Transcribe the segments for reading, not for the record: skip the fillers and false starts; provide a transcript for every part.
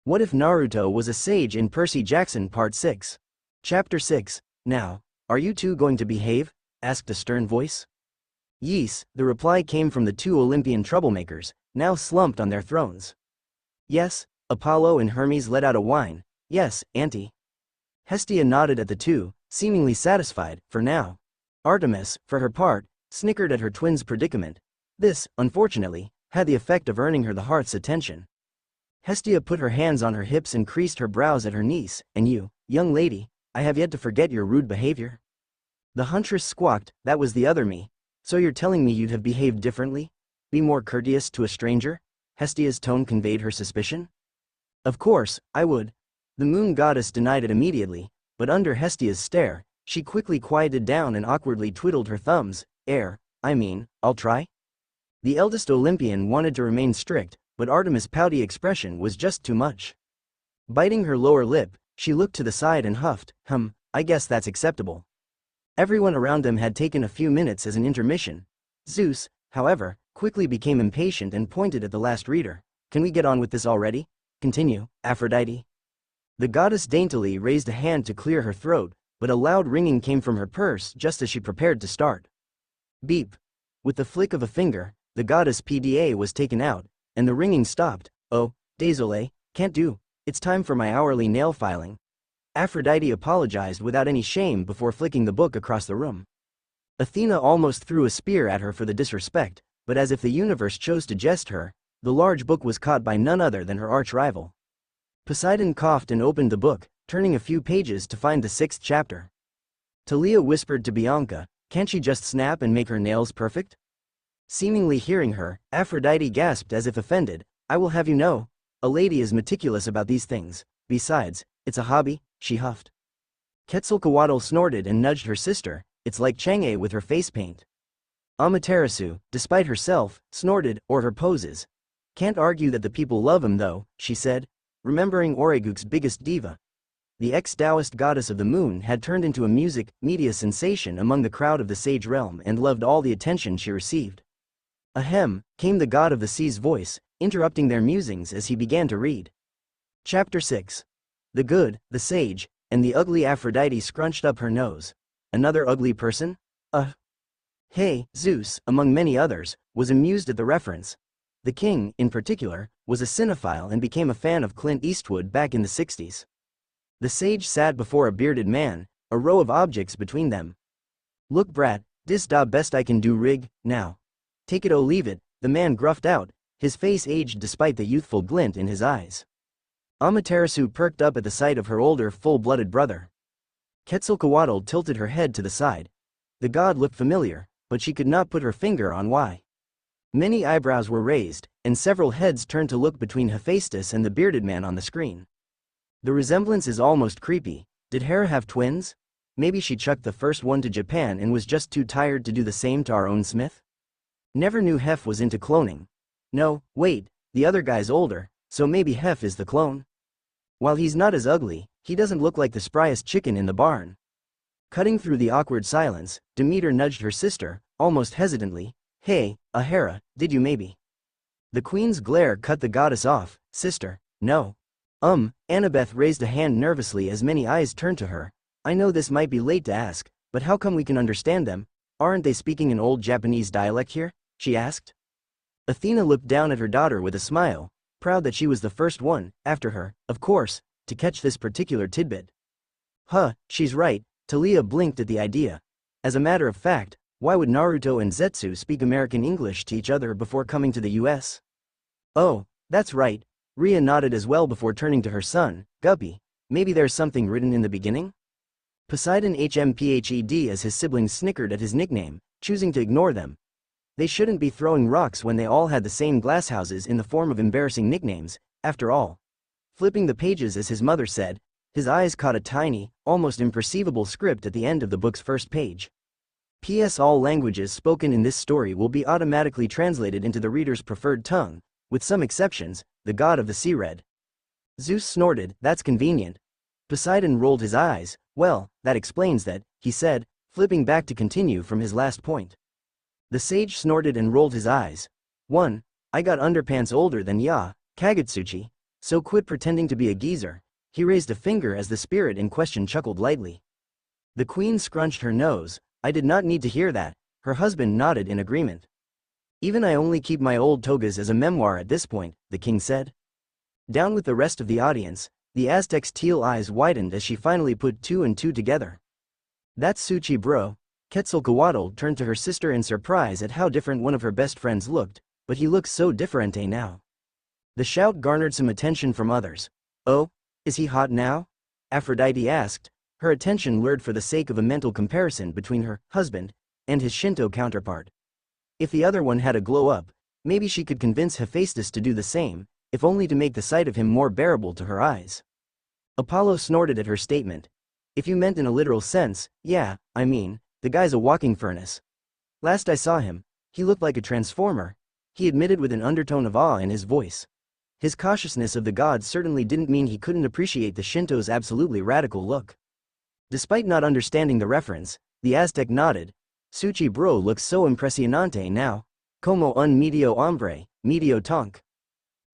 What if Naruto was a sage in Percy Jackson Part 6? Chapter 6. Now, are you two going to behave? Asked a stern voice. Yes, the reply came from the two Olympian troublemakers, now slumped on their thrones. Yes, Apollo and Hermes let out a whine. Yes, Auntie. Hestia nodded at the two, seemingly satisfied, for now. Artemis, for her part, snickered at her twins' predicament. This, unfortunately, had the effect of earning her the heart's attention. Hestia put her hands on her hips and creased her brows at her niece. And you, young lady, I have yet to forget your rude behavior. The huntress squawked, that was the other me. So you're telling me you'd have behaved differently? Be more courteous to a stranger? Hestia's tone conveyed her suspicion. Of course, I would. The moon goddess denied it immediately, but under Hestia's stare, she quickly quieted down and awkwardly twiddled her thumbs. I'll try. The eldest Olympian wanted to remain strict, but Artemis' pouty expression was just too much. Biting her lower lip, she looked to the side and huffed, I guess that's acceptable. Everyone around them had taken a few minutes as an intermission. Zeus, however, quickly became impatient and pointed at the last reader. Can we get on with this already? Continue, Aphrodite. The goddess daintily raised a hand to clear her throat, but a loud ringing came from her purse just as she prepared to start. Beep. With the flick of a finger, the goddess PDA was taken out, and the ringing stopped. Oh, désolé, can't do. It's time for my hourly nail filing. Aphrodite apologized without any shame before flicking the book across the room. Athena almost threw a spear at her for the disrespect, but as if the universe chose to jest her, the large book was caught by none other than her arch-rival. Poseidon coughed and opened the book, turning a few pages to find the 6th chapter. Talia whispered to Bianca, can't she just snap and make her nails perfect? Seemingly hearing her, Aphrodite gasped as if offended, I will have you know, a lady is meticulous about these things. Besides, it's a hobby, she huffed. Quetzalcoatl snorted and nudged her sister, it's like Chang'e with her face paint. Amaterasu, despite herself, snorted, or her poses. Can't argue that the people love him though, she said, remembering Oreguk's biggest diva. The ex-Taoist goddess of the moon had turned into a music, media sensation among the crowd of the sage realm and loved all the attention she received. Ahem, came the god of the sea's voice, interrupting their musings as he began to read. Chapter 6. The good, the sage, and the ugly. Aphrodite scrunched up her nose. Another ugly person? Hey, Zeus, among many others, was amused at the reference. The king, in particular, was a cinephile and became a fan of Clint Eastwood back in the 60s. The sage sat before a bearded man, a row of objects between them. Look brat, dis da best I can do rig, now. Take it or leave it, the man gruffed out, his face aged despite the youthful glint in his eyes. Amaterasu perked up at the sight of her older full-blooded brother. Quetzalcoatl tilted her head to the side. The god looked familiar, but she could not put her finger on why. Many eyebrows were raised, and several heads turned to look between Hephaestus and the bearded man on the screen. The resemblance is almost creepy. Did Hera have twins? Maybe she chucked the first one to Japan and was just too tired to do the same to our own Smith? Never knew Hef was into cloning. No, wait, the other guy's older, so maybe Hef is the clone. While he's not as ugly, he doesn't look like the spryest chicken in the barn. Cutting through the awkward silence, Demeter nudged her sister, almost hesitantly. Hey, Hera, did you maybe? The queen's glare cut the goddess off. Sister, no. Annabeth raised a hand nervously as many eyes turned to her. I know this might be late to ask, but how come we can understand them? Aren't they speaking an old Japanese dialect here? She asked. Athena looked down at her daughter with a smile, proud that she was the first one, after her, of course, to catch this particular tidbit. She's right, Talia blinked at the idea. As a matter of fact, why would Naruto and Zetsu speak American English to each other before coming to the US? Oh, that's right, Rhea nodded as well before turning to her son, Guppy. Maybe there's something written in the beginning? Poseidon HMPHED as his siblings snickered at his nickname, choosing to ignore them. They shouldn't be throwing rocks when they all had the same glasshouses in the form of embarrassing nicknames, after all. Flipping the pages as his mother said, his eyes caught a tiny, almost imperceivable script at the end of the book's first page. P.S. All languages spoken in this story will be automatically translated into the reader's preferred tongue, with some exceptions, the god of the sea read. Zeus snorted, that's convenient. Poseidon rolled his eyes, well, that explains that, he said, flipping back to continue from his last point. The sage snorted and rolled his eyes. I got underpants older than ya, kagutsuchi. So quit pretending to be a geezer. He raised a finger as the spirit in question chuckled lightly. The queen scrunched her nose. I did not need to hear that. Her husband nodded in agreement. Even I only keep my old togas as a memoir at this point, the king said. Down with the rest of the audience, the Aztec's teal eyes widened as she finally put two and two together. That's Suchi bro. Quetzalcoatl turned to her sister in surprise at how different one of her best friends looked, but he looks so differente now. The shout garnered some attention from others. Oh, is he hot now? Aphrodite asked, her attention lured for the sake of a mental comparison between her husband and his Shinto counterpart. If the other one had a glow-up, maybe she could convince Hephaestus to do the same, if only to make the sight of him more bearable to her eyes. Apollo snorted at her statement. If you meant in a literal sense, yeah, I mean, the guy's a walking furnace. Last I saw him, he looked like a transformer, he admitted with an undertone of awe in his voice. His cautiousness of the gods certainly didn't mean he couldn't appreciate the Shinto's absolutely radical look. Despite not understanding the reference, the Aztec nodded. Suchi bro looks so impresionante now. Como un medio hombre, medio tonk.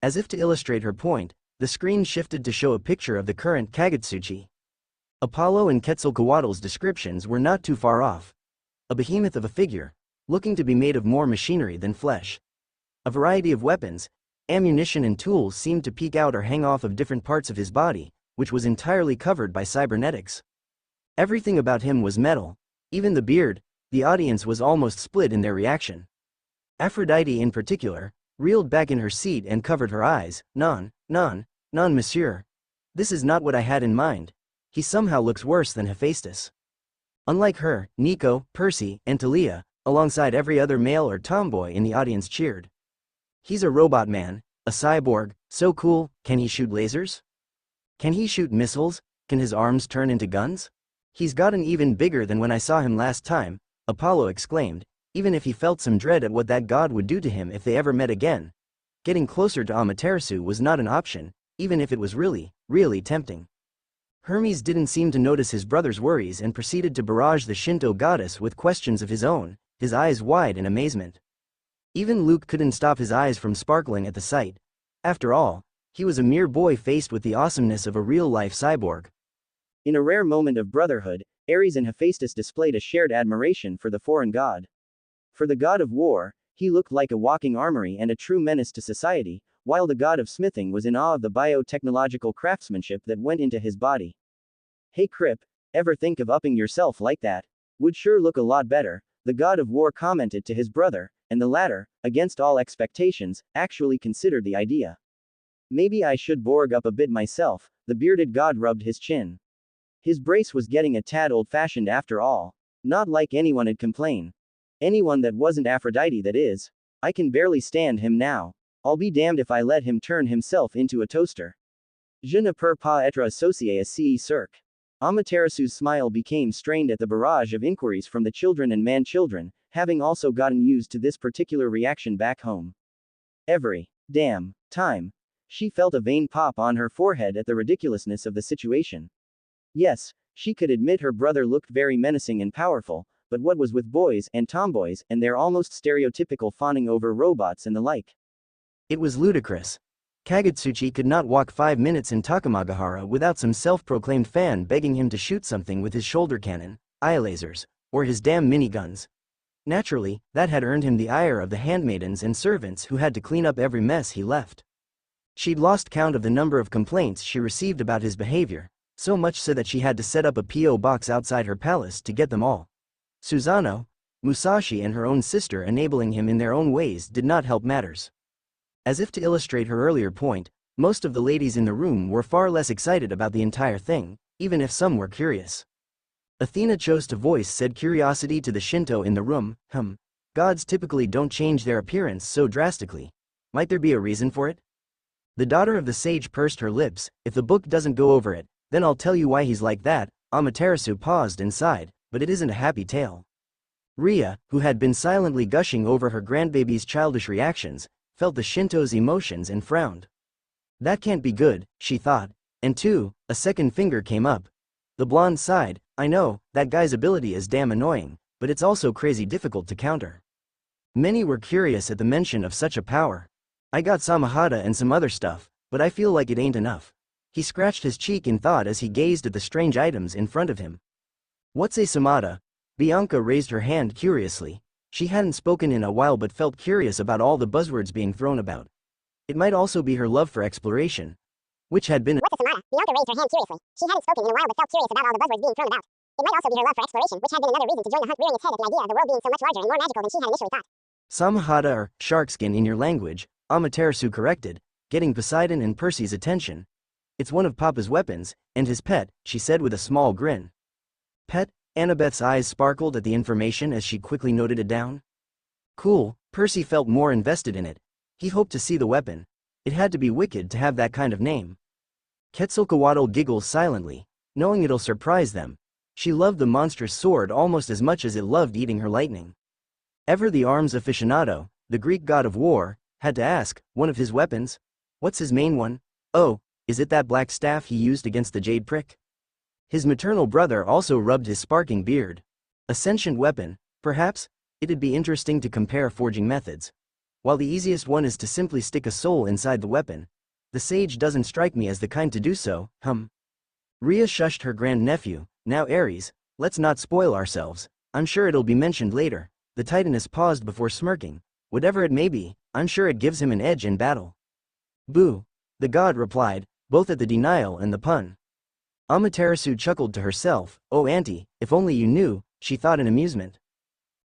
As if to illustrate her point, the screen shifted to show a picture of the current kagutsuchi. Apollo and Quetzalcoatl's descriptions were not too far off. A behemoth of a figure, looking to be made of more machinery than flesh. A variety of weapons, ammunition and tools seemed to peek out or hang off of different parts of his body, which was entirely covered by cybernetics. Everything about him was metal, even the beard. The audience was almost split in their reaction. Aphrodite in particular, reeled back in her seat and covered her eyes. Non, monsieur. This is not what I had in mind. He somehow looks worse than Hephaestus. Unlike her, Nico, Percy, and Talia, alongside every other male or tomboy in the audience cheered. He's a robot man, a cyborg, so cool. Can he shoot lasers? Can he shoot missiles? Can his arms turn into guns? He's gotten even bigger than when I saw him last time, Apollo exclaimed, even if he felt some dread at what that god would do to him if they ever met again. Getting closer to Amaterasu was not an option, even if it was really tempting. Hermes didn't seem to notice his brother's worries and proceeded to barrage the Shinto goddess with questions of his own, his eyes wide in amazement. Even Luke couldn't stop his eyes from sparkling at the sight. After all, he was a mere boy faced with the awesomeness of a real-life cyborg. In a rare moment of brotherhood, Ares and Hephaestus displayed a shared admiration for the foreign god. For the god of war, he looked like a walking armory and a true menace to society, while the god of smithing was in awe of the biotechnological craftsmanship that went into his body. Hey Crip, ever think of upping yourself like that? Would sure look a lot better, the god of war commented to his brother, and the latter, against all expectations, actually considered the idea. Maybe I should Borg up a bit myself, the bearded god rubbed his chin. His brace was getting a tad old-fashioned after all. Not like anyone would complain. Anyone that wasn't Aphrodite, that is. I can barely stand him now. I'll be damned if I let him turn himself into a toaster. Je ne peux pas être associé à ce cirque. Amaterasu's smile became strained at the barrage of inquiries from the children and man-children, having also gotten used to this particular reaction back home. Every damn time, she felt a vein pop on her forehead at the ridiculousness of the situation. Yes, she could admit her brother looked very menacing and powerful, but what was with boys and tomboys and their almost stereotypical fawning over robots and the like? It was ludicrous. Kagutsuchi could not walk 5 minutes in Takamagahara without some self-proclaimed fan begging him to shoot something with his shoulder cannon, eye lasers, or his damn miniguns. Naturally, that had earned him the ire of the handmaidens and servants who had to clean up every mess he left. She'd lost count of the number of complaints she received about his behavior, so much so that she had to set up a P.O. box outside her palace to get them all. Susano, Musashi and her own sister enabling him in their own ways did not help matters. As if to illustrate her earlier point, most of the ladies in the room were far less excited about the entire thing, even if some were curious. Athena chose to voice said curiosity to the Shinto in the room. Gods typically don't change their appearance so drastically. Might there be a reason for it? The daughter of the sage pursed her lips. If the book doesn't go over it, then I'll tell you why he's like that. Amaterasu paused and sighed, but it isn't a happy tale. Rhea, who had been silently gushing over her grandbaby's childish reactions, felt the Shinto's emotions and frowned. That can't be good, she thought, and a second finger came up. The blonde sighed. I know, that guy's ability is damn annoying, but it's also crazy difficult to counter. Many were curious at the mention of such a power. I got Samahata and some other stuff, but I feel like it ain't enough. He scratched his cheek in thought as he gazed at the strange items in front of him. What's a samada? Bianca raised her hand curiously. She hadn't spoken in a while but felt curious about all the buzzwords being thrown about. It might also be her love for exploration, which had been— What's a samada? Bianca raised her hand curiously. She hadn't spoken in a while but felt curious about all the buzzwords being thrown about. It might also be her love for exploration, which had been another reason to join the hunt, rearing its head at the idea of the world being so much larger and more magical than she had initially thought. Samhada or sharkskin in your language, Amaterasu corrected, getting Poseidon and Percy's attention. It's one of Papa's weapons, and his pet, she said with a small grin. Pet? Annabeth's eyes sparkled at the information as she quickly noted it down. Cool, Percy felt more invested in it. He hoped to see the weapon. It had to be wicked to have that kind of name. Quetzalcoatl giggles silently, knowing it'll surprise them. She loved the monstrous sword almost as much as it loved eating her lightning. Ever the arms aficionado, the Greek god of war, had to ask, one of his weapons? What's his main one? Oh, is it that black staff he used against the jade prick? His maternal brother also rubbed his sparking beard. A sentient weapon, perhaps? It'd be interesting to compare forging methods. While the easiest one is to simply stick a soul inside the weapon, the sage doesn't strike me as the kind to do so, Rhea shushed her grandnephew. Now Ares, let's not spoil ourselves. I'm sure it'll be mentioned later. The Titaness paused before smirking. Whatever it may be, I'm sure it gives him an edge in battle. Boo. The god replied, both at the denial and the pun. Amaterasu chuckled to herself. Oh auntie, if only you knew, she thought in amusement.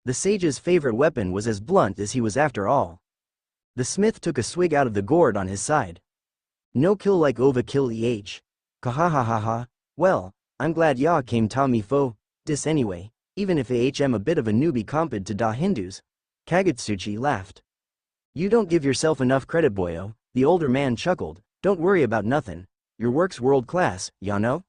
The sage's favorite weapon was as blunt as he was after all. The smith took a swig out of the gourd on his side. No kill like overkill Kahahahaha. Well, I'm glad ya came Tommy fo, dis anyway, even if I'm a bit of a newbie compared to da Hindus. Kagutsuchi laughed. You don't give yourself enough credit boyo, the older man chuckled. Don't worry about nothing. Your work's world class, ya know?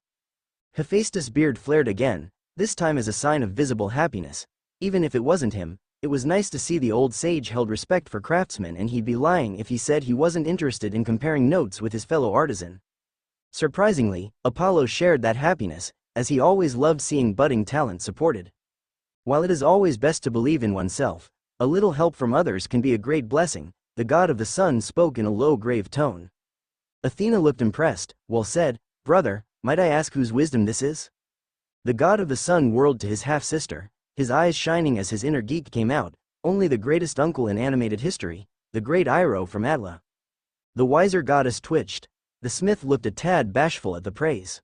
Hephaestus' beard flared again, this time as a sign of visible happiness. Even if it wasn't him, it was nice to see the old sage held respect for craftsmen, and he'd be lying if he said he wasn't interested in comparing notes with his fellow artisan. Surprisingly, Apollo shared that happiness, as he always loved seeing budding talent supported. While it is always best to believe in oneself, a little help from others can be a great blessing, the god of the sun spoke in a low, grave tone. Athena looked impressed. Well said, brother, might I ask whose wisdom this is? The god of the sun whirled to his half-sister, his eyes shining as his inner geek came out. Only the greatest uncle in animated history, the great Iroh from Atla. The wiser goddess twitched. The smith looked a tad bashful at the praise.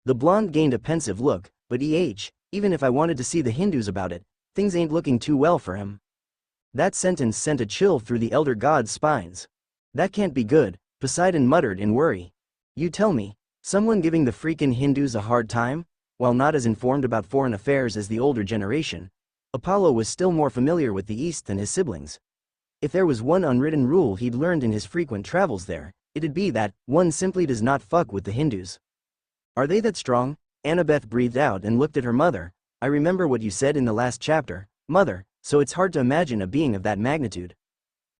The blonde gained a pensive look, but even if I wanted to see the Hindus about it, things ain't looking too well for him. That sentence sent a chill through the elder god's spines. That can't be good, Poseidon muttered in worry. You tell me, someone giving the freakin' Hindus a hard time? While not as informed about foreign affairs as the older generation, Apollo was still more familiar with the East than his siblings. If there was one unwritten rule he'd learned in his frequent travels there, it'd be that one simply does not fuck with the Hindus. Are they that strong? Annabeth breathed out and looked at her mother. I remember what you said in the last chapter, mother, so it's hard to imagine a being of that magnitude.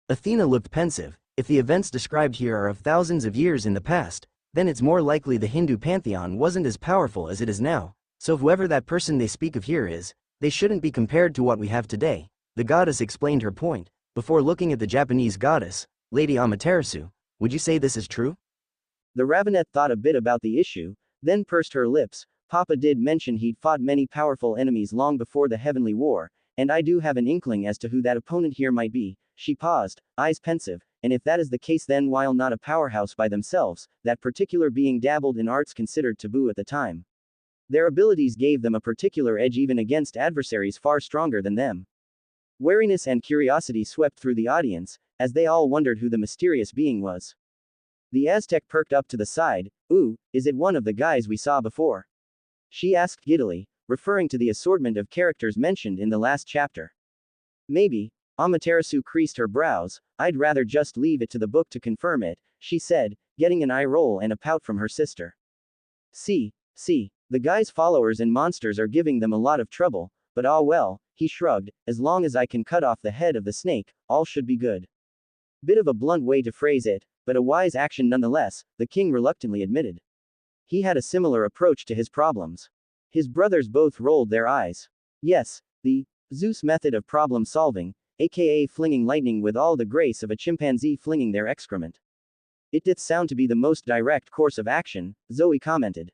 Athena looked pensive. If the events described here are of thousands of years in the past, then it's more likely the Hindu pantheon wasn't as powerful as it is now, so whoever that person they speak of here is, they shouldn't be compared to what we have today. The goddess explained her point, before looking at the Japanese goddess, Lady Amaterasu. Would you say this is true? The Ravenette thought a bit about the issue, then pursed her lips. Papa did mention he'd fought many powerful enemies long before the Heavenly War, and I do have an inkling as to who that opponent here might be. She paused, eyes pensive, and if that is the case, then while not a powerhouse by themselves, that particular being dabbled in arts considered taboo at the time. Their abilities gave them a particular edge even against adversaries far stronger than them. Wariness and curiosity swept through the audience, as they all wondered who the mysterious being was. The Aztec perked up to the side. Ooh, is it one of the guys we saw before? She asked giddily, referring to the assortment of characters mentioned in the last chapter. Maybe. Amaterasu creased her brows. I'd rather just leave it to the book to confirm it, she said, getting an eye roll and a pout from her sister. See, the guy's followers and monsters are giving them a lot of trouble, but ah well, he shrugged, as long as I can cut off the head of the snake, all should be good. Bit of a blunt way to phrase it, but a wise action nonetheless, the king reluctantly admitted. He had a similar approach to his problems. His brothers both rolled their eyes. Yes, the Zeus method of problem solving, aka flinging lightning with all the grace of a chimpanzee flinging their excrement. It did sound to be the most direct course of action, Zoe commented.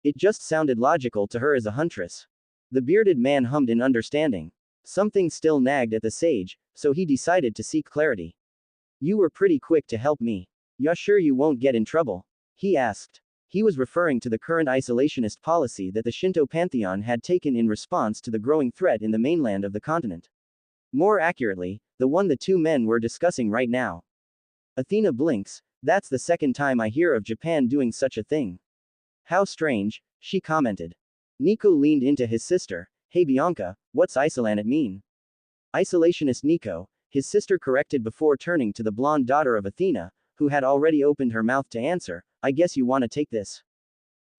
It just sounded logical to her as a huntress. The bearded man hummed in understanding. Something still nagged at the sage, so he decided to seek clarity. You were pretty quick to help me. You're sure you won't get in trouble? He asked. He was referring to the current isolationist policy that the Shinto pantheon had taken in response to the growing threat in the mainland of the continent. More accurately, the one the two men were discussing right now. Athena blinks. That's the second time I hear of Japan doing such a thing. How strange, she commented. Nico leaned into his sister. Hey Bianca, what's Isolanit mean? Isolationist Nico, his sister corrected before turning to the blonde daughter of Athena, who had already opened her mouth to answer. I guess you wanna take this.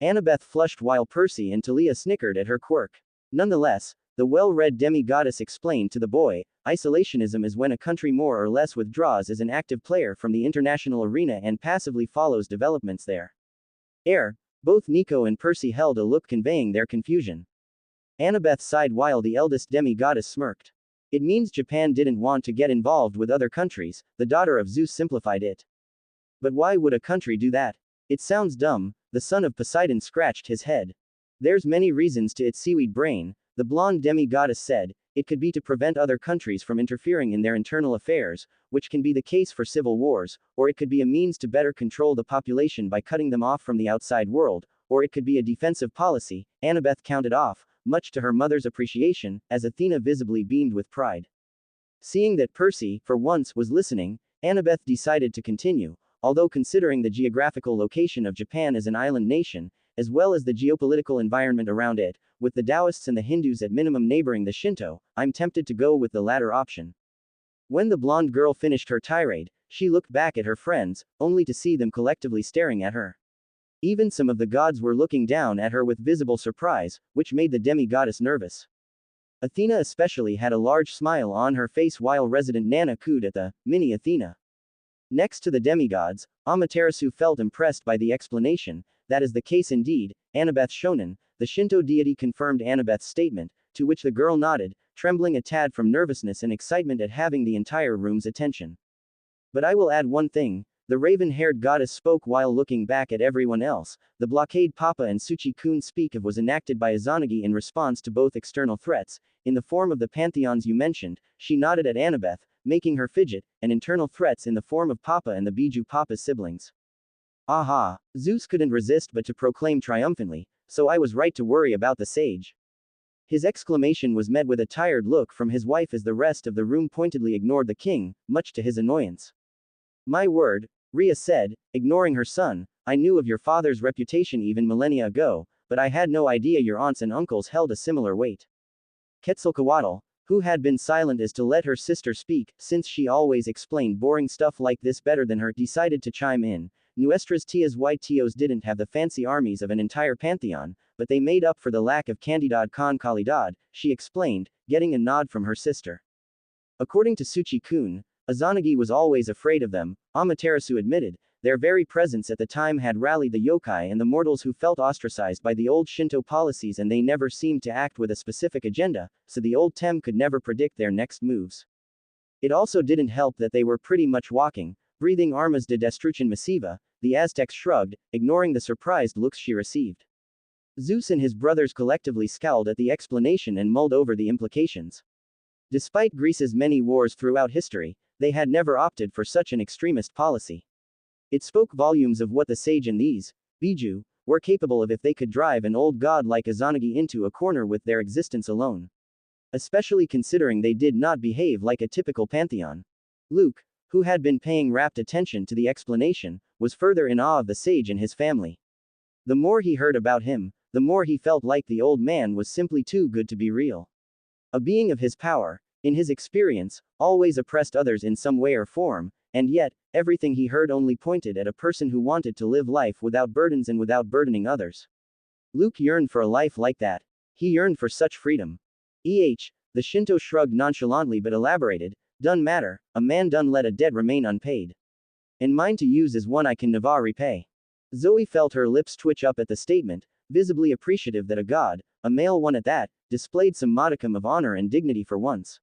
Annabeth flushed while Percy and Talia snickered at her quirk. Nonetheless, the well-read demigoddess explained to the boy, isolationism is when a country more or less withdraws as an active player from the international arena and passively follows developments there. Both Nico and Percy held a look conveying their confusion. Annabeth sighed while the eldest demigoddess smirked. It means Japan didn't want to get involved with other countries, the daughter of Zeus simplified it. But why would a country do that? It sounds dumb, the son of Poseidon scratched his head. There's many reasons to its seaweed brain, the blonde demigoddess said. It could be to prevent other countries from interfering in their internal affairs, which can be the case for civil wars, or it could be a means to better control the population by cutting them off from the outside world, or it could be a defensive policy, Annabeth counted off, much to her mother's appreciation, as Athena visibly beamed with pride. Seeing that Percy, for once, was listening, Annabeth decided to continue, although considering the geographical location of Japan as an island nation, as well as the geopolitical environment around it, with the Taoists and the Hindus at minimum neighboring the Shinto, I'm tempted to go with the latter option. When the blonde girl finished her tirade, she looked back at her friends, only to see them collectively staring at her. Even some of the gods were looking down at her with visible surprise, which made the demigoddess nervous. Athena especially had a large smile on her face while resident Nana cooed at the mini Athena. Next to the demigods, Amaterasu felt impressed by the explanation. That is the case indeed, Annabeth Shonen, the Shinto deity confirmed Annabeth's statement, to which the girl nodded, trembling a tad from nervousness and excitement at having the entire room's attention. But I will add one thing, the raven-haired goddess spoke while looking back at everyone else. The blockade Papa and Tsuchi-kun speak of was enacted by Izanagi in response to both external threats, in the form of the pantheons you mentioned. She nodded at Annabeth, making her fidget, and internal threats in the form of Papa and the Biju Papa's siblings. Aha! Zeus couldn't resist but to proclaim triumphantly, so I was right to worry about the sage. His exclamation was met with a tired look from his wife as the rest of the room pointedly ignored the king, much to his annoyance. My word, Rhea said, ignoring her son, I knew of your father's reputation even millennia ago, but I had no idea your aunts and uncles held a similar weight. Quetzalcoatl, who had been silent as to let her sister speak, since she always explained boring stuff like this better than her, decided to chime in. Nuestras tías y tíos didn't have the fancy armies of an entire pantheon, but they made up for the lack of cantidad con calidad, she explained, getting a nod from her sister. According to Tsuchi-kun, Izanagi was always afraid of them, Amaterasu admitted. Their very presence at the time had rallied the yokai and the mortals who felt ostracized by the old Shinto policies, and they never seemed to act with a specific agenda, so the old Tem could never predict their next moves. It also didn't help that they were pretty much walking, breathing armas de destrucción masiva, the Aztecs shrugged, ignoring the surprised looks she received. Zeus and his brothers collectively scowled at the explanation and mulled over the implications. Despite Greece's many wars throughout history, they had never opted for such an extremist policy. It spoke volumes of what the sage and these, Biju, were capable of if they could drive an old god like Izanagi into a corner with their existence alone. Especially considering they did not behave like a typical pantheon. Luke, who had been paying rapt attention to the explanation, was further in awe of the sage and his family. The more he heard about him, the more he felt like the old man was simply too good to be real. A being of his power, in his experience, always oppressed others in some way or form, and yet, everything he heard only pointed at a person who wanted to live life without burdens and without burdening others. Luke yearned for a life like that. He yearned for such freedom. The Shinto shrugged nonchalantly but elaborated, done matter, a man done let a debt remain unpaid. And mine to use is one I can never repay. Zoe felt her lips twitch up at the statement, visibly appreciative that a god, a male one at that, displayed some modicum of honor and dignity for once.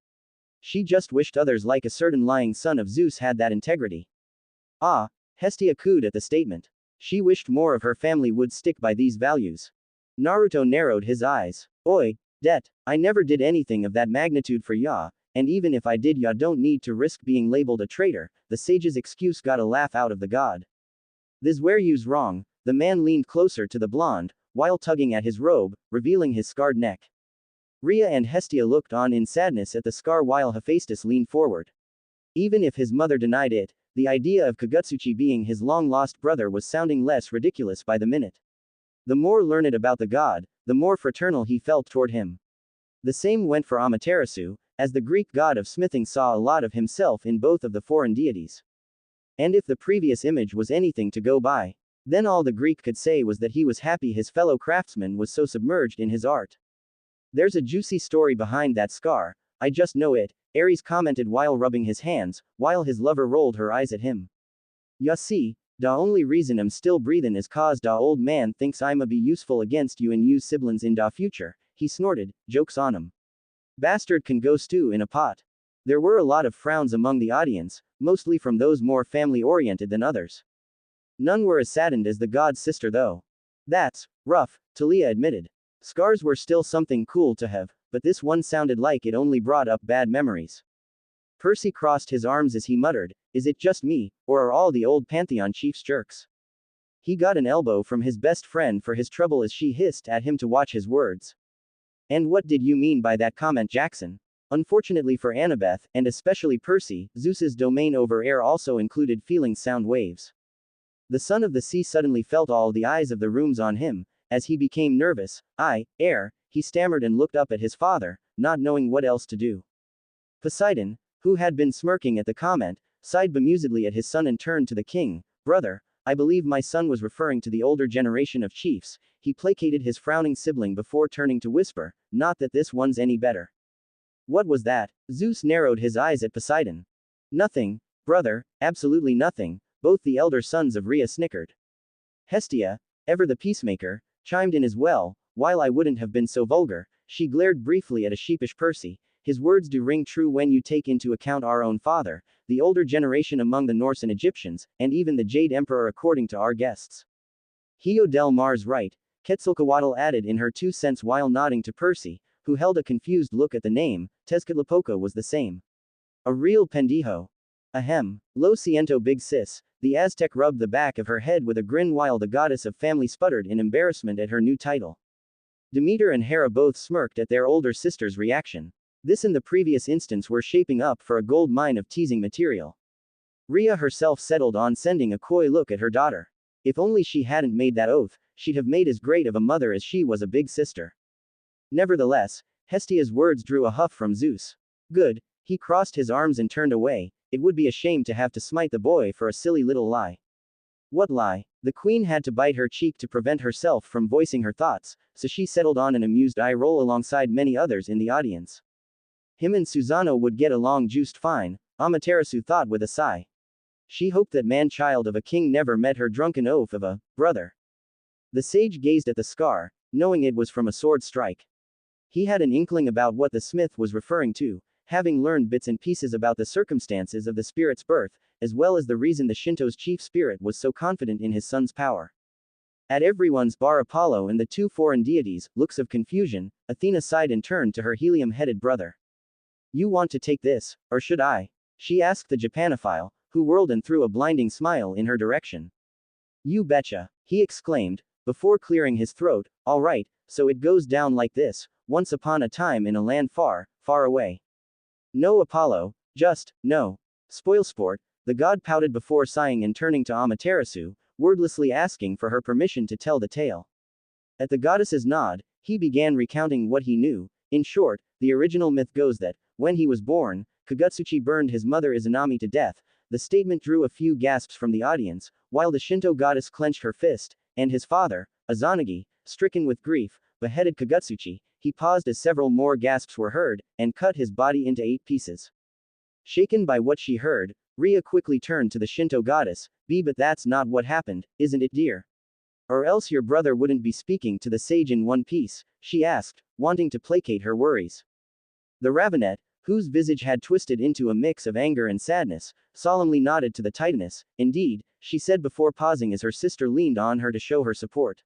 She just wished others like a certain lying son of Zeus had that integrity. Ah, Hestia cooed at the statement. She wished more of her family would stick by these values. Naruto narrowed his eyes. Oi, det, I never did anything of that magnitude for ya, and even if I did, ya don't need to risk being labeled a traitor. The sage's excuse got a laugh out of the god. This where you's wrong. The man leaned closer to the blonde, while tugging at his robe, revealing his scarred neck. Rhea and Hestia looked on in sadness at the scar while Hephaestus leaned forward. Even if his mother denied it, the idea of Kagutsuchi being his long-lost brother was sounding less ridiculous by the minute. The more learned about the god, the more fraternal he felt toward him. The same went for Amaterasu, as the Greek god of smithing saw a lot of himself in both of the foreign deities. And if the previous image was anything to go by, then all the Greek could say was that he was happy his fellow craftsman was so submerged in his art. There's a juicy story behind that scar, I just know it, Ares commented while rubbing his hands, while his lover rolled her eyes at him. Ya see, da only reason I'm still breathin' is cause da old man thinks I'ma be useful against you and use siblings in da future, he snorted, joke's on him. Bastard can go stew in a pot. There were a lot of frowns among the audience, mostly from those more family-oriented than others. None were as saddened as the god's sister though. That's rough, Talia admitted. Scars were still something cool to have, but this one sounded like it only brought up bad memories. Percy crossed his arms as he muttered, is it just me, or are all the old Pantheon chiefs jerks? He got an elbow from his best friend for his trouble as she hissed at him to watch his words. And what did you mean by that comment, Jackson? Unfortunately for Annabeth, and especially Percy, Zeus's domain over air also included feeling sound waves. The son of the sea suddenly felt all the eyes of the rooms on him. As he became nervous, air, he stammered and looked up at his father, not knowing what else to do. Poseidon, who had been smirking at the comment, sighed bemusedly at his son and turned to the king. Brother, I believe my son was referring to the older generation of chiefs. He placated his frowning sibling before turning to whisper, not that this one's any better. What was that? Zeus narrowed his eyes at Poseidon. Nothing, brother, absolutely nothing, both the elder sons of Rhea snickered. Hestia, ever the peacemaker, chimed in as well. While I wouldn't have been so vulgar, she glared briefly at a sheepish Percy. His words do ring true when you take into account our own father, the older generation among the Norse and Egyptians, and even the Jade Emperor according to our guests. Hio del Mar's right, Quetzalcoatl added in her 2 cents while nodding to Percy, who held a confused look at the name. Tezcatlipoca was the same. A real pendejo. Ahem, lo siento big sis. The Aztec rubbed the back of her head with a grin while the goddess of family sputtered in embarrassment at her new title. Demeter and Hera both smirked at their older sister's reaction. This and the previous instance were shaping up for a gold mine of teasing material. Rhea herself settled on sending a coy look at her daughter. If only she hadn't made that oath, she'd have made as great of a mother as she was a big sister. Nevertheless, Hestia's words drew a huff from Zeus. Good, he crossed his arms and turned away. It would be a shame to have to smite the boy for a silly little lie. What lie? The queen had to bite her cheek to prevent herself from voicing her thoughts, so she settled on an amused eye roll alongside many others in the audience. Him and Susanoo would get along just fine, Amaterasu thought with a sigh. She hoped that man-child of a king never met her drunken oaf of a brother. The sage gazed at the scar, knowing it was from a sword strike. He had an inkling about what the smith was referring to, having learned bits and pieces about the circumstances of the spirit's birth, as well as the reason the Shinto's chief spirit was so confident in his son's power. At everyone's bar Apollo and the 2 foreign deities, looks of confusion, Athena sighed and turned to her helium-headed brother. You want to take this, or should I? She asked the Japanophile, who whirled and threw a blinding smile in her direction. You betcha, he exclaimed, before clearing his throat. All right, so it goes down like this. Once upon a time in a land far, far away. No Apollo, just, no. Spoilsport, the god pouted before sighing and turning to Amaterasu, wordlessly asking for her permission to tell the tale. At the goddess's nod, he began recounting what he knew. In short, the original myth goes that, when he was born, Kagutsuchi burned his mother Izanami to death. The statement drew a few gasps from the audience, while the Shinto goddess clenched her fist, and his father, Izanagi, stricken with grief, beheaded Kagutsuchi. He paused as several more gasps were heard, and cut his body into 8 pieces. Shaken by what she heard, Rhea quickly turned to the Shinto goddess. But that's not what happened, isn't it, dear? Or else your brother wouldn't be speaking to the sage in one piece, she asked, wanting to placate her worries. The Ravenet, whose visage had twisted into a mix of anger and sadness, solemnly nodded to the Titaness. Indeed, she said before pausing as her sister leaned on her to show her support.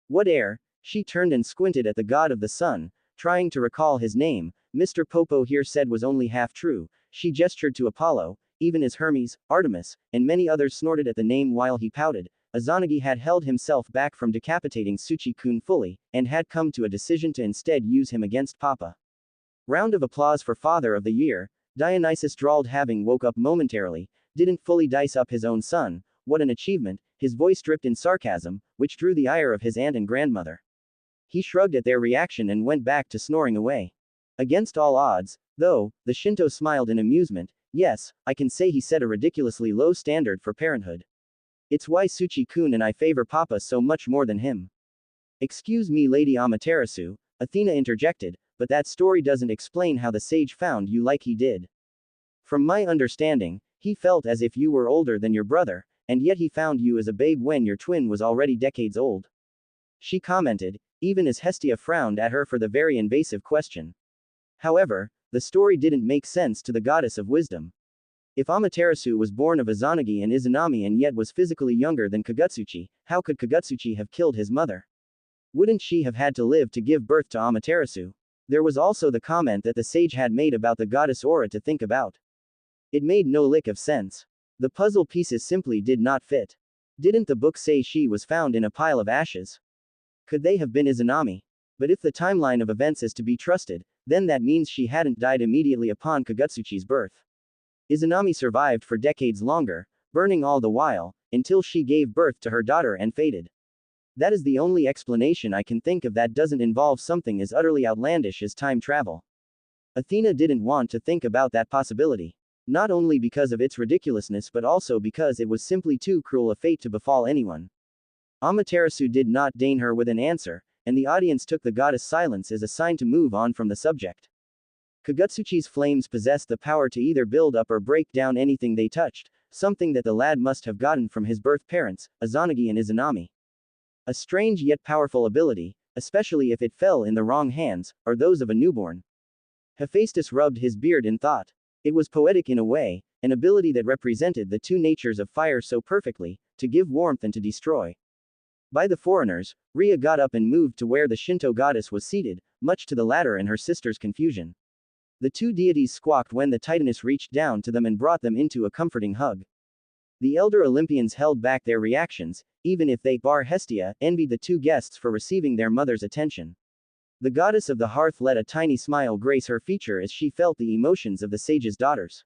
What air? She turned and squinted at the god of the sun, trying to recall his name. Mr. Popo here said was only half true. She gestured to Apollo, even as Hermes, Artemis, and many others snorted at the name while he pouted. Izanagi had held himself back from decapitating Tsuchi-kun fully, and had come to a decision to instead use him against Papa. Round of applause for Father of the Year. Dionysus drawled, having woke up momentarily, didn't fully dice up his own son. What an achievement, his voice dripped in sarcasm, which drew the ire of his aunt and grandmother. He shrugged at their reaction and went back to snoring away. Against all odds, though, the Shinto smiled in amusement. Yes, I can say he set a ridiculously low standard for parenthood. It's why Tsuchi-kun and I favor Papa so much more than him. Excuse me, Lady Amaterasu, Athena interjected, but that story doesn't explain how the sage found you like he did. From my understanding, he felt as if you were older than your brother, and yet he found you as a babe when your twin was already decades old. She commented, even as Hestia frowned at her for the very invasive question. However, the story didn't make sense to the goddess of wisdom. If Amaterasu was born of Izanagi and Izanami and yet was physically younger than Kagutsuchi, how could Kagutsuchi have killed his mother? Wouldn't she have had to live to give birth to Amaterasu? There was also the comment that the sage had made about the goddess aura to think about. It made no lick of sense. The puzzle pieces simply did not fit. Didn't the book say she was found in a pile of ashes? Could they have been Izanami? But if the timeline of events is to be trusted, then that means she hadn't died immediately upon Kagutsuchi's birth. Izanami survived for decades longer, burning all the while, until she gave birth to her daughter and faded. That is the only explanation I can think of that doesn't involve something as utterly outlandish as time travel. Athena didn't want to think about that possibility. Not only because of its ridiculousness but also because it was simply too cruel a fate to befall anyone. Amaterasu did not deign her with an answer, and the audience took the goddess' silence as a sign to move on from the subject. Kagutsuchi's flames possessed the power to either build up or break down anything they touched, something that the lad must have gotten from his birth parents, Izanagi and Izanami. A strange yet powerful ability, especially if it fell in the wrong hands, or those of a newborn. Hephaestus rubbed his beard in thought. It was poetic in a way, an ability that represented the two natures of fire so perfectly, to give warmth and to destroy. By the foreigners, Rhea got up and moved to where the Shinto goddess was seated, much to the latter and her sister's confusion. The two deities squawked when the Titaness reached down to them and brought them into a comforting hug. The elder Olympians held back their reactions, even if they, bar Hestia, envied the two guests for receiving their mother's attention. The goddess of the hearth let a tiny smile grace her feature as she felt the emotions of the sage's daughters.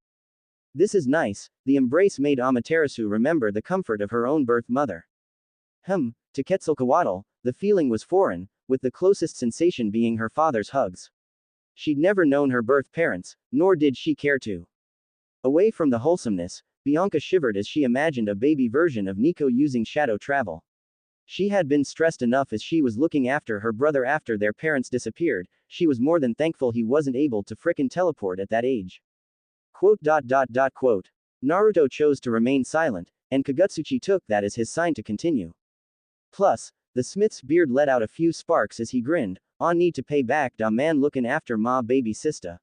This is nice, the embrace made Amaterasu remember the comfort of her own birth mother. To Quetzalcoatl, the feeling was foreign, with the closest sensation being her father's hugs. She'd never known her birth parents, nor did she care to. Away from the wholesomeness, Bianca shivered as she imagined a baby version of Nico using shadow travel. She had been stressed enough as she was looking after her brother after their parents disappeared. She was more than thankful he wasn't able to frickin' teleport at that age. Naruto chose to remain silent, and Kagutsuchi took that as his sign to continue. Plus, the smith's beard let out a few sparks as he grinned, on need to pay back da man lookin' after ma baby sista.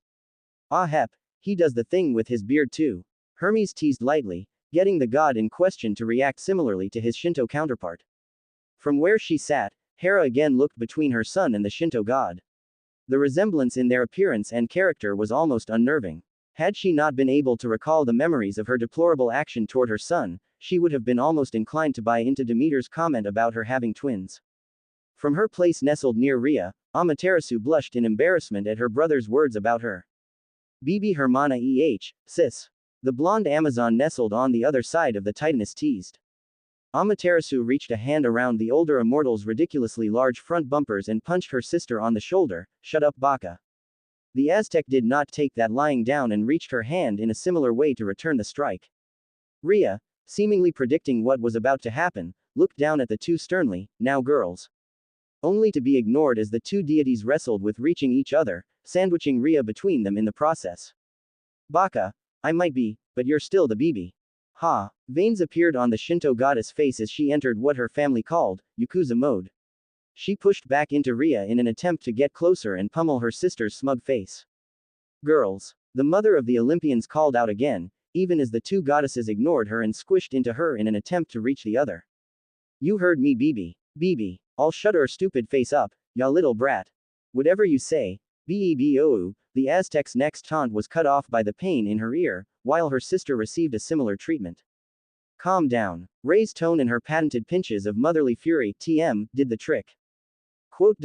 Ah hep, he does the thing with his beard too. Hermes teased lightly, getting the god in question to react similarly to his Shinto counterpart. From where she sat, Hera again looked between her son and the Shinto god. The resemblance in their appearance and character was almost unnerving. Had she not been able to recall the memories of her deplorable action toward her son, she would have been almost inclined to buy into Demeter's comment about her having twins. From her place nestled near Rhea, Amaterasu blushed in embarrassment at her brother's words about her. Bibi Hermana sis. The blonde Amazon nestled on the other side of the Titaness teased. Amaterasu reached a hand around the older immortal's ridiculously large front bumpers and punched her sister on the shoulder. Shut up, Baka. The Aztec did not take that lying down and reached her hand in a similar way to return the strike. Rhea, seemingly predicting what was about to happen, looked down at the two sternly. Now girls. Only to be ignored as the two deities wrestled with reaching each other, sandwiching Rhea between them in the process. Baka, I might be, but you're still the Bibi. Ha. Veins appeared on the Shinto goddess' face as she entered what her family called Yakuza mode. She pushed back into Rhea in an attempt to get closer and pummel her sister's smug face. Girls. The mother of the Olympians called out again, even as the two goddesses ignored her and squished into her in an attempt to reach the other. You heard me, Bibi. Bibi. I'll shut her stupid face up, ya little brat. Whatever you say. Bebo. The Aztec's next taunt was cut off by the pain in her ear, while her sister received a similar treatment. Calm down. Ray's tone and her patented pinches of motherly fury, TM, did the trick. Quote.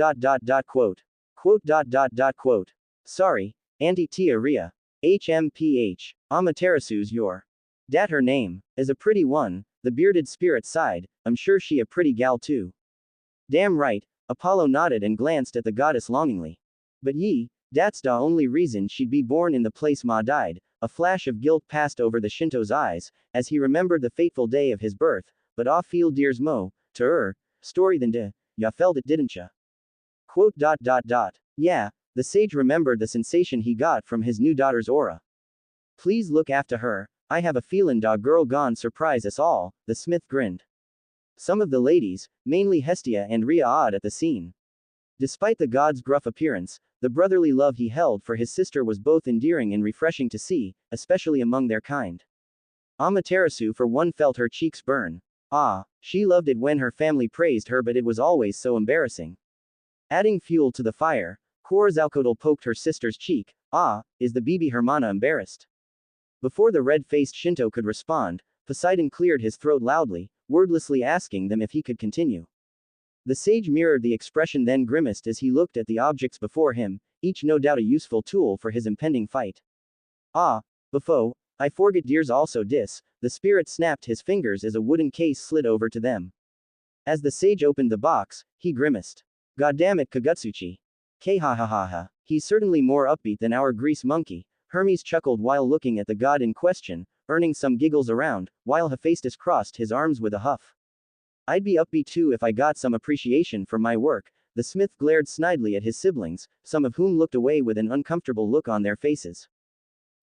Quote. Sorry, Auntie Tia Rhea. HMPH. Amaterasu's your. Dat her name. Is a pretty one, the bearded spirit sighed, I'm sure she a pretty gal too. Damn right, Apollo nodded and glanced at the goddess longingly. But that's the only reason she'd be born in the place Ma died. A flash of guilt passed over the Shinto's eyes, as he remembered the fateful day of his birth, but feel dears mo, to story than de, ya felt it didn't ya? Quote. Yeah, the sage remembered the sensation he got from his new daughter's aura. Please look after her, I have a feelin' da girl gon' surprise us all, the smith grinned. Some of the ladies, mainly Hestia and Rhea, awed at the scene. Despite the god's gruff appearance, the brotherly love he held for his sister was both endearing and refreshing to see, especially among their kind. Amaterasu for one felt her cheeks burn. She loved it when her family praised her, but it was always so embarrassing. Adding fuel to the fire, Quetzalcoatl poked her sister's cheek. Is the Bibi Hermana embarrassed? Before the red-faced Shinto could respond, Poseidon cleared his throat loudly, wordlessly asking them if he could continue. The sage mirrored the expression, then grimaced as he looked at the objects before him, each no doubt a useful tool for his impending fight. Before, I forget dears also dis, the spirit snapped his fingers as a wooden case slid over to them. As the sage opened the box, he grimaced. Goddammit, kagutsuchi. Khahahaha. He's certainly more upbeat than our grease monkey, Hermes chuckled while looking at the god in question, earning some giggles around, while Hephaestus crossed his arms with a huff. I'd be upbeat too if I got some appreciation for my work. The smith glared snidely at his siblings, some of whom looked away with an uncomfortable look on their faces.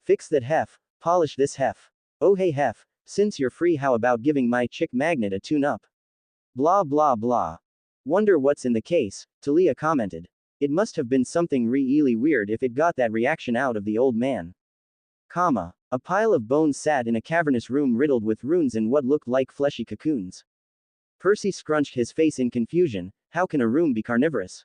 Fix that hef, polish this hef. Oh hey hef, since you're free, how about giving my chick magnet a tune-up? Blah blah blah. Wonder what's in the case, Talia commented. It must have been something really weird if it got that reaction out of the old man. A pile of bones sat in a cavernous room riddled with runes and what looked like fleshy cocoons. Percy scrunched his face in confusion. How can a room be carnivorous?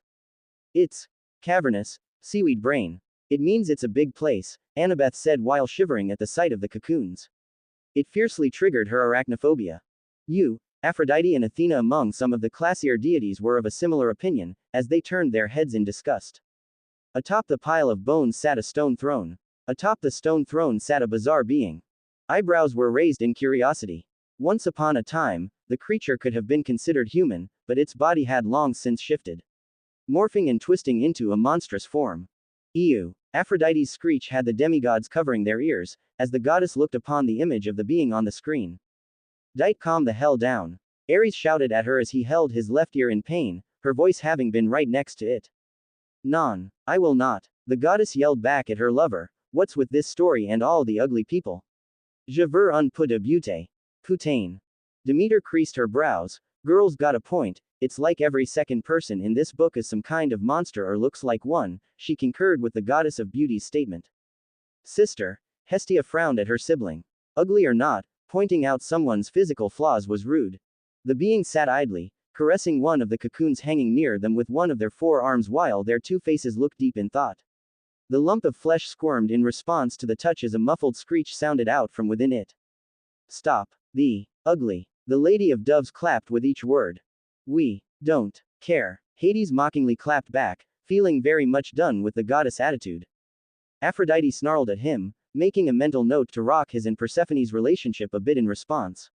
It's cavernous, seaweed brain. It means it's a big place, Annabeth said while shivering at the sight of the cocoons. It fiercely triggered her arachnophobia. Aphrodite and Athena among some of the classier deities were of a similar opinion, as they turned their heads in disgust. Atop the pile of bones sat a stone throne. Atop the stone throne sat a bizarre being. Eyebrows were raised in curiosity. Once upon a time, the creature could have been considered human, but its body had long since shifted, morphing and twisting into a monstrous form. Aphrodite's screech had the demigods covering their ears, as the goddess looked upon the image of the being on the screen. Dite, calm the hell down. Ares shouted at her as he held his left ear in pain, her voice having been right next to it. Non, I will not. The goddess yelled back at her lover. What's with this story and all the ugly people? Je veux un peu de beauté. Putain. Demeter creased her brows. Girls got a point, it's like every second person in this book is some kind of monster or looks like one, she concurred with the goddess of beauty's statement. Sister, Hestia frowned at her sibling. Ugly or not, pointing out someone's physical flaws was rude. The being sat idly, caressing one of the cocoons hanging near them with one of their forearms while their two faces looked deep in thought. The lump of flesh squirmed in response to the touch as a muffled screech sounded out from within it. Stop. The ugly. The Lady of Doves clapped with each word. We don't care. Hades mockingly clapped back, feeling very much done with the goddess attitude. Aphrodite snarled at him, making a mental note to rock his and Persephone's relationship a bit in response.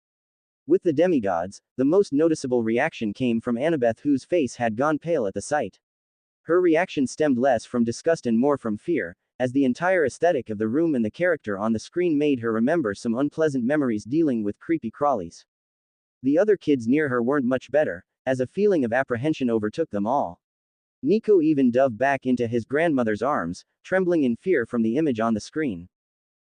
With the demigods, the most noticeable reaction came from Annabeth, whose face had gone pale at the sight. Her reaction stemmed less from disgust and more from fear, as the entire aesthetic of the room and the character on the screen made her remember some unpleasant memories dealing with creepy crawlies. The other kids near her weren't much better, as a feeling of apprehension overtook them all. Nico even dove back into his grandmother's arms, trembling in fear from the image on the screen.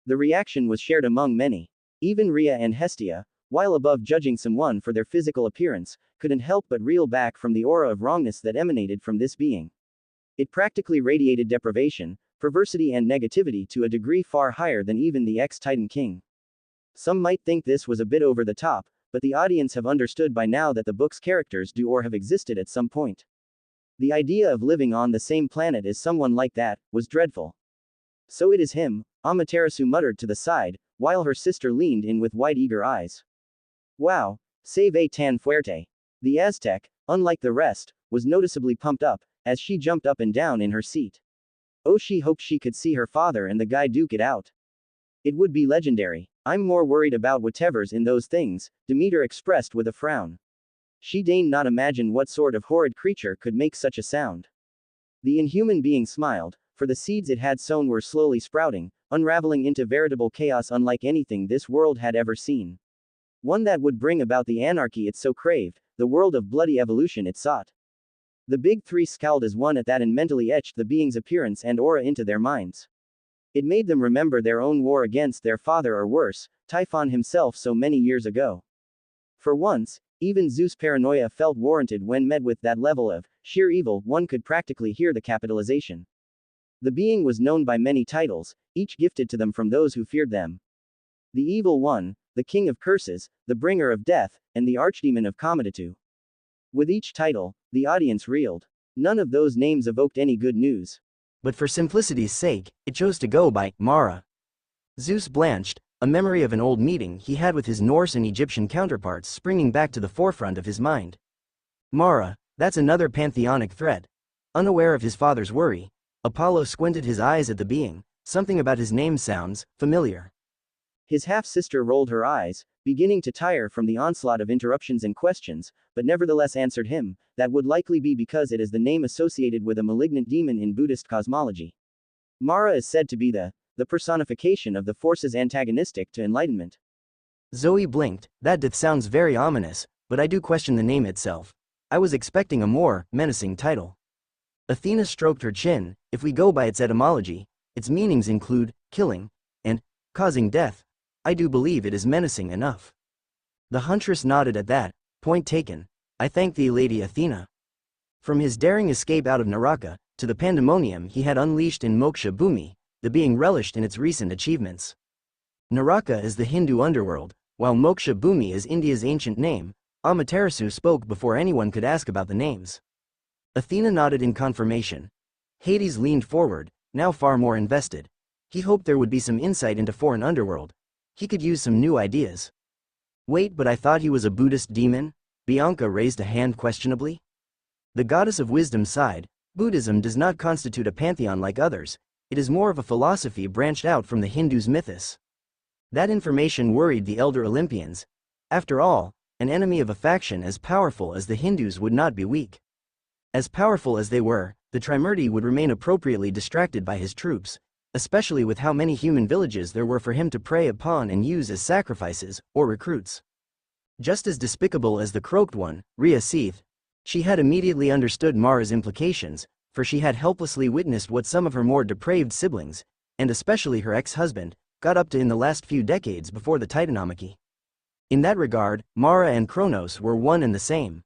The reaction was shared among many. Even Rhea and Hestia, while above judging someone for their physical appearance, couldn't help but reel back from the aura of wrongness that emanated from this being. It practically radiated deprivation, perversity and negativity to a degree far higher than even the ex-Titan King. Some might think this was a bit over the top, but the audience have understood by now that the book's characters do or have existed at some point. The idea of living on the same planet as someone like that was dreadful. So it is him, Amaterasu muttered to the side, while her sister leaned in with wide eager eyes. Wow, se ve tan fuerte. The Aztec, unlike the rest, was noticeably pumped up, as she jumped up and down in her seat. Oh, she hoped she could see her father and the guy duke it out. It would be legendary. I'm more worried about whatever's in those things, Demeter expressed with a frown. She deigned not imagine what sort of horrid creature could make such a sound. The inhuman being smiled, for the seeds it had sown were slowly sprouting, unraveling into veritable chaos unlike anything this world had ever seen. One that would bring about the anarchy it so craved, the world of bloody evolution it sought. The big three scowled as one at that and mentally etched the being's appearance and aura into their minds. It made them remember their own war against their father or worse, Typhon himself so many years ago. For once, even Zeus' paranoia felt warranted when met with that level of sheer evil. One could practically hear the capitalization. The being was known by many titles, each gifted to them from those who feared them. The Evil One, the King of Curses, the Bringer of Death, and the Archdemon of Commoditu. With each title, the audience reeled. None of those names evoked any good news. But for simplicity's sake, it chose to go by Mara. Zeus blanched, a memory of an old meeting he had with his Norse and Egyptian counterparts springing back to the forefront of his mind. Mara, that's another pantheonic thread. Unaware of his father's worry, Apollo squinted his eyes at the being. Something about his name sounds familiar. His half-sister rolled her eyes, beginning to tire from the onslaught of interruptions and questions, but nevertheless answered him, that would likely be because it is the name associated with a malignant demon in Buddhist cosmology. Mara is said to be the personification of the forces antagonistic to enlightenment. Zoe blinked. That sounds very ominous, but I do question the name itself. I was expecting a more menacing title. Athena stroked her chin. If we go by its etymology, its meanings include killing and causing death. I do believe it is menacing enough. The huntress nodded at that. Point taken. I thank thee, Lady Athena. From his daring escape out of Naraka, to the pandemonium he had unleashed in Moksha Bhumi, the being relished in its recent achievements. Naraka is the Hindu underworld, while Moksha Bhumi is India's ancient name. Amaterasu spoke before anyone could ask about the names. Athena nodded in confirmation. Hades leaned forward, now far more invested. He hoped there would be some insight into foreign underworld. He could use some new ideas. Wait, but I thought he was a Buddhist demon? Bianca raised a hand questionably. The goddess of wisdom sighed. Buddhism does not constitute a pantheon like others. It is more of a philosophy branched out from the Hindus' mythos. That information worried the elder Olympians. After all, an enemy of a faction as powerful as the Hindus would not be weak. As powerful as they were, the Trimurti would remain appropriately distracted by his troops, especially with how many human villages there were for him to prey upon and use as sacrifices, or recruits. Just as despicable as the croaked one, Rhea seethed. She had immediately understood Mara's implications, for she had helplessly witnessed what some of her more depraved siblings, and especially her ex-husband, got up to in the last few decades before the Titanomachy. In that regard, Mara and Kronos were one and the same.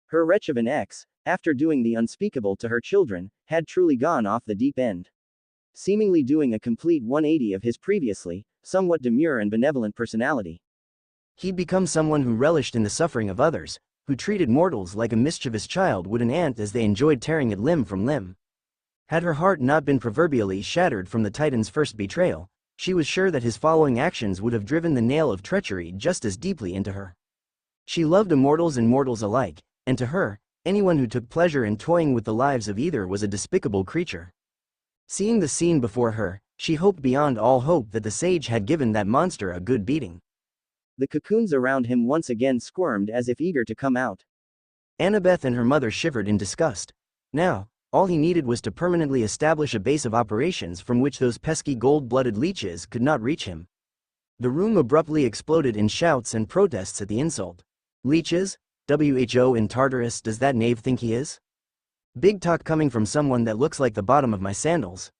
Her wretch of an ex, after doing the unspeakable to her children, had truly gone off the deep end. Seemingly doing a complete 180 of his previously, somewhat demure and benevolent personality. He'd become someone who relished in the suffering of others, who treated mortals like a mischievous child would an ant as they enjoyed tearing it limb from limb. Had her heart not been proverbially shattered from the Titan's first betrayal, she was sure that his following actions would have driven the nail of treachery just as deeply into her. She loved immortals and mortals alike, and to her, anyone who took pleasure in toying with the lives of either was a despicable creature. Seeing the scene before her, she hoped beyond all hope that the sage had given that monster a good beating. The cocoons around him once again squirmed as if eager to come out. Annabeth and her mother shivered in disgust. Now, all he needed was to permanently establish a base of operations from which those pesky gold-blooded leeches could not reach him. The room abruptly exploded in shouts and protests at the insult. Leeches? WHO in Tartarus, does that knave think he is? Big talk coming from someone that looks like the bottom of my sandals.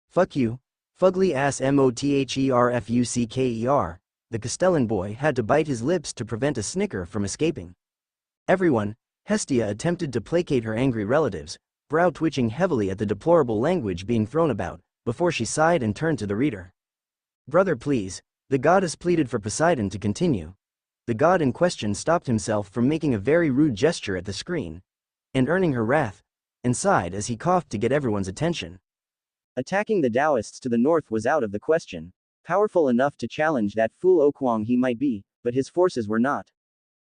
Fuck you, fugly ass motherfucker. The Castellan boy had to bite his lips to prevent a snicker from escaping. Everyone, Hestia attempted to placate her angry relatives, brow twitching heavily at the deplorable language being thrown about, before she sighed and turned to the reader. Brother, please, The goddess pleaded for Poseidon to continue. The god in question stopped himself from making a very rude gesture at the screen, and earning her wrath, and sighed as he coughed to get everyone's attention. Attacking the Taoists to the north was out of the question. Powerful enough to challenge that fool Okwang he might be, but his forces were not.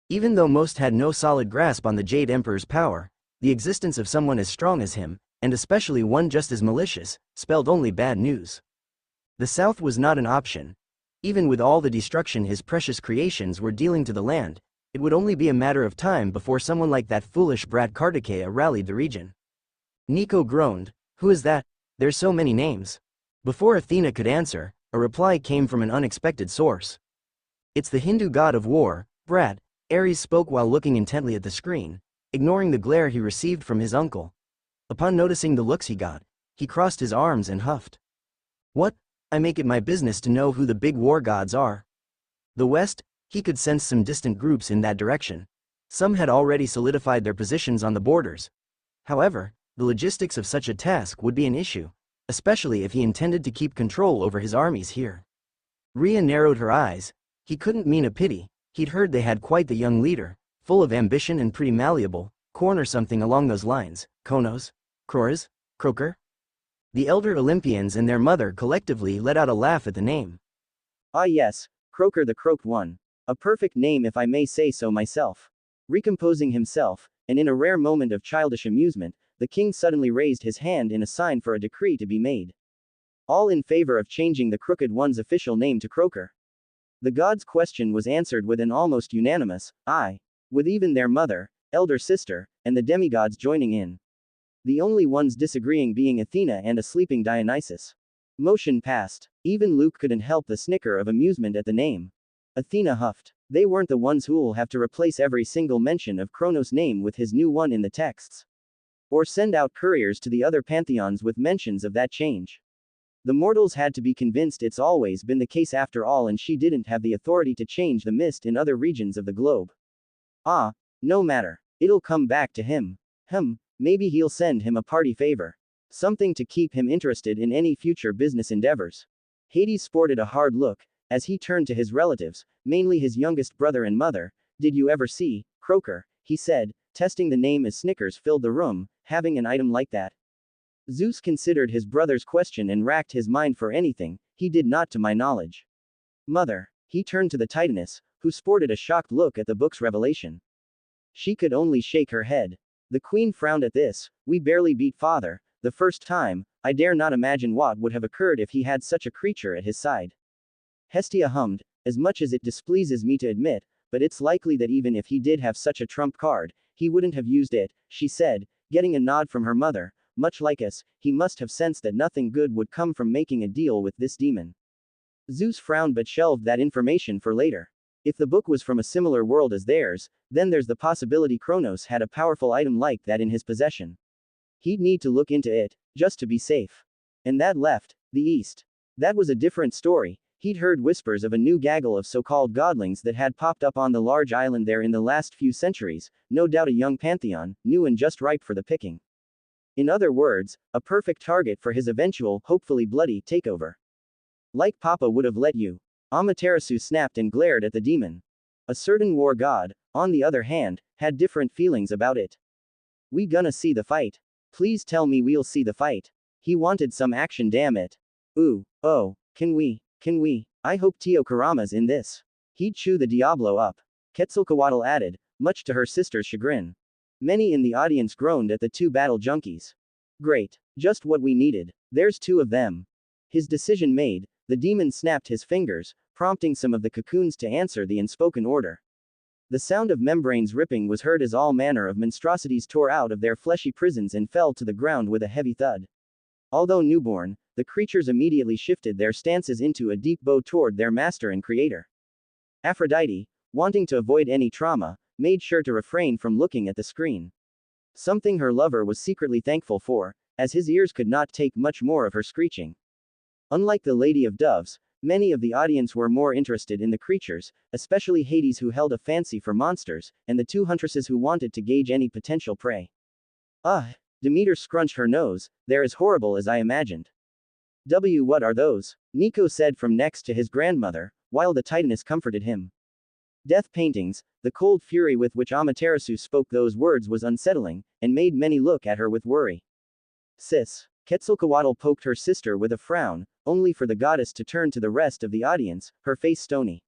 Even though most had no solid grasp on the Jade Emperor's power, the existence of someone as strong as him, and especially one just as malicious, spelled only bad news. The south was not an option. Even with all the destruction his precious creations were dealing to the land, it would only be a matter of time before someone like that foolish brat Kartikeya rallied the region. Nico groaned, "Who is that? There's so many names." Before Athena could answer, a reply came from an unexpected source. "It's the Hindu god of war, Brat," Ares spoke while looking intently at the screen, ignoring the glare he received from his uncle. Upon noticing the looks he got, he crossed his arms and huffed. "What? I make it my business to know who the big war gods are." The West, he could sense some distant groups in that direction. Some had already solidified their positions on the borders. However, the logistics of such a task would be an issue, especially if he intended to keep control over his armies here. Rhea narrowed her eyes. He couldn't mean a pity. He'd heard they had quite the young leader, full of ambition and pretty malleable, Korn or something along those lines. Konos? Kroras? Croker? The elder Olympians and their mother collectively let out a laugh at the name. "Ah yes, Croker the Croaked One. A perfect name if I may say so myself." Recomposing himself, and in a rare moment of childish amusement, the king suddenly raised his hand in a sign for a decree to be made. All in favor of changing the Crooked One's official name to Croker. The god's question was answered with an almost unanimous aye, with even their mother, elder sister, and the demigods joining in. The only ones disagreeing being Athena and a sleeping Dionysus. Motion passed. Even Luke couldn't help the snicker of amusement at the name. Athena huffed. They weren't the ones who'll have to replace every single mention of Kronos' name with his new one in the texts. Or send out couriers to the other pantheons with mentions of that change. The mortals had to be convinced it's always been the case after all, and she didn't have the authority to change the mist in other regions of the globe. Ah, no matter. It'll come back to him. Maybe he'll send him a party favor. Something to keep him interested in any future business endeavors. Hades sported a hard look, as he turned to his relatives, mainly his youngest brother and mother. "Did you ever see Croker?" he said, testing the name as snickers filled the room, "having an item like that?" Zeus considered his brother's question and racked his mind for anything. "He did not to my knowledge." "Mother." He turned to the Titaness, who sported a shocked look at the book's revelation. She could only shake her head. The queen frowned at this. "We barely beat father, the first time. I dare not imagine what would have occurred if he had such a creature at his side." Hestia hummed, "As much as it displeases me to admit, but it's likely that even if he did have such a trump card, he wouldn't have used it," she said, getting a nod from her mother. "Much like us, he must have sensed that nothing good would come from making a deal with this demon." Zeus frowned but shelved that information for later. If the book was from a similar world as theirs, then there's the possibility Kronos had a powerful item like that in his possession. He'd need to look into it, just to be safe. And that left the East. That was a different story. He'd heard whispers of a new gaggle of so-called godlings that had popped up on the large island there in the last few centuries, no doubt a young pantheon, new and just ripe for the picking. In other words, a perfect target for his eventual, hopefully bloody, takeover. "Like Papa would have let you." Amaterasu snapped and glared at the demon. A certain war god, on the other hand, had different feelings about it. "We gonna see the fight. Please tell me we'll see the fight." He wanted some action, damn it. Oh, can we? I hope Tio Karama's in this. He'd chew the Diablo up. Quetzalcoatl added, much to her sister's chagrin. Many in the audience groaned at the two battle junkies. "Great. Just what we needed. There's two of them." His decision made, the demon snapped his fingers, prompting some of the cocoons to answer the unspoken order. The sound of membranes ripping was heard as all manner of monstrosities tore out of their fleshy prisons and fell to the ground with a heavy thud. Although newborn, the creatures immediately shifted their stances into a deep bow toward their master and creator. Aphrodite, wanting to avoid any trauma, made sure to refrain from looking at the screen. Something her lover was secretly thankful for, as his ears could not take much more of her screeching. Unlike the Lady of Doves, many of the audience were more interested in the creatures, especially Hades, who held a fancy for monsters, and the two huntresses who wanted to gauge any potential prey. Demeter scrunched her nose. "They're as horrible as I imagined." What are those?" Nico said from next to his grandmother, while the Titaness comforted him. Death paintings, the cold fury with which Amaterasu spoke those words was unsettling, and made many look at her with worry. Sis. Quetzalcoatl poked her sister with a frown, only for the goddess to turn to the rest of the audience, her face stony.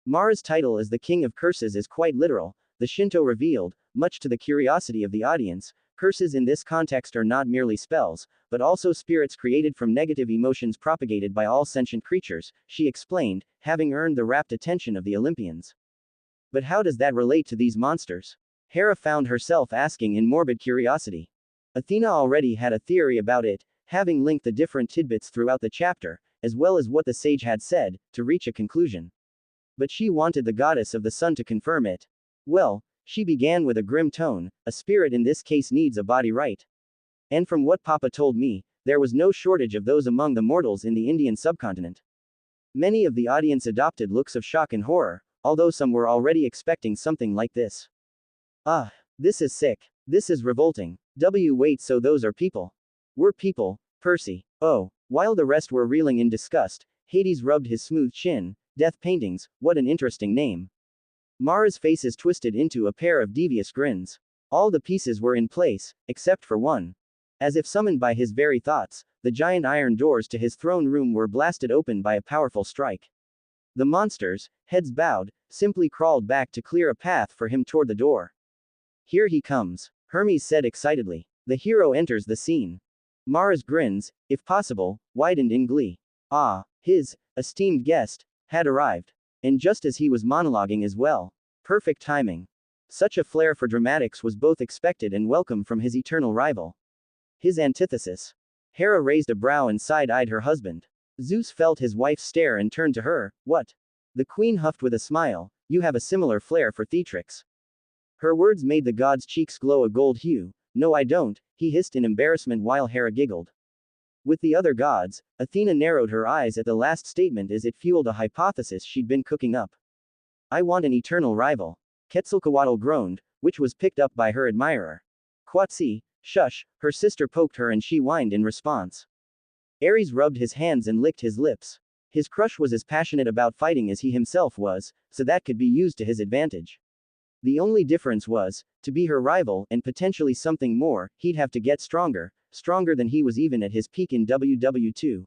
Mara's title as the King of Curses is quite literal, the Shinto revealed, much to the curiosity of the audience. Curses in this context are not merely spells, but also spirits created from negative emotions propagated by all sentient creatures, she explained, having earned the rapt attention of the Olympians. But how does that relate to these monsters? Hera found herself asking in morbid curiosity. Athena already had a theory about it, having linked the different tidbits throughout the chapter, as well as what the sage had said, to reach a conclusion. But she wanted the goddess of the sun to confirm it. Well, she began with a grim tone, a spirit in this case needs a body, right? And from what Papa told me, there was no shortage of those among the mortals in the Indian subcontinent. Many of the audience adopted looks of shock and horror, although some were already expecting something like this. Ah, this is sick. This is revolting. Wait, so those are people? We're people, Percy. Oh. While the rest were reeling in disgust, Hades rubbed his smooth chin. Death paintings, what an interesting name. Mara's faces twisted into a pair of devious grins. All the pieces were in place, except for one. As if summoned by his very thoughts, the giant iron doors to his throne room were blasted open by a powerful strike. The monsters, heads bowed, simply crawled back to clear a path for him toward the door. Here he comes, Hermes said excitedly. The hero enters the scene. Mara's grins, if possible, widened in glee. Ah, his esteemed guest had arrived. And just as he was monologuing as well. Perfect timing. Such a flair for dramatics was both expected and welcome from his eternal rival. His antithesis. Hera raised a brow and side-eyed her husband. Zeus felt his wife's stare and turned to her. What? The queen huffed with a smile. You have a similar flair for theatrics. Her words made the god's cheeks glow a gold hue. No, I don't, he hissed in embarrassment while Hera giggled. With the other gods, Athena narrowed her eyes at the last statement as it fueled a hypothesis she'd been cooking up. I want an eternal rival. Quetzalcoatl groaned, which was picked up by her admirer. Quatsi, shush, her sister poked her and she whined in response. Ares rubbed his hands and licked his lips. His crush was as passionate about fighting as he himself was, so that could be used to his advantage. The only difference was, to be her rival, and potentially something more, he'd have to get stronger than he was even at his peak in WW2.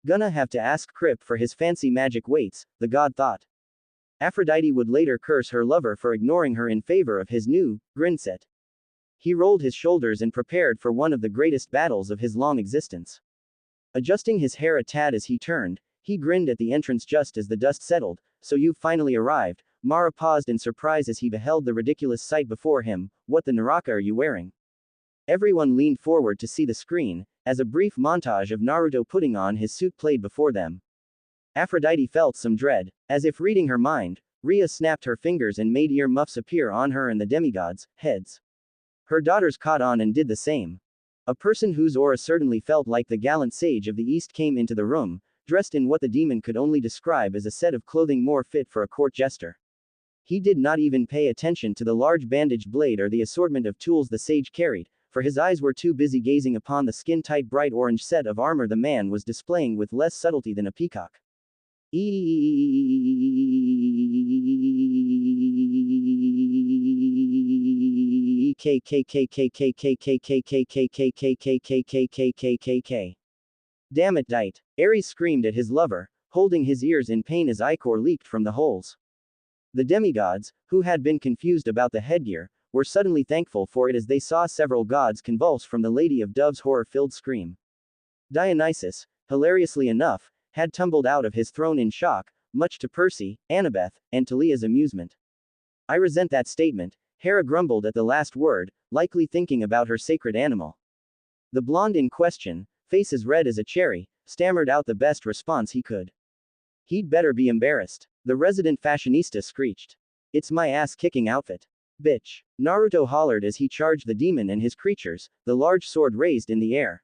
Gonna have to ask Krip for his fancy magic weights, the god thought. Aphrodite would later curse her lover for ignoring her in favor of his new grin set. He rolled his shoulders and prepared for one of the greatest battles of his long existence. Adjusting his hair a tad as he turned, he grinned at the entrance just as the dust settled. So you've finally arrived. Mara paused in surprise as he beheld the ridiculous sight before him. What the Naraka are you wearing? Everyone leaned forward to see the screen, as a brief montage of Naruto putting on his suit played before them. Aphrodite felt some dread. As if reading her mind, Rhea snapped her fingers and made ear muffs appear on her and the demigods' heads. Her daughters caught on and did the same. A person whose aura certainly felt like the gallant sage of the East came into the room, dressed in what the demon could only describe as a set of clothing more fit for a court jester. He did not even pay attention to the large bandaged blade or the assortment of tools the sage carried, for his eyes were too busy gazing upon the skin-tight bright orange set of armor the man was displaying with less subtlety than a peacock. Damn it, Dite. Ares screamed at his lover, holding his ears in pain as ichor leaked from the holes. The demigods, who had been confused about the headgear, were suddenly thankful for it as they saw several gods convulse from the Lady of Dove's horror-filled scream. Dionysus, hilariously enough, had tumbled out of his throne in shock, much to Percy, Annabeth, and Talia's amusement. I resent that statement, Hera grumbled at the last word, likely thinking about her sacred animal. The blonde in question, face as red as a cherry, stammered out the best response he could. He'd better be embarrassed. The resident fashionista screeched. It's my ass-kicking outfit. Bitch. Naruto hollered as he charged the demon and his creatures, the large sword raised in the air.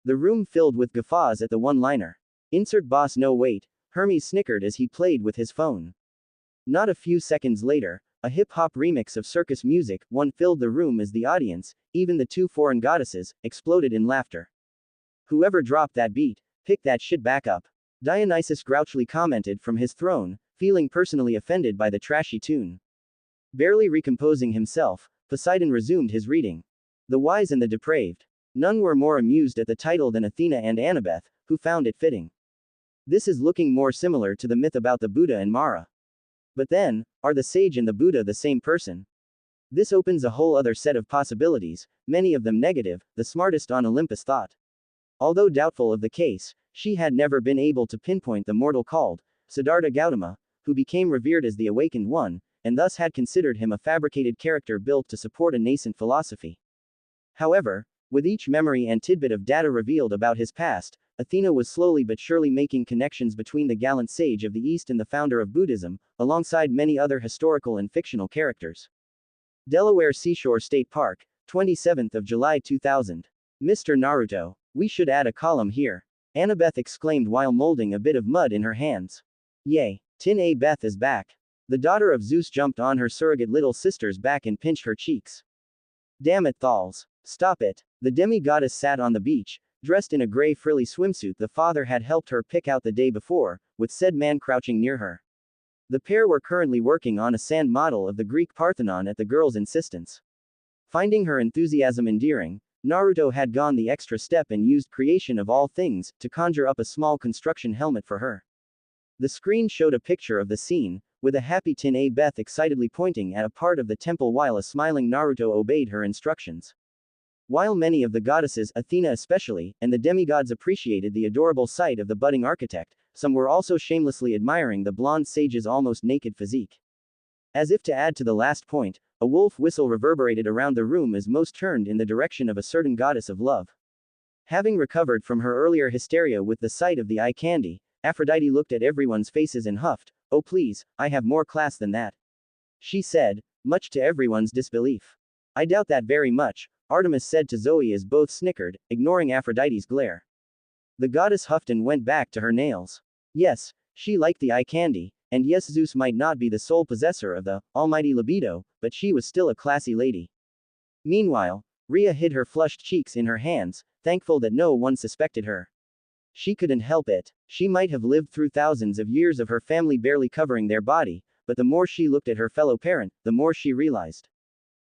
The room filled with guffaws at the one-liner. Insert boss no wait, Hermes snickered as he played with his phone. Not a few seconds later, a hip-hop remix of circus music, one filled the room as the audience, even the two foreign goddesses, exploded in laughter. Whoever dropped that beat, pick that shit back up. Dionysus grouchily commented from his throne, feeling personally offended by the trashy tune. Barely recomposing himself, Poseidon resumed his reading. The wise and the depraved. None were more amused at the title than Athena and Annabeth, who found it fitting. This is looking more similar to the myth about the Buddha and Mara. But then, are the sage and the Buddha the same person? This opens a whole other set of possibilities, many of them negative, the smartest on Olympus thought. Although doubtful of the case, she had never been able to pinpoint the mortal called Siddhartha Gautama, who became revered as the awakened one, and thus had considered him a fabricated character built to support a nascent philosophy. However, with each memory and tidbit of data revealed about his past, Athena was slowly but surely making connections between the gallant sage of the East and the founder of Buddhism, alongside many other historical and fictional characters. Delaware Seashore State Park, 27th of July 2000. Mr. Naruto, we should add a column here. Annabeth exclaimed while molding a bit of mud in her hands. Yay, Tin A Beth is back. The daughter of Zeus jumped on her surrogate little sister's back and pinched her cheeks. Damn it, Thals. Stop it. The demigoddess sat on the beach, dressed in a gray frilly swimsuit the father had helped her pick out the day before, with said man crouching near her. The pair were currently working on a sand model of the Greek Parthenon at the girl's insistence. Finding her enthusiasm endearing, Naruto had gone the extra step and used creation of all things to conjure up a small construction helmet for her. The screen showed a picture of the scene, with a happy Tin A Beth excitedly pointing at a part of the temple while a smiling Naruto obeyed her instructions. While many of the goddesses, Athena especially, and the demigods appreciated the adorable sight of the budding architect, some were also shamelessly admiring the blonde sage's almost naked physique. As if to add to the last point, a wolf whistle reverberated around the room as most turned in the direction of a certain goddess of love. Having recovered from her earlier hysteria with the sight of the eye candy, Aphrodite looked at everyone's faces and huffed, "Oh please, I have more class than that," she said, much to everyone's disbelief. "I doubt that very much," Artemis said to Zoe as both snickered, ignoring Aphrodite's glare. The goddess huffed and went back to her nails. Yes, she liked the eye candy, and yes, Zeus might not be the sole possessor of the almighty libido, but she was still a classy lady. Meanwhile, Rhea hid her flushed cheeks in her hands, thankful that no one suspected her. She couldn't help it. She might have lived through thousands of years of her family barely covering their body, but the more she looked at her fellow parent, the more she realized.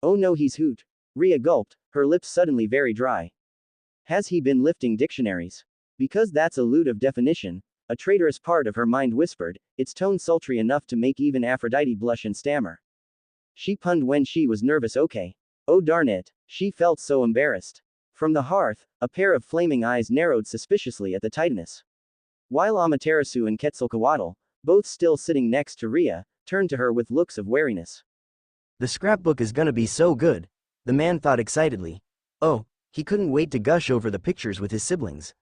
Oh no, he's hoot. Rhea gulped, her lips suddenly very dry. Has he been lifting dictionaries? Because that's a lewd of definition, a traitorous part of her mind whispered, its tone sultry enough to make even Aphrodite blush and stammer. She punned when she was nervous. Okay. Oh darn it, she felt so embarrassed. From the hearth, a pair of flaming eyes narrowed suspiciously at the Titaness. While Amaterasu and Quetzalcoatl, both still sitting next to Rhea, turned to her with looks of wariness. The scrapbook is gonna be so good, the man thought excitedly. Oh, he couldn't wait to gush over the pictures with his siblings.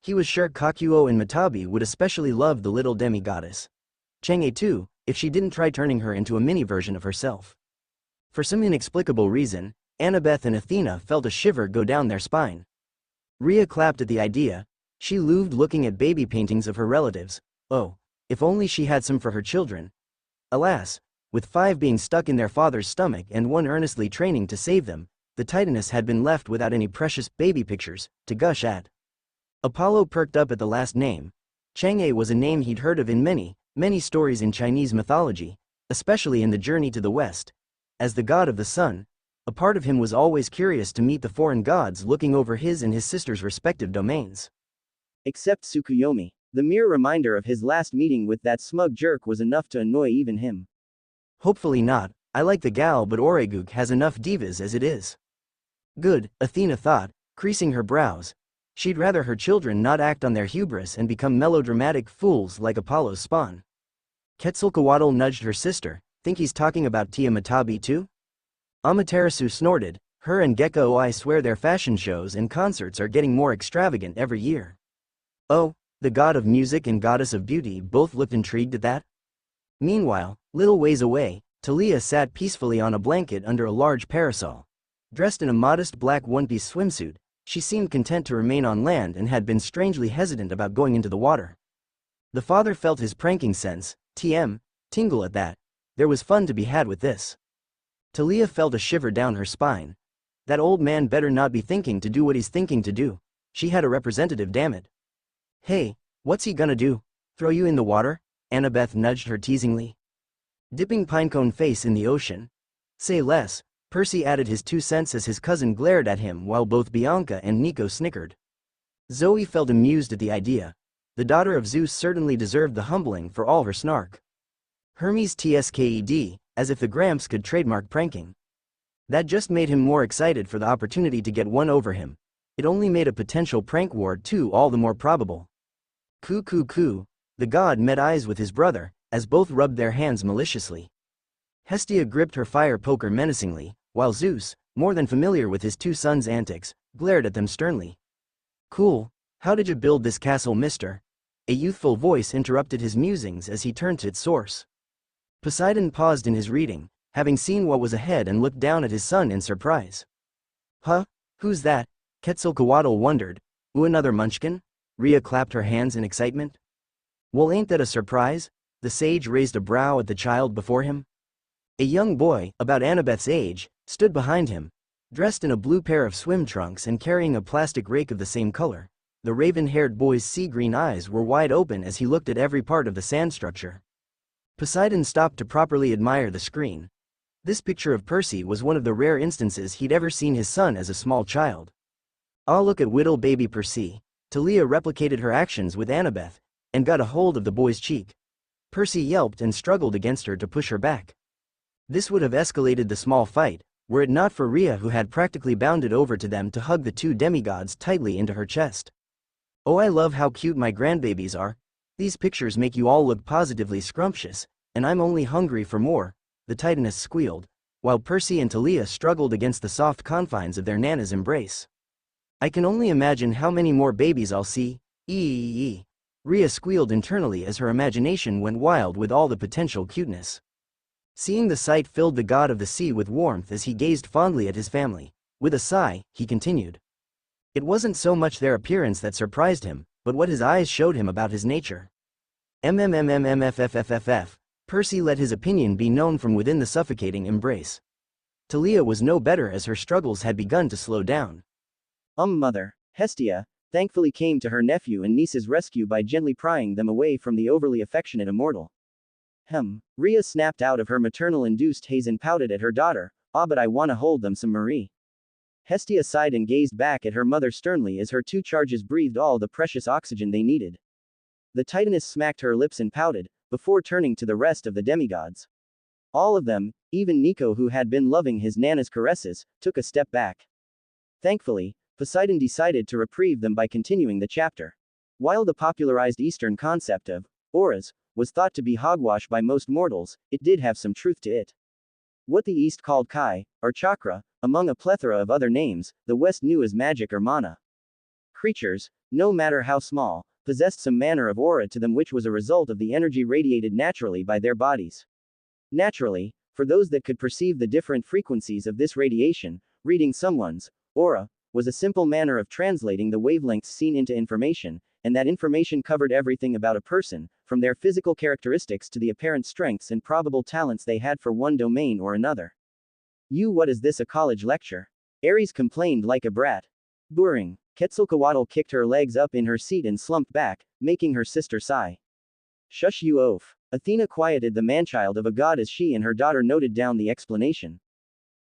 He was sure Kakuo and Matabi would especially love the little demigoddess. Chang'e too, if she didn't try turning her into a mini version of herself. For some inexplicable reason, Annabeth and Athena felt a shiver go down their spine. Rhea clapped at the idea. She loved looking at baby paintings of her relatives. Oh, if only she had some for her children. Alas, with 5 being stuck in their father's stomach and 1 earnestly training to save them, the Titaness had been left without any precious baby pictures to gush at. Apollo perked up at the last name. Chang'e was a name he'd heard of in many, many stories in Chinese mythology, especially in The Journey to the West. As the god of the sun, a part of him was always curious to meet the foreign gods looking over his and his sister's respective domains. Except Tsukuyomi. The mere reminder of his last meeting with that smug jerk was enough to annoy even him. Hopefully not. I like the gal, but Oreguk has enough divas as it is. Good, Athena thought, creasing her brows. She'd rather her children not act on their hubris and become melodramatic fools like Apollo's spawn. Quetzalcoatl nudged her sister. Think he's talking about Tia Matabi too? Amaterasu snorted. Her and Gecko I swear their fashion shows and concerts are getting more extravagant every year. Oh, the god of music and goddess of beauty both looked intrigued at that. Meanwhile, little ways away, Talia sat peacefully on a blanket under a large parasol. Dressed in a modest black one-piece swimsuit, she seemed content to remain on land and had been strangely hesitant about going into the water. The father felt his pranking sense, tingle at that. There was fun to be had with this. Talia felt a shiver down her spine. That old man better not be thinking to do what he's thinking to do. She had a representative, damn it. Hey, What's he gonna do? Throw you in the water? Annabeth nudged her teasingly. Dipping Pinecone face in the ocean. Say less, Percy added his 2 cents as his cousin glared at him while both Bianca and Nico snickered. Zoe felt amused at the idea. The daughter of Zeus certainly deserved the humbling for all her snark. Hermes tsked, as if the Gramps could trademark pranking. That just made him more excited for the opportunity to get one over him. It only made a potential prank war too all the more probable. Coo. The god met eyes with his brother, as both rubbed their hands maliciously. Hestia gripped her fire poker menacingly, while Zeus, more than familiar with his 2 sons' antics, glared at them sternly. Cool, how did you build this castle, mister? A youthful voice interrupted his musings as he turned to its source. Poseidon paused in his reading, having seen what was ahead and looked down at his son in surprise. Huh? Who's that? Quetzalcoatl wondered. Ooh, another munchkin? Rhea clapped her hands in excitement. Well, ain't that a surprise? The sage raised a brow at the child before him. A young boy, about Annabeth's age, stood behind him, dressed in a blue pair of swim trunks and carrying a plastic rake of the same color. The raven-haired boy's sea-green eyes were wide open as he looked at every part of the sand structure. Poseidon stopped to properly admire the screen. This picture of Percy was one of the rare instances he'd ever seen his son as a small child. "Ah, look at whittle baby Percy." Talia replicated her actions with Annabeth, and got a hold of the boy's cheek. Percy yelped and struggled against her to push her back. This would have escalated the small fight, were it not for Rhea, who had practically bounded over to them to hug the 2 demigods tightly into her chest. "Oh, I love how cute my grandbabies are. These pictures make you all look positively scrumptious, and I'm only hungry for more," the Titaness squealed, while Percy and Talia struggled against the soft confines of their Nana's embrace. "I can only imagine how many more babies I'll see, eee." Rhea squealed internally as her imagination went wild with all the potential cuteness. Seeing the sight filled the god of the sea with warmth as he gazed fondly at his family. With a sigh, he continued. It wasn't so much their appearance that surprised him, but what his eyes showed him about his nature. MMMMFFFFF. Percy let his opinion be known from within the suffocating embrace. Talia was no better as her struggles had begun to slow down. Mother, Hestia, thankfully came to her nephew and niece's rescue by gently prying them away from the overly affectionate immortal. Rhea snapped out of her maternal-induced haze and pouted at her daughter, but I wanna hold them some Marie. Hestia sighed and gazed back at her mother sternly as her 2 charges breathed all the precious oxygen they needed. The Titaness smacked her lips and pouted, before turning to the rest of the demigods. All of them, even Nico, who had been loving his Nana's caresses, took a step back. Thankfully, Poseidon decided to reprieve them by continuing the chapter. While the popularized Eastern concept of auras was thought to be hogwash by most mortals, it did have some truth to it. What the East called kai, or chakra, among a plethora of other names, the West knew as magic or mana. Creatures, no matter how small, possessed some manner of aura to them, which was a result of the energy radiated naturally by their bodies. Naturally, for those that could perceive the different frequencies of this radiation, reading someone's aura was a simple manner of translating the wavelengths seen into information, and that information covered everything about a person, from their physical characteristics to the apparent strengths and probable talents they had for one domain or another. What is this, a college lecture? Ares complained like a brat. Boring. Quetzalcoatl kicked her legs up in her seat and slumped back, making her sister sigh. Shush you oaf. Athena quieted the manchild of a god as she and her daughter noted down the explanation.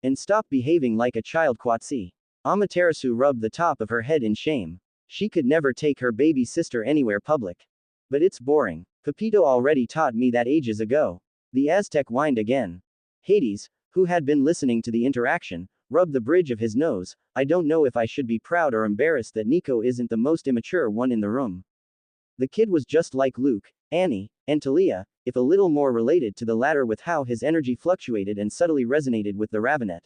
And stop behaving like a child, Quatsi. Amaterasu rubbed the top of her head in shame. She could never take her baby sister anywhere public. But it's boring. Pepito already taught me that ages ago. The Aztec whined again. Hades, who had been listening to the interaction, rubbed the bridge of his nose. I don't know if I should be proud or embarrassed that Nico isn't the most immature one in the room. The kid was just like Luke, Annie, and Talia, if a little more related to the latter with how his energy fluctuated and subtly resonated with the Ravenet.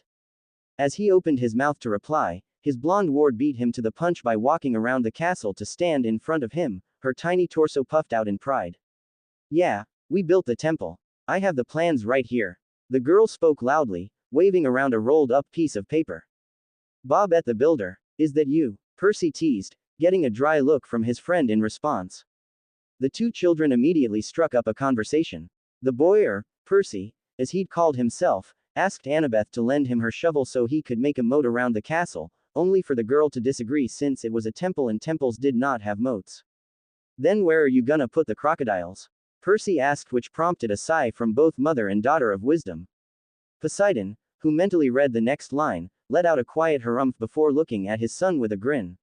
As he opened his mouth to reply, his blonde ward beat him to the punch by walking around the castle to stand in front of him, her tiny torso puffed out in pride. Yeah, we built the temple. I have the plans right here. The girl spoke loudly, waving around a rolled-up piece of paper. Bob at the Builder, is that you? Percy teased, getting a dry look from his friend in response. The 2 children immediately struck up a conversation. The boy, or Percy, as he'd called himself, asked Annabeth to lend him her shovel so he could make a moat around the castle, only for the girl to disagree since it was a temple and temples did not have moats. Then where are you gonna put the crocodiles? Percy asked, which prompted a sigh from both mother and daughter of wisdom. Poseidon, who mentally read the next line, let out a quiet harumph before looking at his son with a grin.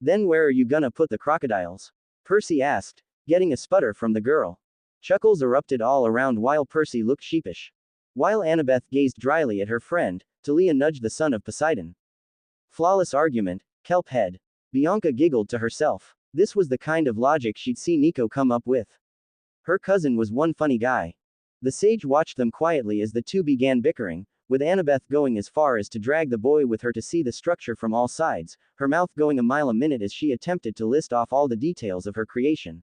Then where are you gonna put the crocodiles? Percy asked, getting a sputter from the girl. Chuckles erupted all around while Percy looked sheepish. While Annabeth gazed dryly at her friend, Talia nudged the son of Poseidon. Flawless argument, kelp head. Bianca giggled to herself. This was the kind of logic she'd see Nico come up with. Her cousin was one funny guy. The sage watched them quietly as the two began bickering, with Annabeth going as far as to drag the boy with her to see the structure from all sides, her mouth going a mile a minute as she attempted to list off all the details of her creation.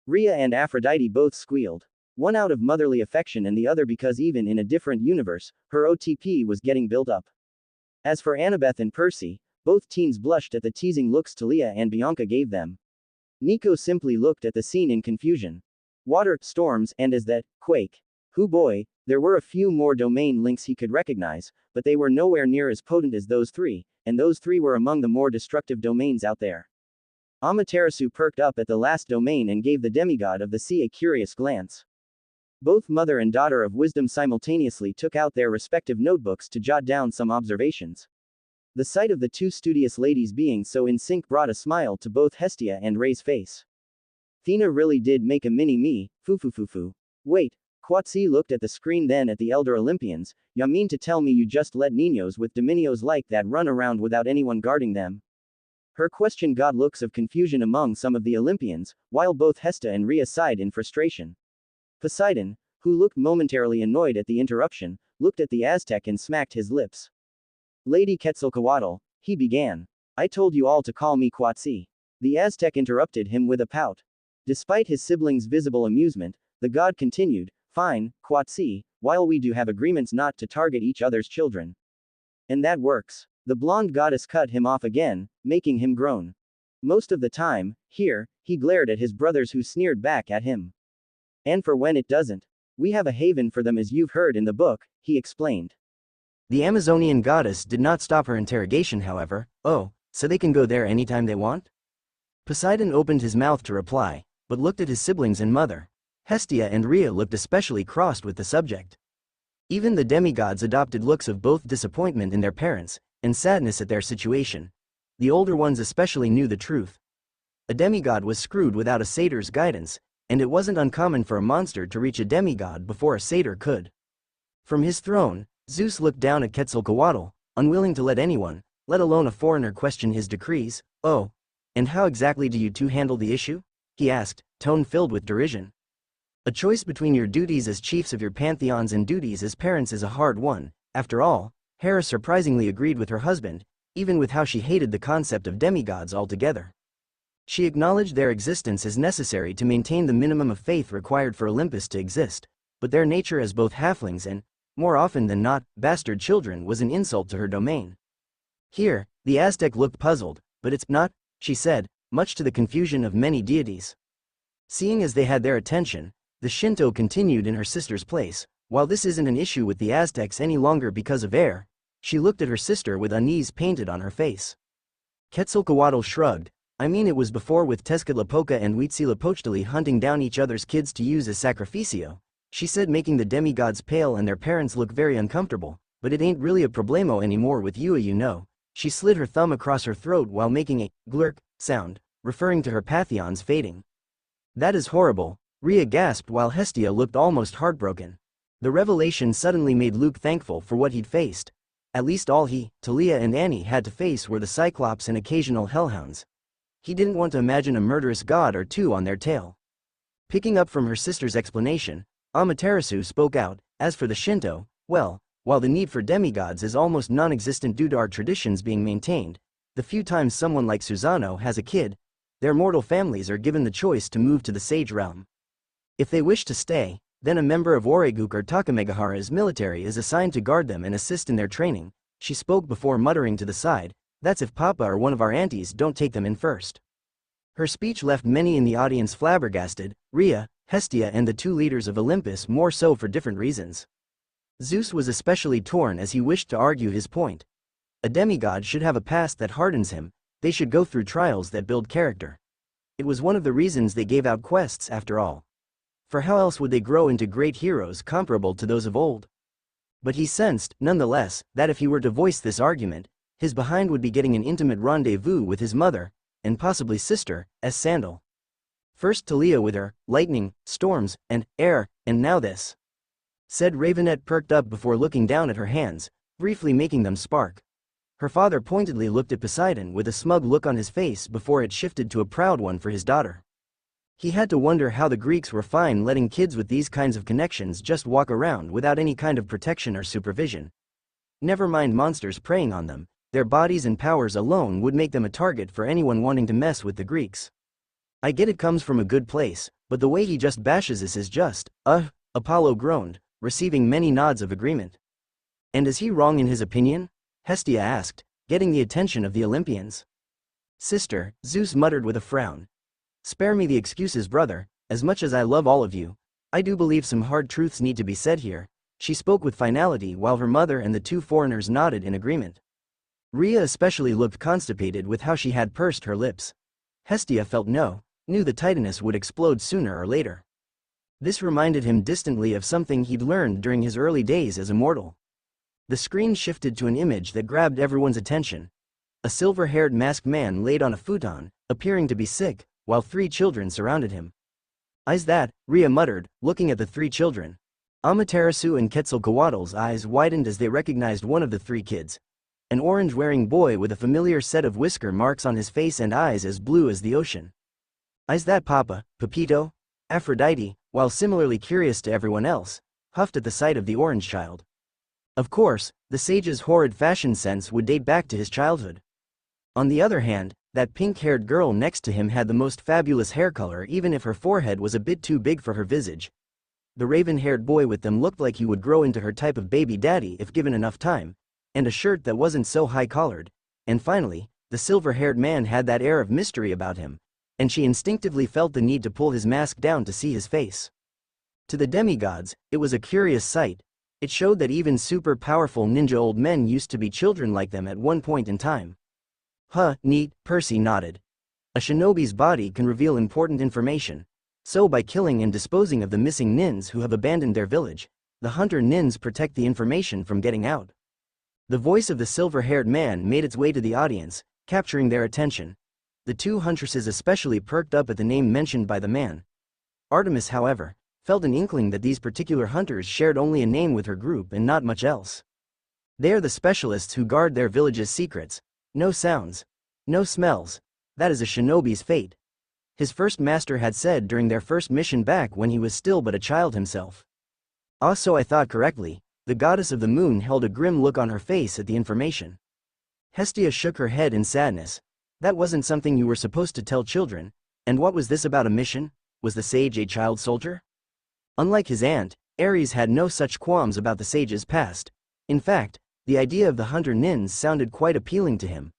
Rhea and Aphrodite both squealed. One out of motherly affection and the other because even in a different universe, her OTP was getting built up. As for Annabeth and Percy, both teens blushed at the teasing looks Talia and Bianca gave them. Nico simply looked at the scene in confusion. Water, storms, and as that, quake. Hoo boy, there were a few more domain links he could recognize, but they were nowhere near as potent as those three, and those three were among the more destructive domains out there. Amaterasu perked up at the last domain and gave the demigod of the sea a curious glance. Both mother and daughter of wisdom simultaneously took out their respective notebooks to jot down some observations. The sight of the two studious ladies being so in sync brought a smile to both Hestia and Ray's face. Thena really did make a mini-me, foo. Wait, Quatsi looked at the screen then at the elder Olympians, ya mean to tell me you just let niños with dominios like that run around without anyone guarding them? Her question got looks of confusion among some of the Olympians, while both Hesta and Rhea sighed in frustration. Poseidon, who looked momentarily annoyed at the interruption, looked at the Aztec and smacked his lips. Lady Quetzalcoatl, he began. I told you all to call me Quatsi. The Aztec interrupted him with a pout. Despite his siblings' visible amusement, the god continued, fine, Quatsi, while we do have agreements not to target each other's children. And that works. The blonde goddess cut him off again, making him groan. Most of the time, here, he glared at his brothers who sneered back at him. And for when it doesn't. We have a haven for them as you've heard in the book, he explained. The Amazonian goddess did not stop her interrogation, however. Oh, so they can go there anytime they want? Poseidon opened his mouth to reply, but looked at his siblings and mother. Hestia and Rhea looked especially crossed with the subject. Even the demigods adopted looks of both disappointment in their parents, and sadness at their situation. The older ones especially knew the truth. A demigod was screwed without a satyr's guidance, and it wasn't uncommon for a monster to reach a demigod before a satyr could. From his throne, Zeus looked down at Quetzalcoatl, unwilling to let anyone, let alone a foreigner, question his decrees. Oh, and how exactly do you two handle the issue? He asked, tone filled with derision. A choice between your duties as chiefs of your pantheons and duties as parents is a hard one. After all, Hera surprisingly agreed with her husband, even with how she hated the concept of demigods altogether. She acknowledged their existence as necessary to maintain the minimum of faith required for Olympus to exist, but their nature as both halflings and, more often than not, bastard children was an insult to her domain. Here, the Aztec looked puzzled, but it's not, she said, much to the confusion of many deities. Seeing as they had their attention, the Shinto continued in her sister's place. While this isn't an issue with the Aztecs any longer because of air, she looked at her sister with unease painted on her face. Quetzalcoatl shrugged. I mean, it was before with Tezcatlipoca and Huitzilopochtli hunting down each other's kids to use as sacrificio, she said, making the demigods pale and their parents look very uncomfortable, but it ain't really a problemo anymore with you, you know. She slid her thumb across her throat while making a glurk sound, referring to her pantheons fading. That is horrible, Rhea gasped while Hestia looked almost heartbroken. The revelation suddenly made Luke thankful for what he'd faced. At least all he, Talia and Annie had to face were the Cyclops and occasional hellhounds. He didn't want to imagine a murderous god or two on their tail. Picking up from her sister's explanation, Amaterasu spoke out, as for the Shinto, well, while the need for demigods is almost non-existent due to our traditions being maintained, the few times someone like Susano has a kid, their mortal families are given the choice to move to the sage realm. If they wish to stay, then a member of Oreguk or Takamegahara's military is assigned to guard them and assist in their training. She spoke before muttering to the side, that's if Papa or one of our aunties don't take them in first. Her speech left many in the audience flabbergasted, Rhea, Hestia and the two leaders of Olympus more so for different reasons. Zeus was especially torn as he wished to argue his point. A demigod should have a past that hardens him, they should go through trials that build character. It was one of the reasons they gave out quests after all. For how else would they grow into great heroes comparable to those of old? But he sensed, nonetheless, that if he were to voice this argument, his behind would be getting an intimate rendezvous with his mother, and possibly sister, as Sandal. First Talia with her, lightning, storms, and air, and now this. Said Ravenette perked up before looking down at her hands, briefly making them spark. Her father pointedly looked at Poseidon with a smug look on his face before it shifted to a proud one for his daughter. He had to wonder how the Greeks were fine letting kids with these kinds of connections just walk around without any kind of protection or supervision. Never mind monsters preying on them, their bodies and powers alone would make them a target for anyone wanting to mess with the Greeks. I get it comes from a good place, but the way he just bashes us is just, Apollo groaned, receiving many nods of agreement. And is he wrong in his opinion? Hestia asked, getting the attention of the Olympians. Sister, Zeus muttered with a frown. Spare me the excuses, brother, as much as I love all of you. I do believe some hard truths need to be said here. She spoke with finality while her mother and the two foreigners nodded in agreement. Rhea especially looked constipated with how she had pursed her lips. Hestia knew the Titaness would explode sooner or later. This reminded him distantly of something he'd learned during his early days as a mortal. The screen shifted to an image that grabbed everyone's attention. A silver-haired masked man laid on a futon, appearing to be sick, while 3 children surrounded him. Eyes that, Rhea muttered, looking at the 3 children. Amaterasu and Quetzalcoatl's eyes widened as they recognized one of the 3 kids. An orange-wearing boy with a familiar set of whisker marks on his face and eyes as blue as the ocean. Eyes that Papa, Pepito? Aphrodite, while similarly curious to everyone else, huffed at the sight of the orange child. Of course, the sage's horrid fashion sense would date back to his childhood. On the other hand, that pink-haired girl next to him had the most fabulous hair color even if her forehead was a bit too big for her visage. The raven-haired boy with them looked like he would grow into her type of baby daddy if given enough time, and a shirt that wasn't so high-collared, and finally, the silver-haired man had that air of mystery about him, and she instinctively felt the need to pull his mask down to see his face. To the demigods, it was a curious sight. It showed that even super-powerful ninja old men used to be children like them at one point in time. Huh, neat, Percy nodded. A shinobi's body can reveal important information. So by killing and disposing of the missing nins who have abandoned their village, the hunter nins protect the information from getting out. The voice of the silver-haired man made its way to the audience, capturing their attention. The 2 huntresses especially perked up at the name mentioned by the man. Artemis, however, felt an inkling that these particular hunters shared only a name with her group and not much else. They are the specialists who guard their village's secrets. No sounds. No smells. That is a shinobi's fate. His first master had said during their first mission back when he was still but a child himself. Also, I thought correctly, the goddess of the moon held a grim look on her face at the information. Hestia shook her head in sadness. That wasn't something you were supposed to tell children, and what was this about a mission? Was the sage a child soldier? Unlike his aunt, Ares had no such qualms about the sage's past. In fact, the idea of the hunter nins sounded quite appealing to him.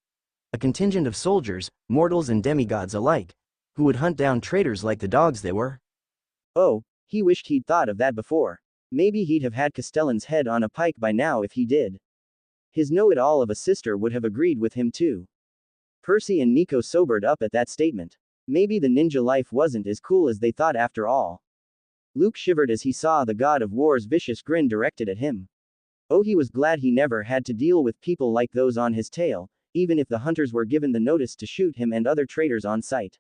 A contingent of soldiers, mortals and demigods alike, who would hunt down traitors like the dogs they were. Oh, he wished he'd thought of that before. Maybe he'd have had Castellan's head on a pike by now if he did. His know-it-all of a sister would have agreed with him too. Percy and Nico sobered up at that statement. Maybe the ninja life wasn't as cool as they thought after all. Luke shivered as he saw the god of war's vicious grin directed at him. Oh, he was glad he never had to deal with people like those on his tail, even if the hunters were given the notice to shoot him and other traitors on sight.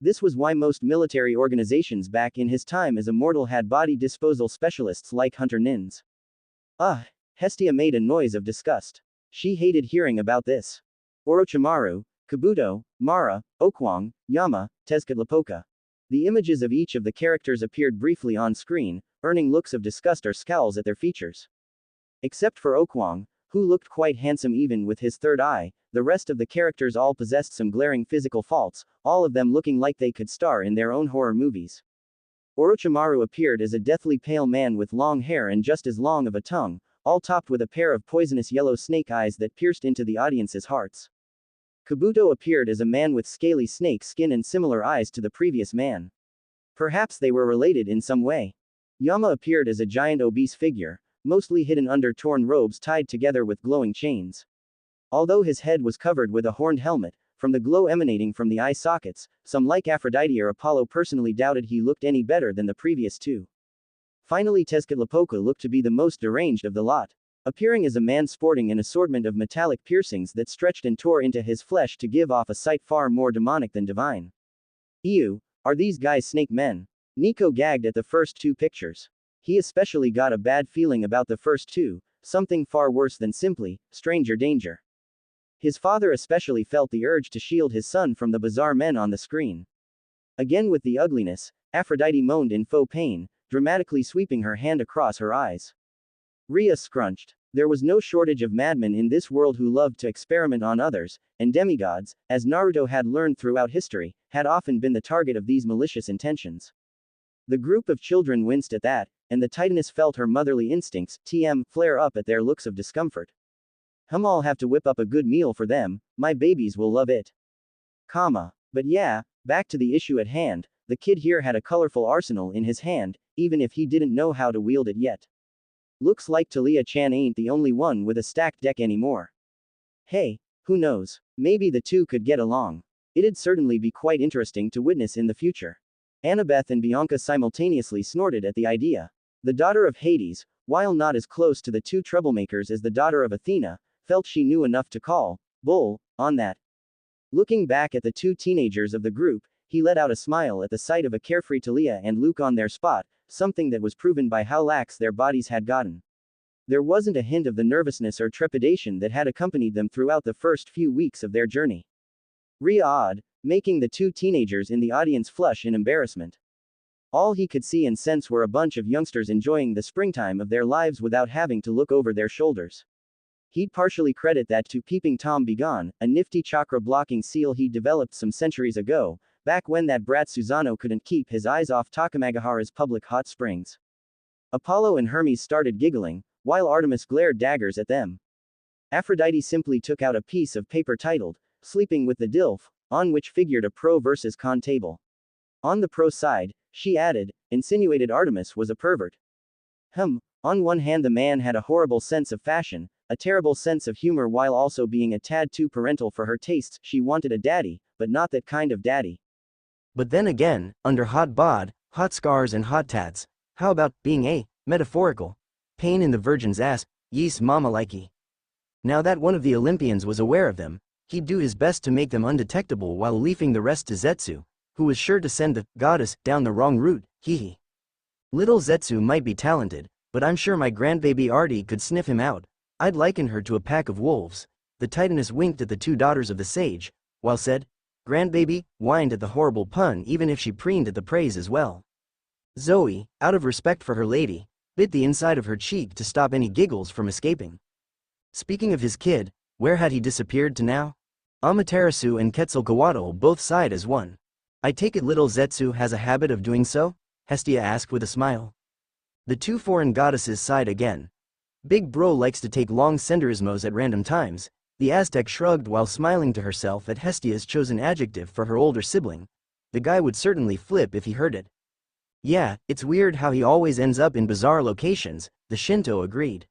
This was why most military organizations back in his time as a mortal had body disposal specialists like hunter nins. Hestia made a noise of disgust. She hated hearing about this. Orochimaru, Kabuto, Mara, Okwang, Yama, Tezcatlipoca. The images of each of the characters appeared briefly on screen, earning looks of disgust or scowls at their features. Except for Okwang, who looked quite handsome even with his third eye, the rest of the characters all possessed some glaring physical faults, all of them looking like they could star in their own horror movies. Orochimaru appeared as a deathly pale man with long hair and just as long of a tongue, all topped with a pair of poisonous yellow snake eyes that pierced into the audience's hearts. Kabuto appeared as a man with scaly snake skin and similar eyes to the previous man. Perhaps they were related in some way. Yama appeared as a giant obese figure, mostly hidden under torn robes tied together with glowing chains. Although his head was covered with a horned helmet, from the glow emanating from the eye sockets, some like Aphrodite or Apollo personally doubted he looked any better than the previous two. Finally Tezcatlipoca looked to be the most deranged of the lot, appearing as a man sporting an assortment of metallic piercings that stretched and tore into his flesh to give off a sight far more demonic than divine. Ew, are these guys snake men? Nico gagged at the first two pictures. He especially got a bad feeling about the first two, something far worse than simply stranger danger. His father especially felt the urge to shield his son from the bizarre men on the screen. Again with the ugliness, Aphrodite moaned in faux pain, dramatically sweeping her hand across her eyes. Rhea scrunched. There was no shortage of madmen in this world who loved to experiment on others, and demigods, as Naruto had learned throughout history, had often been the target of these malicious intentions. The group of children winced at that, and the Titaness felt her motherly instincts, flare up at their looks of discomfort. I'll have to whip up a good meal for them, my babies will love it. But yeah, back to the issue at hand, the kid here had a colorful arsenal in his hand, even if he didn't know how to wield it yet. Looks like Talia-chan ain't the only one with a stacked deck anymore. Hey, who knows, maybe the two could get along. It'd certainly be quite interesting to witness in the future. Annabeth and Bianca simultaneously snorted at the idea. The daughter of Hades, while not as close to the two troublemakers as the daughter of Athena, felt she knew enough to call bull on that. Looking back at the two teenagers of the group, he let out a smile at the sight of a carefree Talia and Luke on their spot, something that was proven by how lax their bodies had gotten. There wasn't a hint of the nervousness or trepidation that had accompanied them throughout the first few weeks of their journey. Rhea awed, making the two teenagers in the audience flush in embarrassment. All he could see and sense were a bunch of youngsters enjoying the springtime of their lives without having to look over their shoulders. He'd partially credit that to Peeping Tom Begone, a nifty chakra-blocking seal he developed some centuries ago, back when that brat Susanoo couldn't keep his eyes off Takamagahara's public hot springs. Apollo and Hermes started giggling, while Artemis glared daggers at them. Aphrodite simply took out a piece of paper titled, Sleeping with the Dilf, on which figured a pro versus con table. On the pro side, she added, insinuated Artemis was a pervert. On one hand the man had a horrible sense of fashion, a terrible sense of humor while also being a tad too parental for her tastes. She wanted a daddy, but not that kind of daddy. But then again, under hot bod, hot scars and hot tats, how about being a metaphorical pain in the virgin's ass, yees mama likey. Now that one of the Olympians was aware of them, he'd do his best to make them undetectable while leaving the rest to Zetsu, who was sure to send the goddess down the wrong route, hee. Little Zetsu might be talented, but I'm sure my grandbaby Artie could sniff him out. I'd liken her to a pack of wolves. The Titaness winked at the two daughters of the sage, while said, grandbaby, whined at the horrible pun even if she preened at the praise as well. Zoe, out of respect for her lady, bit the inside of her cheek to stop any giggles from escaping. Speaking of his kid, where had he disappeared to now? Amaterasu and Quetzalcoatl both sighed as one. I take it little Zetsu has a habit of doing so? Hestia asked with a smile. The two foreign goddesses sighed again. Big bro likes to take long senderismos at random times. The Aztec shrugged while smiling to herself at Hestia's chosen adjective for her older sibling. The guy would certainly flip if he heard it. Yeah, it's weird how he always ends up in bizarre locations, the Shinto agreed.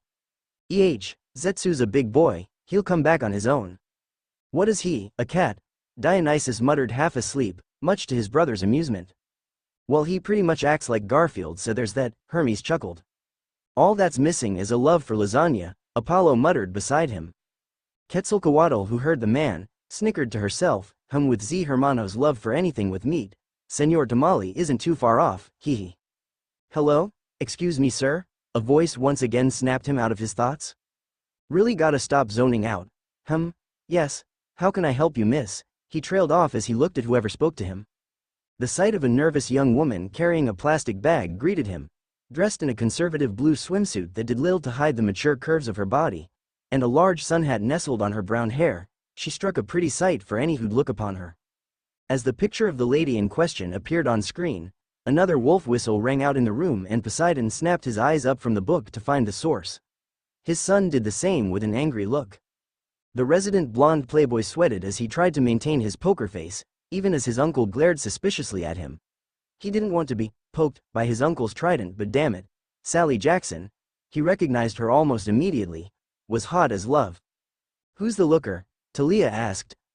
Zetsu's a big boy, he'll come back on his own. What is he, a cat? Dionysus muttered half asleep, much to his brother's amusement. Well, he pretty much acts like Garfield, so there's that, Hermes chuckled. All that's missing is a love for lasagna, Apollo muttered beside him. Quetzalcoatl, who heard the man, snickered to herself, with Z Hermano's love for anything with meat. Senor Tamale isn't too far off, hee. Hello? Excuse me, sir? A voice once again snapped him out of his thoughts. Really gotta stop zoning out. Yes, how can I help you, miss? He trailed off as he looked at whoever spoke to him. The sight of a nervous young woman carrying a plastic bag greeted him. Dressed in a conservative blue swimsuit that did little to hide the mature curves of her body, and a large sun hat nestled on her brown hair, she struck a pretty sight for any who'd look upon her. As the picture of the lady in question appeared on screen, another wolf whistle rang out in the room and Poseidon snapped his eyes up from the book to find the source. His son did the same with an angry look. The resident blonde playboy sweated as he tried to maintain his poker face, even as his uncle glared suspiciously at him. He didn't want to be poked by his uncle's trident, but damn it, Sally Jackson, he recognized her almost immediately, was hot as love. Who's the looker? Talia asked,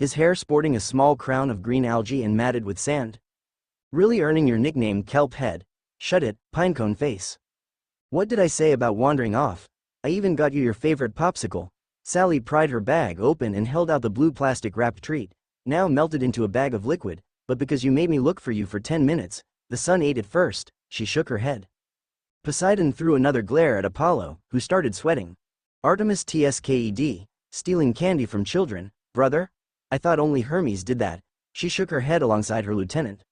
his hair sporting a small crown of green algae and matted with sand. Really earning your nickname Kelp Head. Shut it, Pinecone Face. What did I say about wandering off? I even got you your favorite popsicle. Sally pried her bag open and held out the blue plastic-wrapped treat, now melted into a bag of liquid, but because you made me look for you for 10 minutes, the sun ate it first. She shook her head. Poseidon threw another glare at Apollo, who started sweating. Artemis Tsked, stealing candy from children, brother? I thought only Hermes did that. She shook her head alongside her lieutenant.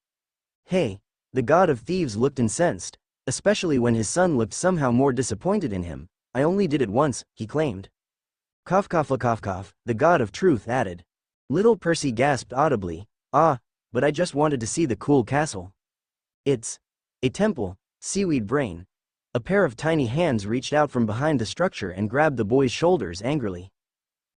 Hey, the god of thieves looked incensed, especially when his son looked somehow more disappointed in him. I only did it once, he claimed. Cough cough cough cough, the god of truth added. Little Percy gasped audibly, ah, but I just wanted to see the cool castle. It's a temple, seaweed brain. A pair of tiny hands reached out from behind the structure and grabbed the boy's shoulders angrily.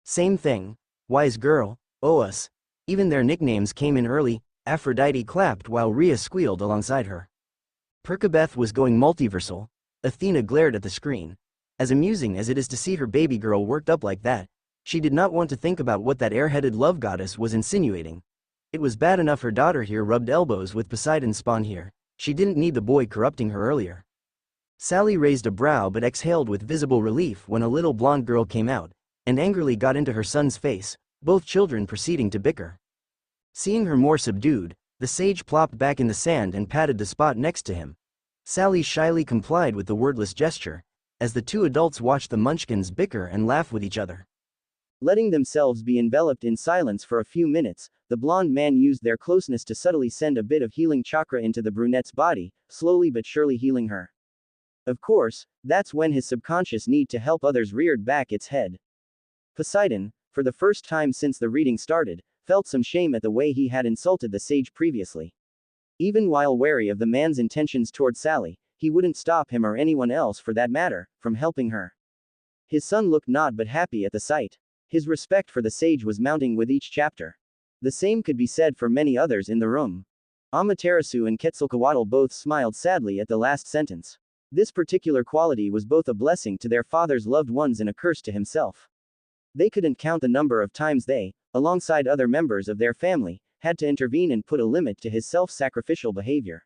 Same thing, wise girl, us. Even their nicknames came in early. Aphrodite clapped while Rhea squealed alongside her. Percabeth was going multiversal. Athena glared at the screen. As amusing as it is to see her baby girl worked up like that, she did not want to think about what that air-headed love goddess was insinuating. It was bad enough her daughter here rubbed elbows with Poseidon's spawn here. She didn't need the boy corrupting her earlier. Sally raised a brow but exhaled with visible relief when a little blonde girl came out, and angrily got into her son's face, both children proceeding to bicker. Seeing her more subdued, the sage plopped back in the sand and patted the spot next to him. Sally shyly complied with the wordless gesture, as the two adults watched the munchkins bicker and laugh with each other. Letting themselves be enveloped in silence for a few minutes, the blonde man used their closeness to subtly send a bit of healing chakra into the brunette's body, slowly but surely healing her. Of course, that's when his subconscious need to help others reared back its head. Poseidon, for the first time since the reading started, felt some shame at the way he had insulted the sage previously. Even while wary of the man's intentions toward Sally, he wouldn't stop him or anyone else for that matter from helping her. His son looked not but happy at the sight. His respect for the sage was mounting with each chapter. The same could be said for many others in the room. Amaterasu and Quetzalcoatl both smiled sadly at the last sentence. This particular quality was both a blessing to their father's loved ones and a curse to himself. They couldn't count the number of times they, alongside other members of their family, had to intervene and put a limit to his self-sacrificial behavior.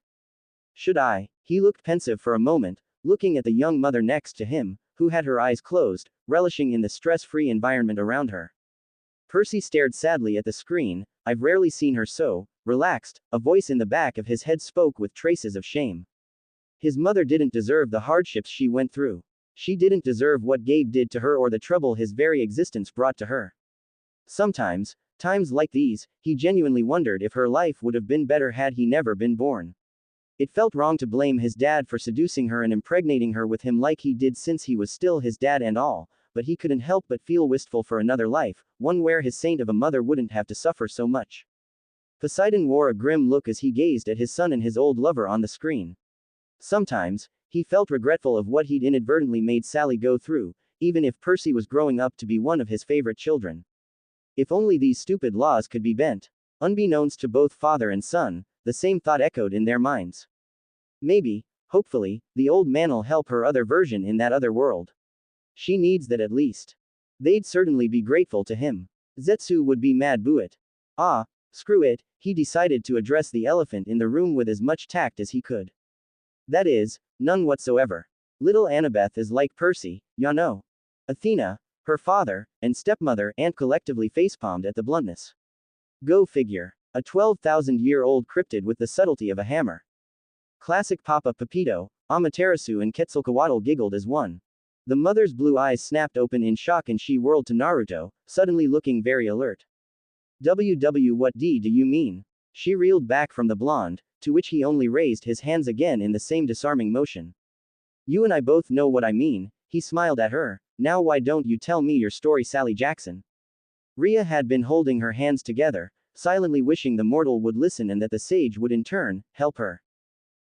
Should I? He looked pensive for a moment, looking at the young mother next to him, who had her eyes closed, relishing in the stress-free environment around her. Percy stared sadly at the screen. I've rarely seen her so relaxed. A voice in the back of his head spoke with traces of shame. His mother didn't deserve the hardships she went through. She didn't deserve what Gabe did to her or the trouble his very existence brought to her. Sometimes, times like these, he genuinely wondered if her life would have been better had he never been born. It felt wrong to blame his dad for seducing her and impregnating her with him like he did since he was still his dad and all, but he couldn't help but feel wistful for another life, one where his saint of a mother wouldn't have to suffer so much. Poseidon wore a grim look as he gazed at his son and his old lover on the screen. Sometimes, he felt regretful of what he'd inadvertently made Sally go through, even if Percy was growing up to be one of his favorite children. If only these stupid laws could be bent. Unbeknownst to both father and son, the same thought echoed in their minds. Maybe, hopefully, the old man'll help her other version in that other world. She needs that at least. They'd certainly be grateful to him. Zetsu would be mad buet. Ah, screw it, he decided to address the elephant in the room with as much tact as he could. That is, none whatsoever. Little Annabeth is like Percy, ya know. Athena, her father, and stepmother, and collectively facepalmed at the bluntness. Go figure. A 12,000-year-old cryptid with the subtlety of a hammer. Classic Papa Pepito, Amaterasu and Quetzalcoatl giggled as one. The mother's blue eyes snapped open in shock and she whirled to Naruto, suddenly looking very alert. What do you mean? She reeled back from the blonde, to which he only raised his hands again in the same disarming motion. You and I both know what I mean, he smiled at her. Now why don't you tell me your story, Sally Jackson? Rhea had been holding her hands together, silently wishing the mortal would listen and that the sage would in turn help her.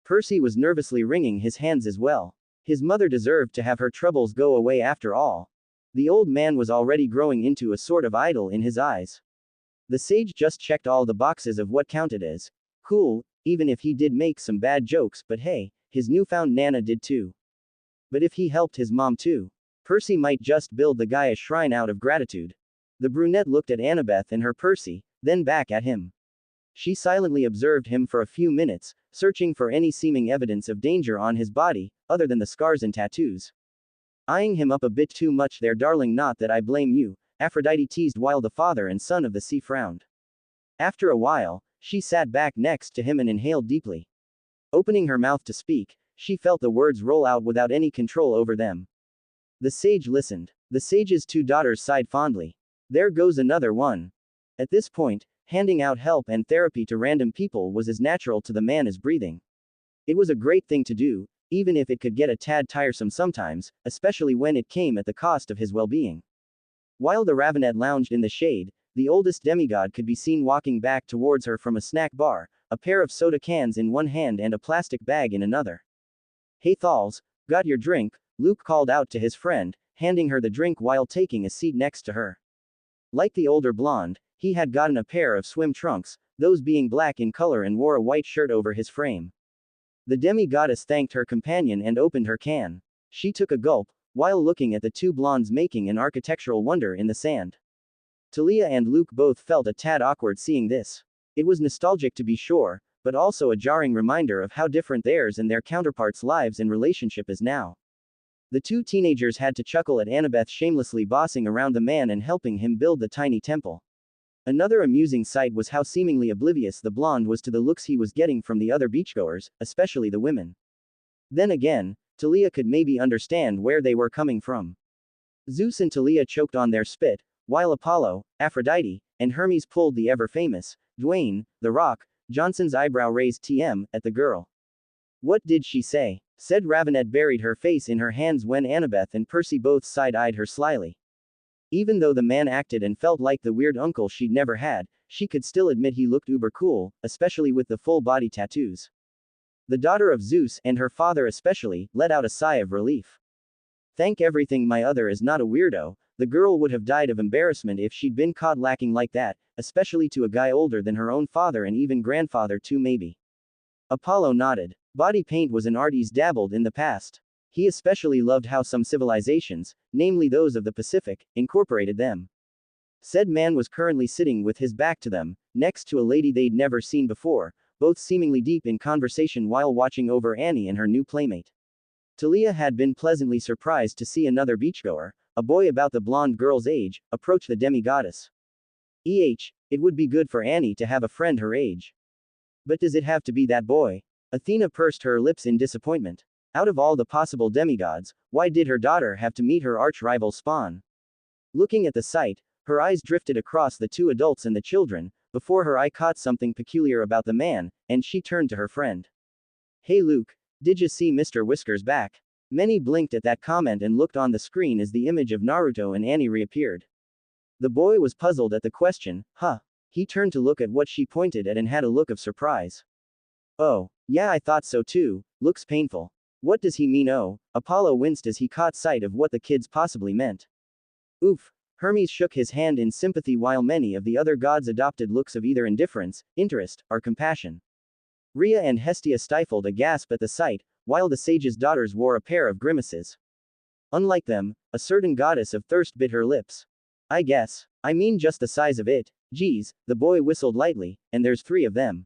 Percy was nervously wringing his hands as well. His mother deserved to have her troubles go away after all. The old man was already growing into a sort of idol in his eyes. The sage just checked all the boxes of what counted as cool, even if he did make some bad jokes, but hey, his newfound Nana did too. But if he helped his mom too, Percy might just build the guy a shrine out of gratitude. The brunette looked at Annabeth and her Percy, then back at him. She silently observed him for a few minutes, searching for any seeming evidence of danger on his body, other than the scars and tattoos. Eyeing him up a bit too much there, darling, not that I blame you, Aphrodite teased while the father and son of the sea frowned. After a while, she sat back next to him and inhaled deeply. Opening her mouth to speak, she felt the words roll out without any control over them. The sage listened. The sage's two daughters sighed fondly. There goes another one. At this point, handing out help and therapy to random people was as natural to the man as breathing. It was a great thing to do, even if it could get a tad tiresome sometimes, especially when it came at the cost of his well-being. While the Ravenet lounged in the shade, the oldest demigod could be seen walking back towards her from a snack bar, a pair of soda cans in one hand and a plastic bag in another. Hey Thalls, got your drink? Luke called out to his friend, handing her the drink while taking a seat next to her. Like the older blonde, he had gotten a pair of swim trunks, those being black in color, and wore a white shirt over his frame. The demi-goddess thanked her companion and opened her can. She took a gulp, while looking at the two blondes making an architectural wonder in the sand. Talia and Luke both felt a tad awkward seeing this. It was nostalgic to be sure, but also a jarring reminder of how different theirs and their counterparts' lives and relationship is now. The two teenagers had to chuckle at Annabeth shamelessly bossing around the man and helping him build the tiny temple. Another amusing sight was how seemingly oblivious the blonde was to the looks he was getting from the other beachgoers, especially the women. Then again, Talia could maybe understand where they were coming from. Zeus and Talia choked on their spit, while Apollo, Aphrodite, and Hermes pulled the ever-famous Dwayne, The Rock, Johnson's eyebrow-raised TM at the girl. What did she say? Said Ravenet buried her face in her hands when Annabeth and Percy both side-eyed her slyly. Even though the man acted and felt like the weird uncle she'd never had, she could still admit he looked uber cool, especially with the full-body tattoos. The daughter of Zeus, and her father especially, let out a sigh of relief. Thank everything my other is not a weirdo. The girl would have died of embarrassment if she'd been caught lacking like that, especially to a guy older than her own father and even grandfather too maybe. Apollo nodded. Body paint was an art he's dabbled in the past. He especially loved how some civilizations, namely those of the Pacific, incorporated them. Said man was currently sitting with his back to them, next to a lady they'd never seen before, both seemingly deep in conversation while watching over Annie and her new playmate. Talia had been pleasantly surprised to see another beachgoer, a boy about the blonde girl's age, approach the demi-goddess. It would be good for Annie to have a friend her age. But does it have to be that boy? Athena pursed her lips in disappointment. Out of all the possible demigods, why did her daughter have to meet her arch-rival Spawn? Looking at the sight, her eyes drifted across the two adults and the children, before her eye caught something peculiar about the man, and she turned to her friend. Hey Luke, did you see Mr. Whiskers back? Many blinked at that comment and looked on the screen as the image of Naruto and Annie reappeared. The boy was puzzled at the question. He turned to look at what she pointed at and had a look of surprise. Oh, yeah, I thought so too. Looks painful. What does he mean? Oh, Apollo winced as he caught sight of what the kids possibly meant. Oof. Hermes shook his hand in sympathy while many of the other gods adopted looks of either indifference, interest, or compassion. Rhea and Hestia stifled a gasp at the sight, while the sage's daughters wore a pair of grimaces. Unlike them, a certain goddess of thirst bit her lips. I mean just the size of it. Geez, the boy whistled lightly, and there's 3 of them.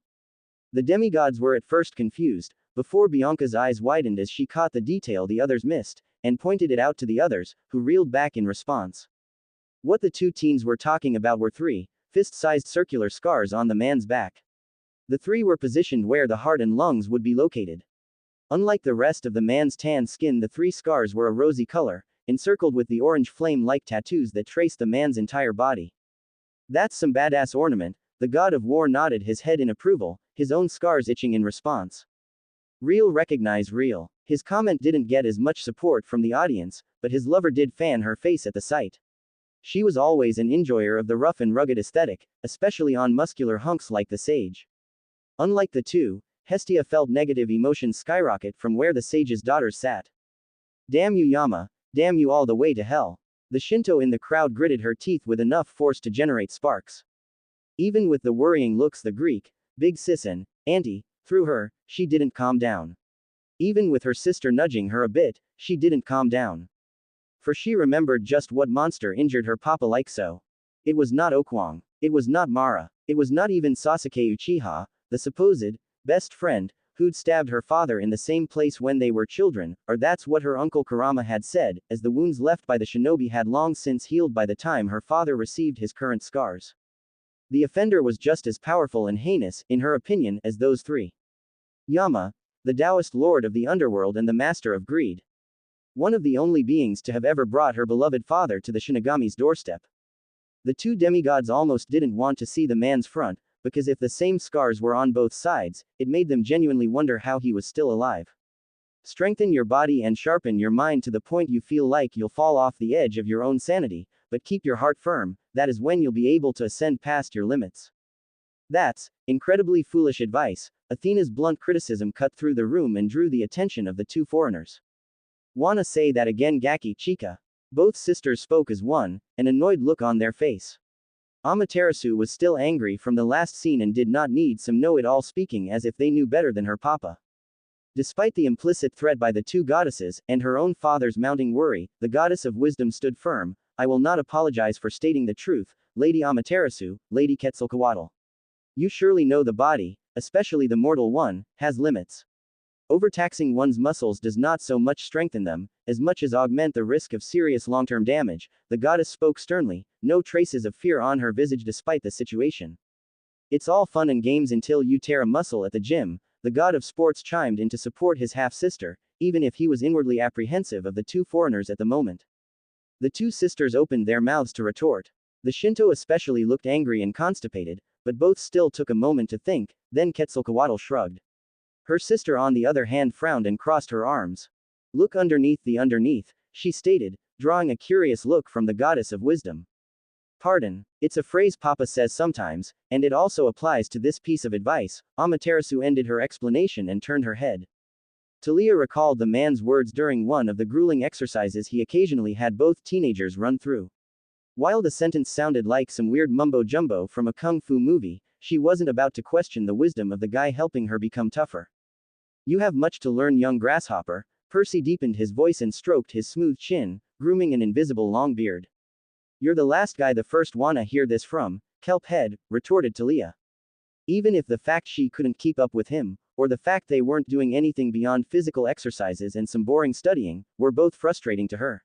The demigods were at first confused, before Bianca's eyes widened as she caught the detail the others missed, and pointed it out to the others, who reeled back in response. What the two teens were talking about were 3 fist-sized circular scars on the man's back. The 3 were positioned where the heart and lungs would be located. Unlike the rest of the man's tan skin, the 3 scars were a rosy color, encircled with the orange flame-like tattoos that traced the man's entire body. That's some badass ornament. The god of war nodded his head in approval, his own scars itching in response. Real recognize real. His comment didn't get as much support from the audience, but his lover did fan her face at the sight. She was always an enjoyer of the rough and rugged aesthetic, especially on muscular hunks like the sage. Unlike the two, Hestia felt negative emotions skyrocket from where the sage's daughters sat. Damn you Yama, damn you all the way to hell. The Shinto in the crowd gritted her teeth with enough force to generate sparks. Even with the worrying looks the Greek, big sis and auntie, threw her, she didn't calm down. Even with her sister nudging her a bit, she didn't calm down. For she remembered just what monster injured her papa like so. It was not Okwang. It was not Mara. It was not even Sasuke Uchiha, the supposed best friend, who'd stabbed her father in the same place when they were children, or that's what her uncle Kurama had said, as the wounds left by the shinobi had long since healed by the time her father received his current scars. The offender was just as powerful and heinous, in her opinion, as those three. Yama, the Taoist lord of the underworld and the master of greed. One of the only beings to have ever brought her beloved father to the Shinigami's doorstep. The two demigods almost didn't want to see the man's front, because if the same scars were on both sides, it made them genuinely wonder how he was still alive. Strengthen your body and sharpen your mind to the point you feel like you'll fall off the edge of your own sanity, but keep your heart firm, that is when you'll be able to ascend past your limits. That's incredibly foolish advice. Athena's blunt criticism cut through the room and drew the attention of the two foreigners. Wanna say that again, Gaki Chika? Both sisters spoke as one, an annoyed look on their face. Amaterasu was still angry from the last scene and did not need some know-it-all speaking as if they knew better than her papa. Despite the implicit threat by the two goddesses, and her own father's mounting worry, the goddess of wisdom stood firm. I will not apologize for stating the truth, Lady Amaterasu, Lady Quetzalcoatl. You surely know the body, especially the mortal one, has limits. Overtaxing one's muscles does not so much strengthen them, as much as augment the risk of serious long-term damage. The goddess spoke sternly, no traces of fear on her visage despite the situation. It's all fun and games until you tear a muscle at the gym, the god of sports chimed in to support his half-sister, even if he was inwardly apprehensive of the two foreigners at the moment. The two sisters opened their mouths to retort. The Shinto especially looked angry and constipated, but both still took a moment to think, then Quetzalcoatl shrugged. Her sister on the other hand frowned and crossed her arms. Look underneath the underneath, she stated, drawing a curious look from the goddess of wisdom. Pardon, it's a phrase Papa says sometimes, and it also applies to this piece of advice. Amaterasu ended her explanation and turned her head. Talia recalled the man's words during one of the grueling exercises he occasionally had both teenagers run through. While the sentence sounded like some weird mumbo-jumbo from a kung fu movie, she wasn't about to question the wisdom of the guy helping her become tougher. You have much to learn, young grasshopper. Percy deepened his voice and stroked his smooth chin, grooming an invisible long beard. You're the last guy the first wanna hear this from, kelp head, retorted Talia. Even if the fact she couldn't keep up with him, or the fact they weren't doing anything beyond physical exercises and some boring studying, were both frustrating to her.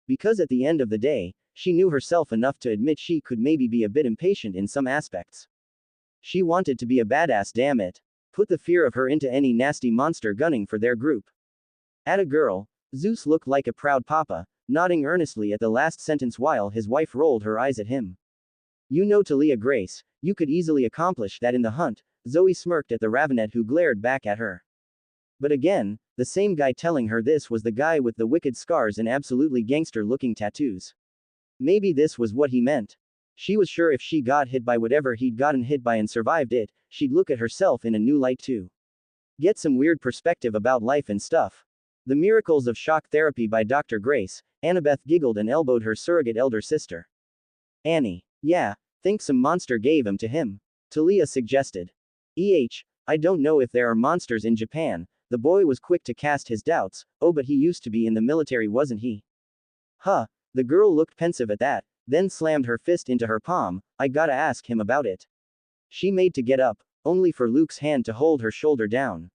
Because at the end of the day, she knew herself enough to admit she could maybe be a bit impatient in some aspects. She wanted to be a badass, damn it. Put the fear of her into any nasty monster gunning for their group. Atta girl, Zeus looked like a proud papa, nodding earnestly at the last sentence while his wife rolled her eyes at him. You know, Talia Grace, you could easily accomplish that in the hunt. Zoe smirked at the ravenet who glared back at her. But again, the same guy telling her this was the guy with the wicked scars and absolutely gangster-looking tattoos. Maybe this was what he meant. She was sure if she got hit by whatever he'd gotten hit by and survived it, she'd look at herself in a new light too. Get some weird perspective about life and stuff. The Miracles of Shock Therapy by Dr. Grace. Annabeth giggled and elbowed her surrogate elder sister. Annie. Yeah, think some monster gave him to him. Talia suggested. I don't know if there are monsters in Japan. The boy was quick to cast his doubts. Oh, but he used to be in the military, wasn't he? Huh. The girl looked pensive at that, then slammed her fist into her palm. I gotta ask him about it. She made to get up, only for Luke's hand to hold her shoulder down.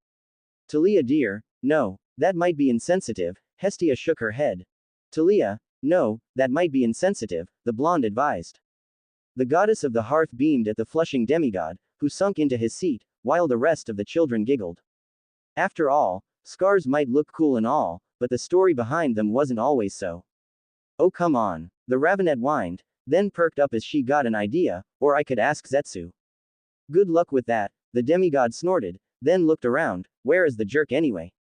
Talia dear, no, that might be insensitive. Hestia shook her head. Talia, no, that might be insensitive, the blonde advised. The goddess of the hearth beamed at the flushing demigod, who sunk into his seat, while the rest of the children giggled. After all, scars might look cool and all, but the story behind them wasn't always so. Oh come on, the ravenet whined, then perked up as she got an idea, or I could ask Zetsu. Good luck with that, the demigod snorted, then looked around. Where is the jerk anyway?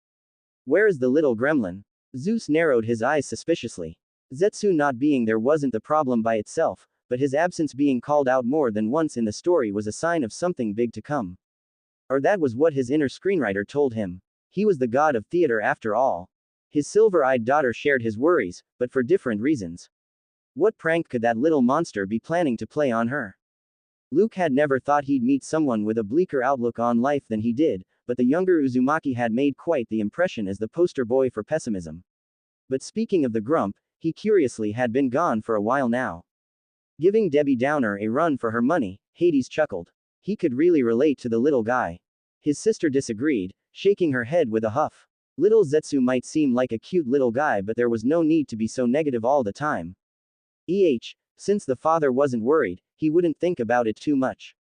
Where is the little gremlin? Zeus narrowed his eyes suspiciously. Zetsu not being there wasn't the problem by itself, but his absence being called out more than once in the story was a sign of something big to come. Or that was what his inner screenwriter told him. He was the god of theater after all. His silver-eyed daughter shared his worries, but for different reasons. What prank could that little monster be planning to play on her? Luke had never thought he'd meet someone with a bleaker outlook on life than he did, but the younger Uzumaki had made quite the impression as the poster boy for pessimism. But speaking of the grump, he curiously had been gone for a while now. Giving Debbie Downer a run for her money, Hades chuckled. He could really relate to the little guy. His sister disagreed, shaking her head with a huff. Little Zetsu might seem like a cute little guy, but there was no need to be so negative all the time. Since the father wasn't worried, he wouldn't think about it too much.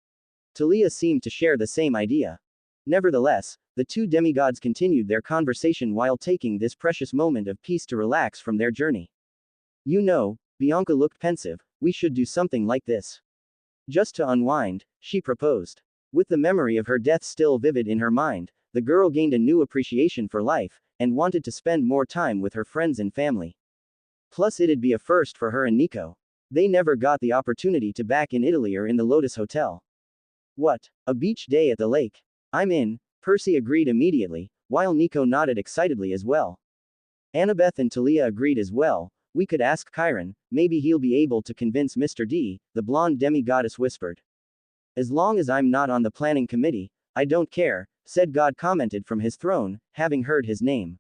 Talia seemed to share the same idea. Nevertheless, the two demigods continued their conversation while taking this precious moment of peace to relax from their journey. You know, Bianca looked pensive, we should do something like this. Just to unwind, she proposed. With the memory of her death still vivid in her mind, the girl gained a new appreciation for life, and wanted to spend more time with her friends and family. Plus it'd be a first for her and Nico. They never got the opportunity to back in Italy or in the Lotus Hotel. What? A beach day at the lake? I'm in, Percy agreed immediately, while Nico nodded excitedly as well. Annabeth and Talia agreed as well. We could ask Chiron, maybe he'll be able to convince Mr. D, the blonde demigoddess whispered. As long as I'm not on the planning committee, I don't care, said God commented from his throne, having heard his name.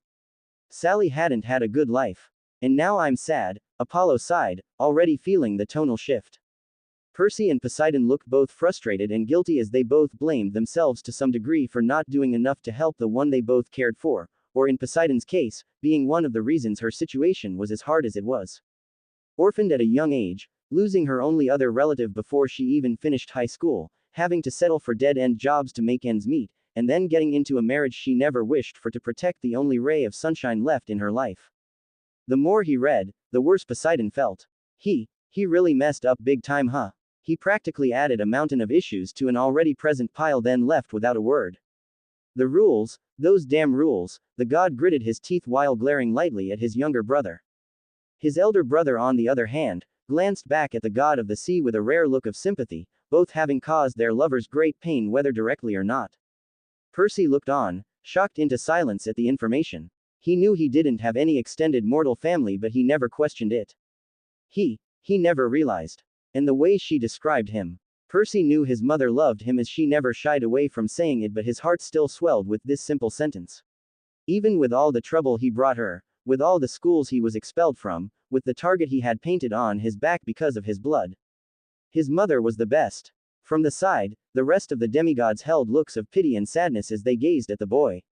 Sally hadn't had a good life. And now I'm sad, Apollo sighed, already feeling the tonal shift. Percy and Poseidon looked both frustrated and guilty as they both blamed themselves to some degree for not doing enough to help the one they both cared for, or in Poseidon's case, being one of the reasons her situation was as hard as it was. Orphaned at a young age, losing her only other relative before she even finished high school, having to settle for dead-end jobs to make ends meet, and then getting into a marriage she never wished for to protect the only ray of sunshine left in her life. The more he read, the worse Poseidon felt. He really messed up big time, huh? He practically added a mountain of issues to an already present pile, then left without a word. The rules, those damn rules, the god gritted his teeth while glaring lightly at his younger brother. His elder brother, on the other hand, glanced back at the god of the sea with a rare look of sympathy, both having caused their lovers great pain whether directly or not. Percy looked on, shocked into silence at the information. He knew he didn't have any extended mortal family, but he never questioned it. He never realized. And the way she described him. Percy knew his mother loved him as she never shied away from saying it, but his heart still swelled with this simple sentence. Even with all the trouble he brought her, with all the schools he was expelled from, with the target he had painted on his back because of his blood. His mother was the best. From the side, the rest of the demigods held looks of pity and sadness as they gazed at the boy.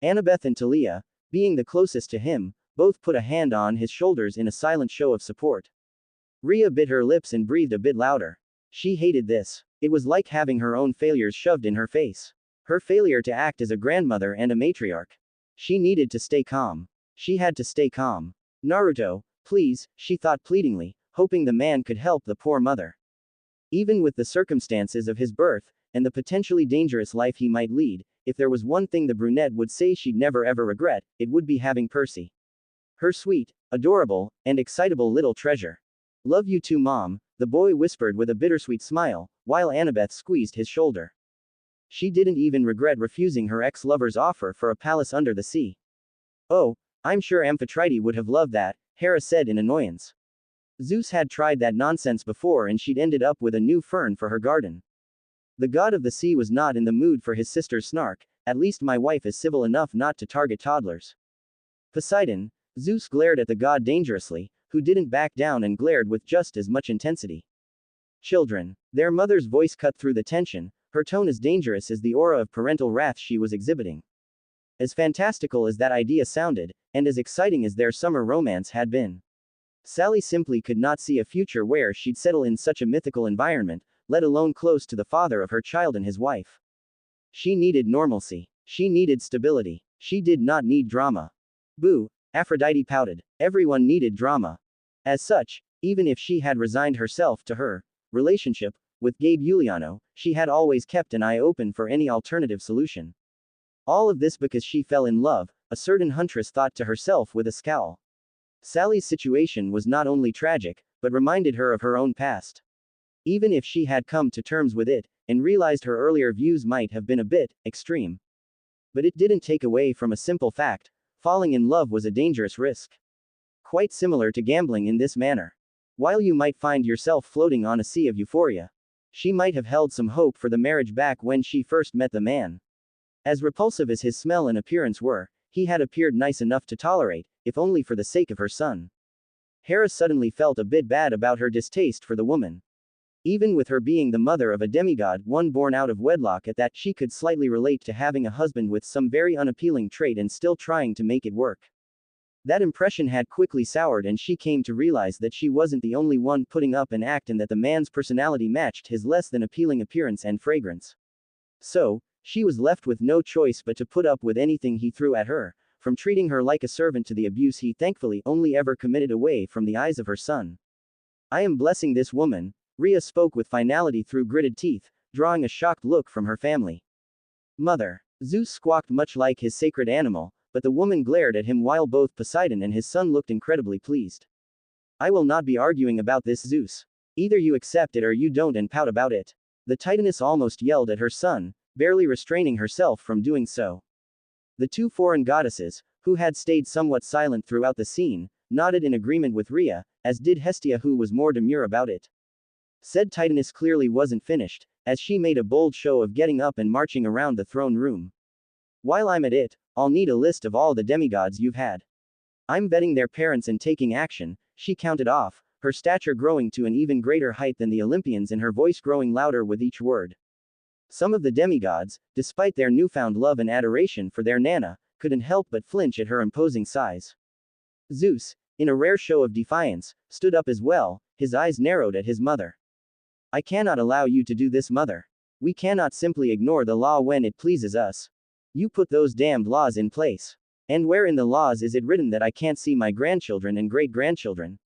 Annabeth and Talia, being the closest to him, both put a hand on his shoulders in a silent show of support. Rhea bit her lips and breathed a bit louder. She hated this. It was like having her own failures shoved in her face. Her failure to act as a grandmother and a matriarch. She needed to stay calm. She had to stay calm. Naruto, please, she thought pleadingly, hoping the man could help the poor mother. Even with the circumstances of his birth, and the potentially dangerous life he might lead, if there was one thing the brunette would say she'd never ever regret, it would be having Percy. Her sweet, adorable, and excitable little treasure. Love you too, Mom, the boy whispered with a bittersweet smile, while Annabeth squeezed his shoulder. She didn't even regret refusing her ex-lover's offer for a palace under the sea. Oh, I'm sure Amphitrite would have loved that, Hera said in annoyance. Zeus had tried that nonsense before and she'd ended up with a new fern for her garden. The god of the sea was not in the mood for his sister's snark, at least my wife is civil enough not to target toddlers. Poseidon, Zeus glared at the god dangerously, who didn't back down and glared with just as much intensity. Children. Their mother's voice cut through the tension, her tone as dangerous as the aura of parental wrath she was exhibiting. As fantastical as that idea sounded, and as exciting as their summer romance had been. Sally simply could not see a future where she'd settle in such a mythical environment, let alone close to the father of her child and his wife. She needed normalcy. She needed stability. She did not need drama. Boo, Aphrodite pouted. Everyone needed drama. As such, even if she had resigned herself to her relationship with Gabe Giuliano, she had always kept an eye open for any alternative solution. All of this because she fell in love, a certain huntress thought to herself with a scowl. Sally's situation was not only tragic, but reminded her of her own past. Even if she had come to terms with it, and realized her earlier views might have been a bit extreme. But it didn't take away from a simple fact: falling in love was a dangerous risk. Quite similar to gambling in this manner. While you might find yourself floating on a sea of euphoria, she might have held some hope for the marriage back when she first met the man. As repulsive as his smell and appearance were, he had appeared nice enough to tolerate, if only for the sake of her son. Hera suddenly felt a bit bad about her distaste for the woman. Even with her being the mother of a demigod, one born out of wedlock, at that, she could slightly relate to having a husband with some very unappealing trait and still trying to make it work. That impression had quickly soured, and she came to realize that she wasn't the only one putting up an act and that the man's personality matched his less than appealing appearance and fragrance. So, she was left with no choice but to put up with anything he threw at her, from treating her like a servant to the abuse he thankfully only ever committed away from the eyes of her son. I am blessing this woman, Rhea spoke with finality through gritted teeth, drawing a shocked look from her family. Mother. Zeus squawked much like his sacred animal, but the woman glared at him while both Poseidon and his son looked incredibly pleased. I will not be arguing about this, Zeus. Either you accept it or you don't and pout about it. The Titaness almost yelled at her son, barely restraining herself from doing so. The two foreign goddesses, who had stayed somewhat silent throughout the scene, nodded in agreement with Rhea, as did Hestia, who was more demure about it. Said Titaness clearly wasn't finished, as she made a bold show of getting up and marching around the throne room. While I'm at it, I'll need a list of all the demigods you've had. I'm vetting their parents and taking action, she counted off, her stature growing to an even greater height than the Olympians and her voice growing louder with each word. Some of the demigods, despite their newfound love and adoration for their Nana, couldn't help but flinch at her imposing size. Zeus, in a rare show of defiance, stood up as well, his eyes narrowed at his mother. I cannot allow you to do this, mother. We cannot simply ignore the law when it pleases us. You put those damned laws in place. And where in the laws is it written that I can't see my grandchildren and great-grandchildren?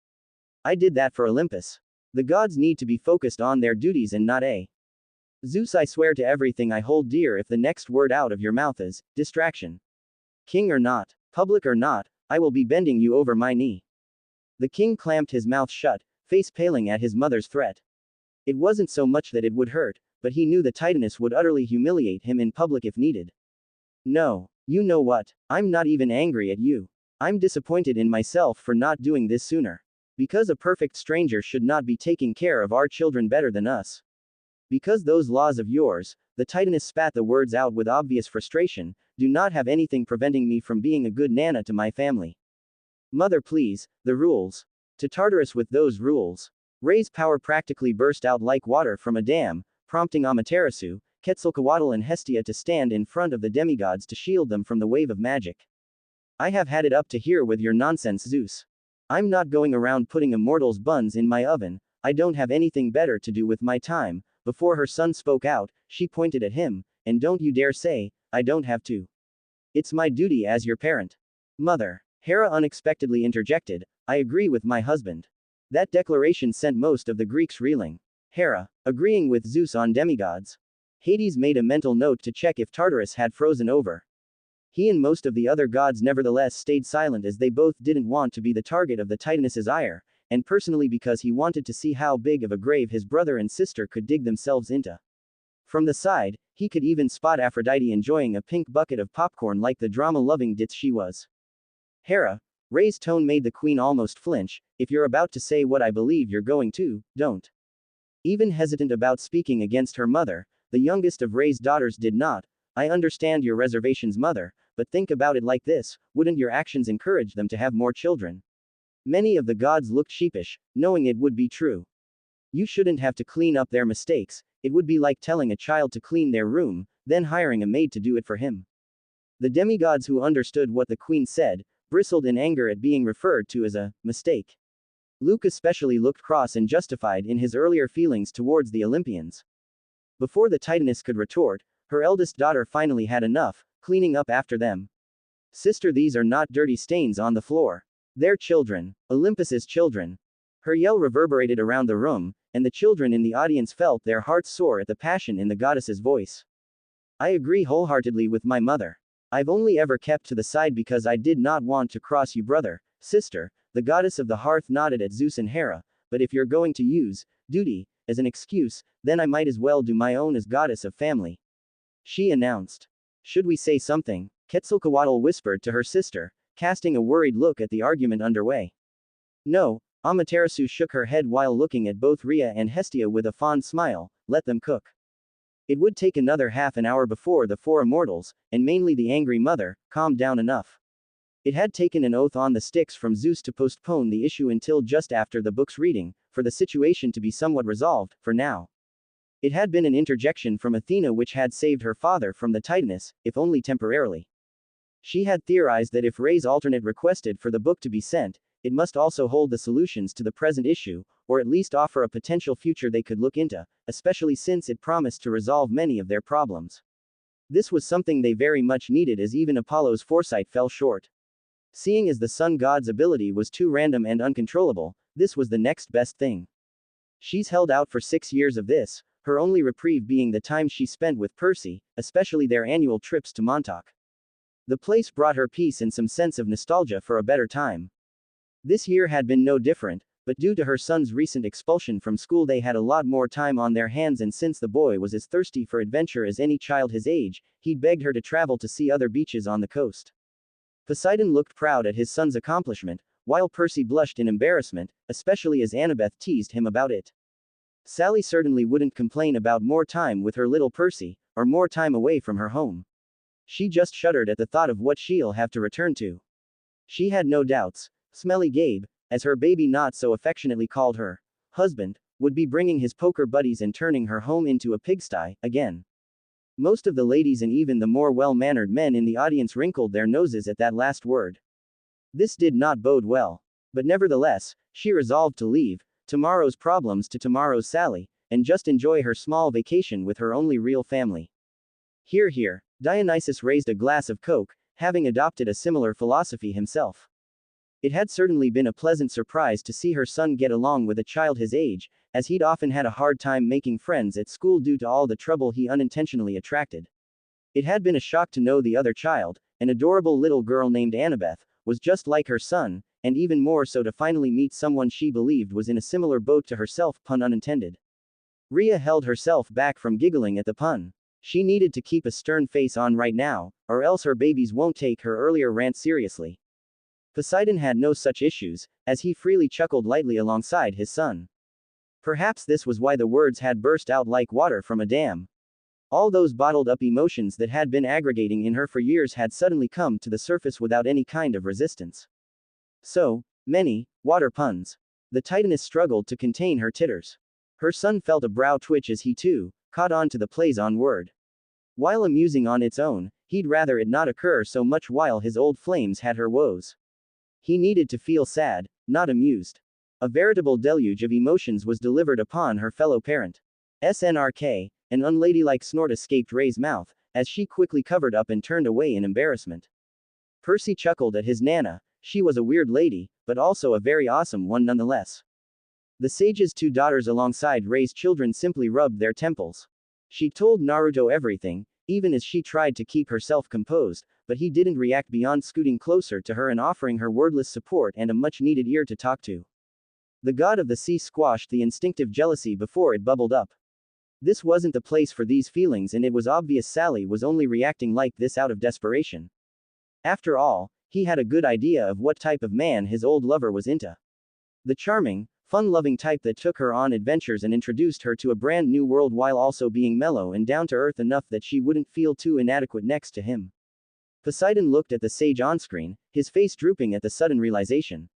I did that for Olympus. The gods need to be focused on their duties and not a. Zeus, I swear to everything I hold dear, if the next word out of your mouth is distraction. King or not, public or not, I will be bending you over my knee. The king clamped his mouth shut, face paling at his mother's threat. It wasn't so much that it would hurt, but he knew the Titaness would utterly humiliate him in public if needed. No. You know what? I'm not even angry at you. I'm disappointed in myself for not doing this sooner. Because a perfect stranger should not be taking care of our children better than us. Because those laws of yours, the Titaness spat the words out with obvious frustration, do not have anything preventing me from being a good Nana to my family. Mother, please, the rules. To Tartarus with those rules. Rhea's power practically burst out like water from a dam, prompting Amaterasu, Quetzalcoatl and Hestia to stand in front of the demigods to shield them from the wave of magic. I have had it up to here with your nonsense, Zeus. I'm not going around putting immortals' buns in my oven, I don't have anything better to do with my time. Before her son spoke out, she pointed at him, and don't you dare say, I don't have to. It's my duty as your parent. Mother. Hera unexpectedly interjected, I agree with my husband. That declaration sent most of the Greeks reeling. Hera, agreeing with Zeus on demigods. Hades made a mental note to check if Tartarus had frozen over. He and most of the other gods nevertheless stayed silent, as they both didn't want to be the target of the Titaness's ire, and personally because he wanted to see how big of a grave his brother and sister could dig themselves into. From the side, he could even spot Aphrodite enjoying a pink bucket of popcorn like the drama-loving ditz she was. Hera, Rhea's tone made the queen almost flinch, if you're about to say what I believe you're going to, don't. Even hesitant about speaking against her mother, the youngest of Rhea's daughters did not. I understand your reservations, mother, but think about it like this, wouldn't your actions encourage them to have more children? Many of the gods looked sheepish, knowing it would be true. You shouldn't have to clean up their mistakes, it would be like telling a child to clean their room, then hiring a maid to do it for him. The demigods, who understood what the queen said, bristled in anger at being referred to as a mistake. Luke especially looked cross and justified in his earlier feelings towards the Olympians. Before the Titaness could retort, her eldest daughter finally had enough, cleaning up after them. Sister, these are not dirty stains on the floor. They're children. Olympus's children. Her yell reverberated around the room, and the children in the audience felt their hearts soar at the passion in the goddess's voice. I agree wholeheartedly with my mother. I've only ever kept to the side because I did not want to cross you, brother, sister. The goddess of the hearth nodded at Zeus and Hera, but if you're going to use duty as an excuse, then I might as well do my own as goddess of family. She announced. Should we say something? Quetzalcoatl whispered to her sister, casting a worried look at the argument underway. No, Amaterasu shook her head while looking at both Rhea and Hestia with a fond smile, let them cook. It would take another half an hour before the four immortals, and mainly the angry mother, calmed down enough. It had taken an oath on the sticks from Zeus to postpone the issue until just after the book's reading, for the situation to be somewhat resolved, for now. It had been an interjection from Athena which had saved her father from the Titaness, if only temporarily. She had theorized that if Rhea's alternate requested for the book to be sent, it must also hold the solutions to the present issue, or at least offer a potential future they could look into, especially since it promised to resolve many of their problems. This was something they very much needed, as even Apollo's foresight fell short. Seeing as the sun god's ability was too random and uncontrollable, this was the next best thing. She's held out for 6 years of this, her only reprieve being the time she spent with Percy, especially their annual trips to Montauk. The place brought her peace and some sense of nostalgia for a better time. This year had been no different, but due to her son's recent expulsion from school they had a lot more time on their hands, and since the boy was as thirsty for adventure as any child his age, he'd begged her to travel to see other beaches on the coast. Poseidon looked proud at his son's accomplishment, while Percy blushed in embarrassment, especially as Annabeth teased him about it. Sally certainly wouldn't complain about more time with her little Percy, or more time away from her home. She just shuddered at the thought of what she'll have to return to. She had no doubts. Smelly Gabe, as her baby not so affectionately called her husband, would be bringing his poker buddies and turning her home into a pigsty, again. Most of the ladies and even the more well-mannered men in the audience wrinkled their noses at that last word. This did not bode well. But nevertheless, she resolved to leave tomorrow's problems to tomorrow's Sally, and just enjoy her small vacation with her only real family. Here, here. Dionysus raised a glass of Coke, having adopted a similar philosophy himself. It had certainly been a pleasant surprise to see her son get along with a child his age, as he'd often had a hard time making friends at school due to all the trouble he unintentionally attracted. It had been a shock to know the other child, an adorable little girl named Annabeth, was just like her son, and even more so to finally meet someone she believed was in a similar boat to herself, pun unintended. Rhea held herself back from giggling at the pun. She needed to keep a stern face on right now, or else her babies won't take her earlier rant seriously. Poseidon had no such issues, as he freely chuckled lightly alongside his son. Perhaps this was why the words had burst out like water from a dam. All those bottled-up emotions that had been aggregating in her for years had suddenly come to the surface without any kind of resistance. So many water puns. The Titaness struggled to contain her titters. Her son felt a brow twitch as he too caught on to the plays-on word. While amusing on its own, he'd rather it not occur so much while his old flames had her woes. He needed to feel sad, not amused. A veritable deluge of emotions was delivered upon her fellow parent. SNRK, an unladylike snort escaped Rhea's mouth, as she quickly covered up and turned away in embarrassment. Percy chuckled at his nana. She was a weird lady, but also a very awesome one nonetheless. The sage's 2 daughters alongside Rhea's children simply rubbed their temples. She told Naruto everything, even as she tried to keep herself composed, but he didn't react beyond scooting closer to her and offering her wordless support and a much-needed ear to talk to. The god of the sea squashed the instinctive jealousy before it bubbled up. This wasn't the place for these feelings, and it was obvious Sally was only reacting like this out of desperation. After all, he had a good idea of what type of man his old lover was into. The charming, fun-loving type that took her on adventures and introduced her to a brand new world while also being mellow and down-to-earth enough that she wouldn't feel too inadequate next to him. Poseidon looked at the sage on-screen, his face drooping at the sudden realization.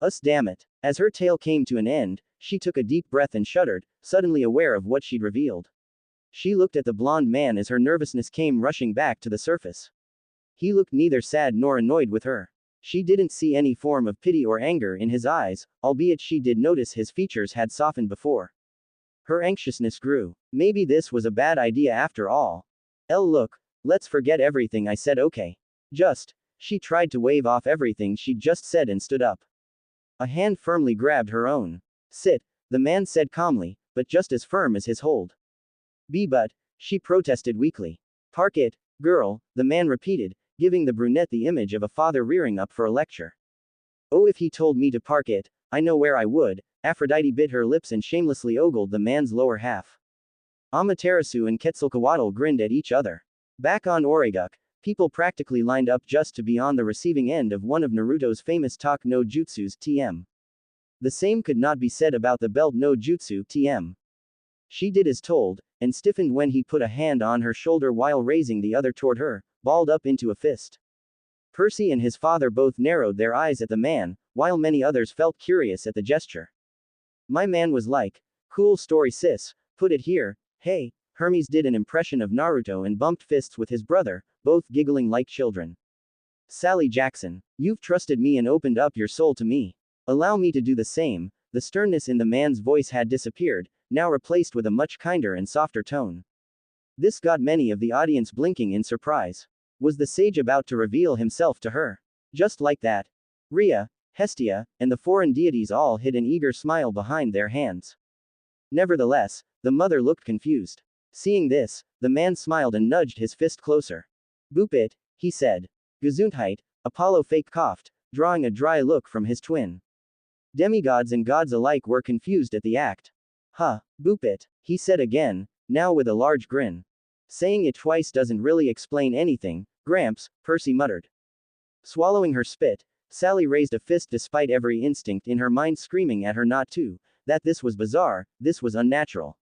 Us damn it. As her tale came to an end, she took a deep breath and shuddered, suddenly aware of what she'd revealed. She looked at the blonde man as her nervousness came rushing back to the surface. He looked neither sad nor annoyed with her. She didn't see any form of pity or anger in his eyes, albeit she did notice his features had softened before. Her anxiousness grew. Maybe this was a bad idea after all. Look, let's forget everything I said, okay? She tried to wave off everything she'd just said and stood up. A hand firmly grabbed her own. Sit, the man said calmly, but just as firm as his hold. But, she protested weakly. Park it, girl, the man repeated, giving the brunette the image of a father rearing up for a lecture. Oh, if he told me to park it, I know where I would. Aphrodite bit her lips and shamelessly ogled the man's lower half. Amaterasu and Quetzalcoatl grinned at each other. Back on Origuk, people practically lined up just to be on the receiving end of one of Naruto's famous talk no jutsus TM. The same could not be said about the belt no jutsu TM. She did as told, and stiffened when he put a hand on her shoulder while raising the other toward her, balled up into a fist. Percy and his father both narrowed their eyes at the man, while many others felt curious at the gesture. My man was like, cool story sis, put it here, hey. Hermes did an impression of Naruto and bumped fists with his brother, both giggling like children. Sally Jackson, you've trusted me and opened up your soul to me. Allow me to do the same. The sternness in the man's voice had disappeared, now replaced with a much kinder and softer tone. This got many of the audience blinking in surprise. Was the sage about to reveal himself to her? Just like that. Rhea, Hestia, and the foreign deities all hid an eager smile behind their hands. Nevertheless, the mother looked confused. Seeing this, the man smiled and nudged his fist closer. Boop it, he said. Gesundheit, Apollo fake coughed, drawing a dry look from his twin. Demigods and gods alike were confused at the act. Huh, boop it, he said again, now with a large grin. Saying it twice doesn't really explain anything, Gramps, Percy muttered. Swallowing her spit, Sally raised a fist despite every instinct in her mind screaming at her not to, that this was bizarre, this was unnatural.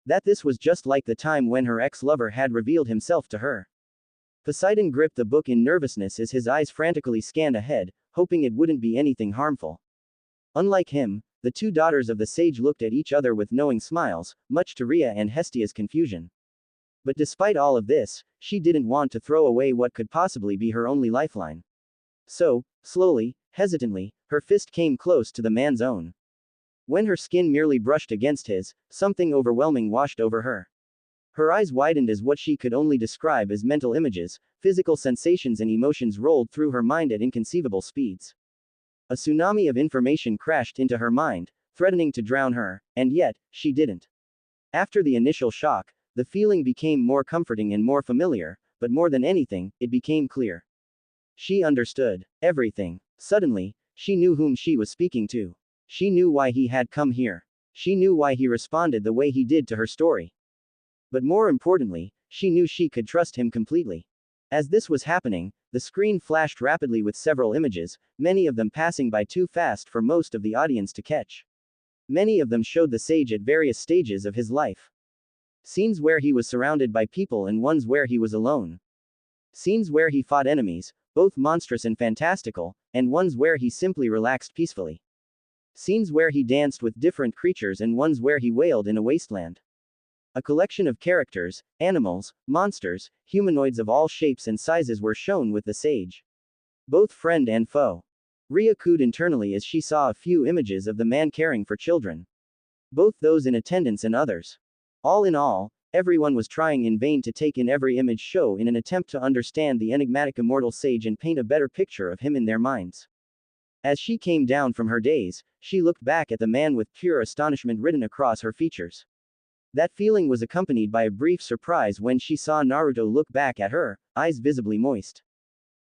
That this was just like the time when her ex-lover had revealed himself to her. Poseidon gripped the book in nervousness as his eyes frantically scanned ahead, hoping it wouldn't be anything harmful. Unlike him, the two daughters of the sage looked at each other with knowing smiles, much to Rhea and Hestia's confusion. But despite all of this, she didn't want to throw away what could possibly be her only lifeline. So, slowly, hesitantly, her fist came close to the man's own. When her skin merely brushed against his, something overwhelming washed over her. Her eyes widened as what she could only describe as mental images, physical sensations and emotions rolled through her mind at inconceivable speeds. A tsunami of information crashed into her mind, threatening to drown her, and yet, she didn't. After the initial shock, the feeling became more comforting and more familiar, but more than anything, it became clear. She understood everything. Suddenly, she knew whom she was speaking to. She knew why he had come here. She knew why he responded the way he did to her story. But more importantly, she knew she could trust him completely. As this was happening, the screen flashed rapidly with several images, many of them passing by too fast for most of the audience to catch. Many of them showed the sage at various stages of his life. Scenes where he was surrounded by people and ones where he was alone. Scenes where he fought enemies, both monstrous and fantastical, and ones where he simply relaxed peacefully. Scenes where he danced with different creatures and ones where he wailed in a wasteland. A collection of characters, animals, monsters, humanoids of all shapes and sizes were shown with the sage. Both friend and foe. Rhea cooed internally as she saw a few images of the man caring for children. Both those in attendance and others. All in all, everyone was trying in vain to take in every image show in an attempt to understand the enigmatic immortal sage and paint a better picture of him in their minds. As she came down from her daze, she looked back at the man with pure astonishment written across her features. That feeling was accompanied by a brief surprise when she saw Naruto look back at her, eyes visibly moist.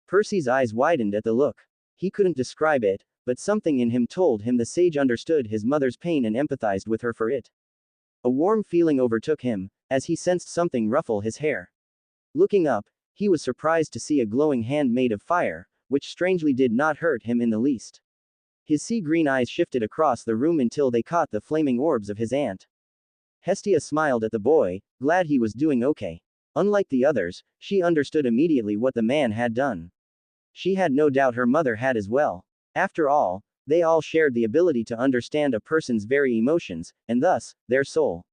Percy's eyes widened at the look. He couldn't describe it, but something in him told him the sage understood his mother's pain and empathized with her for it. A warm feeling overtook him, as he sensed something ruffle his hair. Looking up, he was surprised to see a glowing hand made of fire, which strangely did not hurt him in the least. His sea-green eyes shifted across the room until they caught the flaming orbs of his aunt. Hestia smiled at the boy, glad he was doing okay. Unlike the others, she understood immediately what the man had done. She had no doubt her mother had as well. After all, they all shared the ability to understand a person's very emotions, and thus, their soul.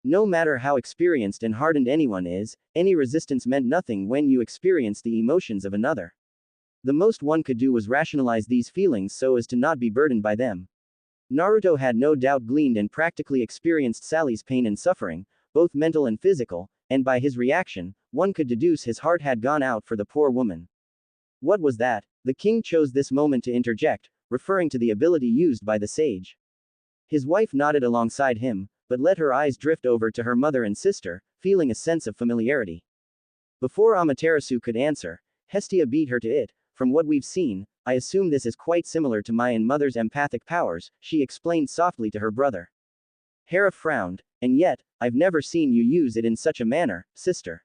No matter how experienced and hardened anyone is, any resistance meant nothing when you experienced the emotions of another. The most one could do was rationalize these feelings so as to not be burdened by them. Naruto had no doubt gleaned and practically experienced Sally's pain and suffering, both mental and physical, and by his reaction, one could deduce his heart had gone out for the poor woman. What was that? The king chose this moment to interject, referring to the ability used by the sage. His wife nodded alongside him, but let her eyes drift over to her mother and sister, feeling a sense of familiarity. Before Amaterasu could answer, Hestia beat her to it. From what we've seen, I assume this is quite similar to my and mother's empathic powers, she explained softly to her brother. Hera frowned, and yet, I've never seen you use it in such a manner, sister.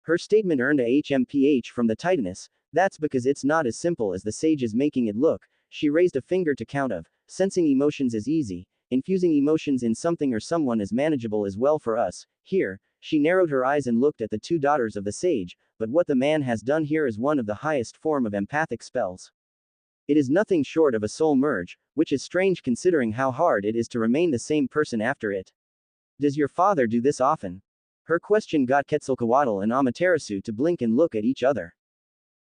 Her statement earned a HMPH from the Titaness. That's because it's not as simple as the sage is making it look. She raised a finger to count of, sensing emotions is easy, infusing emotions in something or someone is manageable as well for us. Here, she narrowed her eyes and looked at the two daughters of the sage, but what the man has done here is one of the highest form of empathic spells. It is nothing short of a soul merge, which is strange considering how hard it is to remain the same person after it. Does your father do this often? Her question got Quetzalcoatl and Amaterasu to blink and look at each other.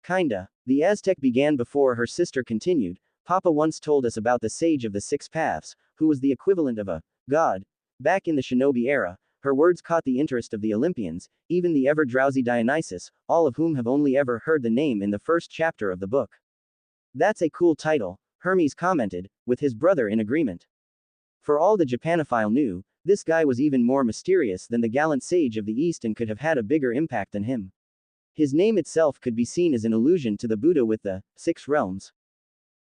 Kinda. The Aztec began before her sister continued. Papa once told us about the sage of the six paths, who was the equivalent of a god. Back in the Shinobi era, her words caught the interest of the Olympians, even the ever-drowsy Dionysus, all of whom have only ever heard the name in the first chapter of the book. That's a cool title, Hermes commented, with his brother in agreement. For all the Japanophile knew, this guy was even more mysterious than the gallant sage of the East and could have had a bigger impact than him. His name itself could be seen as an allusion to the Buddha with the six realms.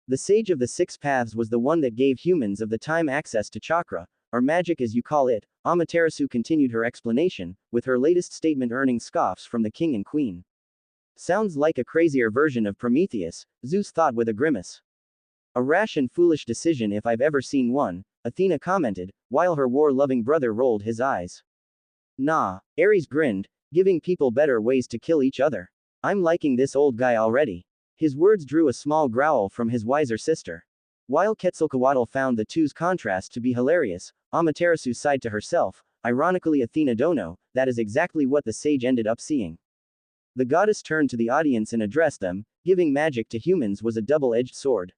The sage of the six paths was the one that gave humans of the time access to chakra, or magic as you call it. Amaterasu continued her explanation, with her latest statement earning scoffs from the king and queen. Sounds like a crazier version of Prometheus, Zeus thought with a grimace. A rash and foolish decision if I've ever seen one, Athena commented, while her war-loving brother rolled his eyes. Nah, Ares grinned, giving people better ways to kill each other. I'm liking this old guy already. His words drew a small growl from his wiser sister. While Quetzalcoatl found the two's contrast to be hilarious, Amaterasu sighed to herself, ironically Athena Dono, that is exactly what the sage ended up seeing. The goddess turned to the audience and addressed them, giving magic to humans was a double-edged sword.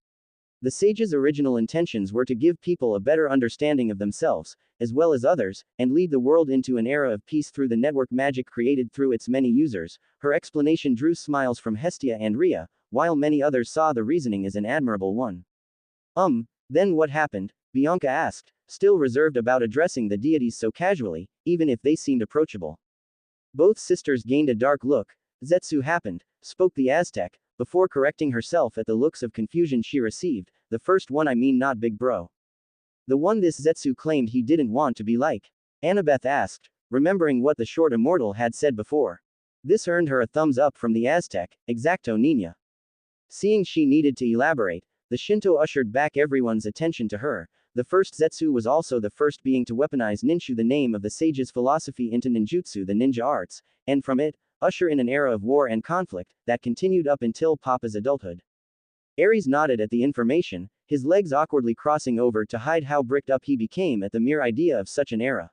The sage's original intentions were to give people a better understanding of themselves, as well as others, and lead the world into an era of peace through the network magic created through its many users. Her explanation drew smiles from Hestia and Rhea, while many others saw the reasoning as an admirable one. Then what happened? Bianca asked, still reserved about addressing the deities so casually, even if they seemed approachable. Both sisters gained a dark look. Zetsu happened, spoke the Aztec, before correcting herself at the looks of confusion she received. The first one, I mean not big bro. The one this Zetsu claimed he didn't want to be like. Annabeth asked, remembering what the short immortal had said before. This earned her a thumbs up from the Aztec, exacto Nina. Seeing she needed to elaborate, the Shinto ushered back everyone's attention to her. The first Zetsu was also the first being to weaponize Ninshu, the name of the sage's philosophy, into ninjutsu, the ninja arts, and from it, usher in an era of war and conflict that continued up until Papa's adulthood. Ares nodded at the information, his legs awkwardly crossing over to hide how bricked up he became at the mere idea of such an era.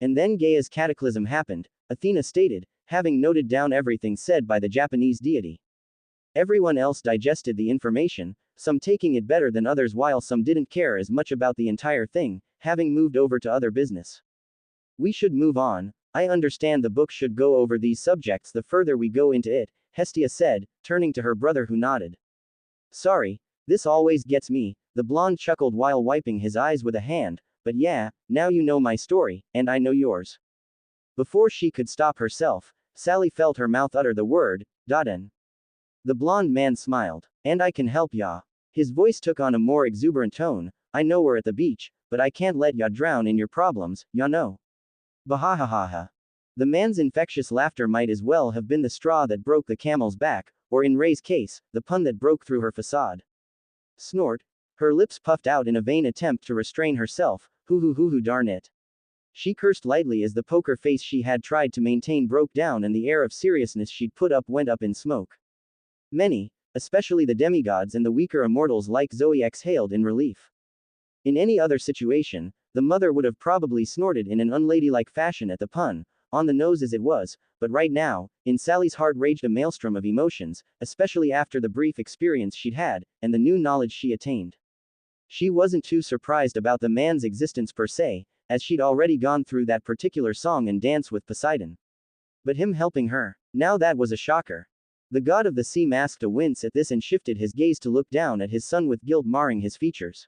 And then Gaia's cataclysm happened, Athena stated, having noted down everything said by the Japanese deity. Everyone else digested the information, some taking it better than others while some didn't care as much about the entire thing, having moved over to other business. We should move on. I understand the book should go over these subjects the further we go into it, Hestia said, turning to her brother who nodded. Sorry, this always gets me, the blonde chuckled while wiping his eyes with a hand, but yeah, now you know my story, and I know yours. Before she could stop herself, Sally felt her mouth utter the word, Daden. The blonde man smiled. And I can help ya. His voice took on a more exuberant tone. I know we're at the beach, but I can't let ya drown in your problems, ya know. Bahahaha. The man's infectious laughter might as well have been the straw that broke the camel's back, or in Ray's case, the pun that broke through her facade. Snort. Her lips puffed out in a vain attempt to restrain herself. Hoo darn it. She cursed lightly as the poker face she had tried to maintain broke down and the air of seriousness she'd put up went up in smoke. Many, especially the demigods and the weaker immortals like Zoe, exhaled in relief. In any other situation, the mother would have probably snorted in an unladylike fashion at the pun, on the nose as it was, but right now, in Sally's heart raged a maelstrom of emotions, especially after the brief experience she'd had, and the new knowledge she attained. She wasn't too surprised about the man's existence per se, as she'd already gone through that particular song and dance with Poseidon. But him helping her, now that was a shocker. The god of the sea masked a wince at this and shifted his gaze to look down at his son with guilt marring his features.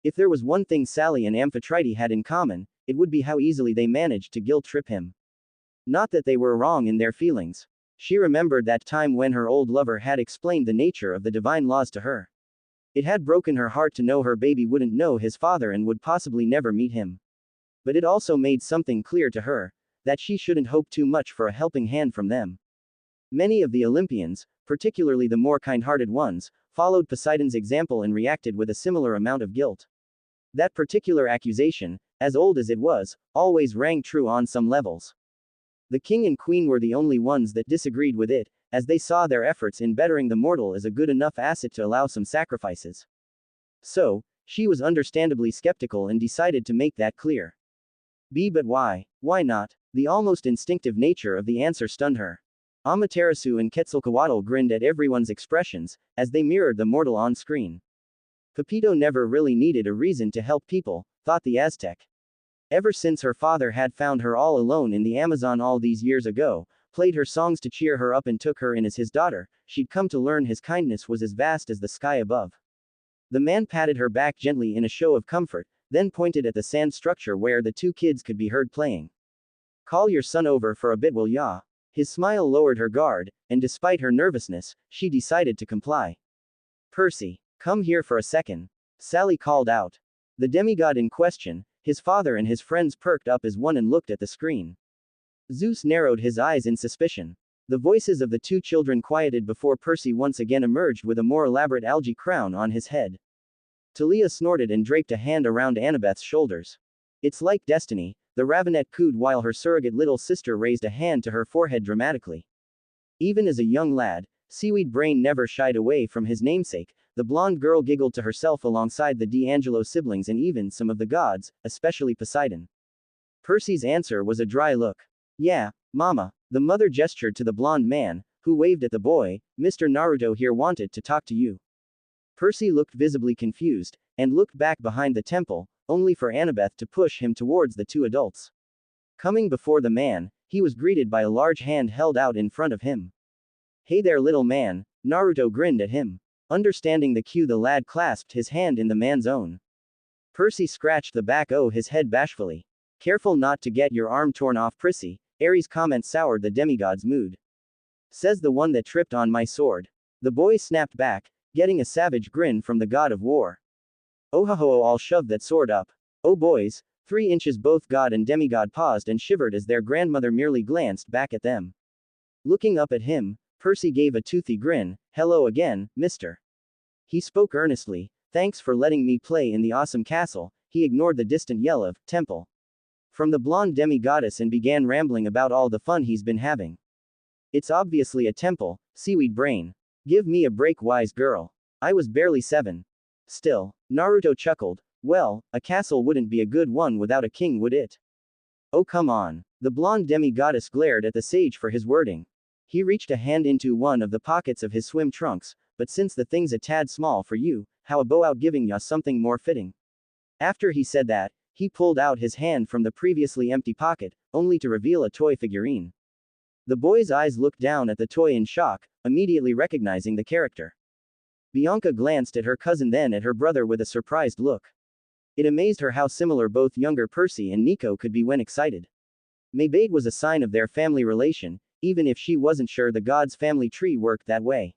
If there was one thing Sally and Amphitrite had in common, it would be how easily they managed to guilt trip him. Not that they were wrong in their feelings. She remembered that time when her old lover had explained the nature of the divine laws to her. It had broken her heart to know her baby wouldn't know his father and would possibly never meet him. But it also made something clear to her, that she shouldn't hope too much for a helping hand from them. Many of the Olympians, particularly the more kind-hearted ones, followed Poseidon's example and reacted with a similar amount of guilt. That particular accusation, as old as it was, always rang true on some levels. The king and queen were the only ones that disagreed with it, as they saw their efforts in bettering the mortal as a good enough asset to allow some sacrifices. So, she was understandably skeptical and decided to make that clear. But why? Why not? The almost instinctive nature of the answer stunned her. Amaterasu and Quetzalcoatl grinned at everyone's expressions, as they mirrored the mortal on screen. Pepito never really needed a reason to help people, thought the Aztec. Ever since her father had found her all alone in the Amazon all these years ago, played her songs to cheer her up and took her in as his daughter, she'd come to learn his kindness was as vast as the sky above. The man patted her back gently in a show of comfort, then pointed at the sand structure where the two kids could be heard playing. Call your son over for a bit, will ya? His smile lowered her guard, and despite her nervousness, she decided to comply. Percy, come here for a second. Sally called out. The demigod in question, his father and his friends perked up as one and looked at the screen. Zeus narrowed his eyes in suspicion. The voices of the two children quieted before Percy once again emerged with a more elaborate algae crown on his head. Talia snorted and draped a hand around Annabeth's shoulders. It's like destiny, the Ravenet cooed while her surrogate little sister raised a hand to her forehead dramatically. Even as a young lad, Seaweed Brain never shied away from his namesake. The blonde girl giggled to herself alongside the D'Angelo siblings and even some of the gods, especially Poseidon. Percy's answer was a dry look. Yeah, Mama, the mother gestured to the blonde man, who waved at the boy. Mr. Naruto here wanted to talk to you. Percy looked visibly confused, and looked back behind the temple, only for Annabeth to push him towards the two adults. Coming before the man, he was greeted by a large hand held out in front of him. Hey there, little man, Naruto grinned at him. Understanding the cue, the lad clasped his hand in the man's own. Percy scratched the back of his head bashfully. Careful not to get your arm torn off, Percy. Ares' comment soured the demigod's mood. Says the one that tripped on my sword. The boy snapped back, getting a savage grin from the god of war. Oh ho ho, I'll shove that sword up. Oh boys, 3 inches. Both god and demigod paused and shivered as their grandmother merely glanced back at them. Looking up at him, Percy gave a toothy grin. Hello again, mister. He spoke earnestly. Thanks for letting me play in the awesome castle. He ignored the distant yell of temple from the blonde demigoddess and began rambling about all the fun he's been having. It's obviously a temple, Seaweed Brain. Give me a break, wise girl. I was barely 7. Still, Naruto chuckled. Well, a castle wouldn't be a good one without a king, would it? Oh come on. The blonde demigoddess glared at the sage for his wording. He reached a hand into one of the pockets of his swim trunks, but since the thing's a tad small for you, how about giving ya something more fitting? After he said that, he pulled out his hand from the previously empty pocket, only to reveal a toy figurine. The boy's eyes looked down at the toy in shock, immediately recognizing the character. Bianca glanced at her cousin, then at her brother with a surprised look. It amazed her how similar both younger Percy and Nico could be when excited. Maybe it was a sign of their family relation, even if she wasn't sure the god's family tree worked that way.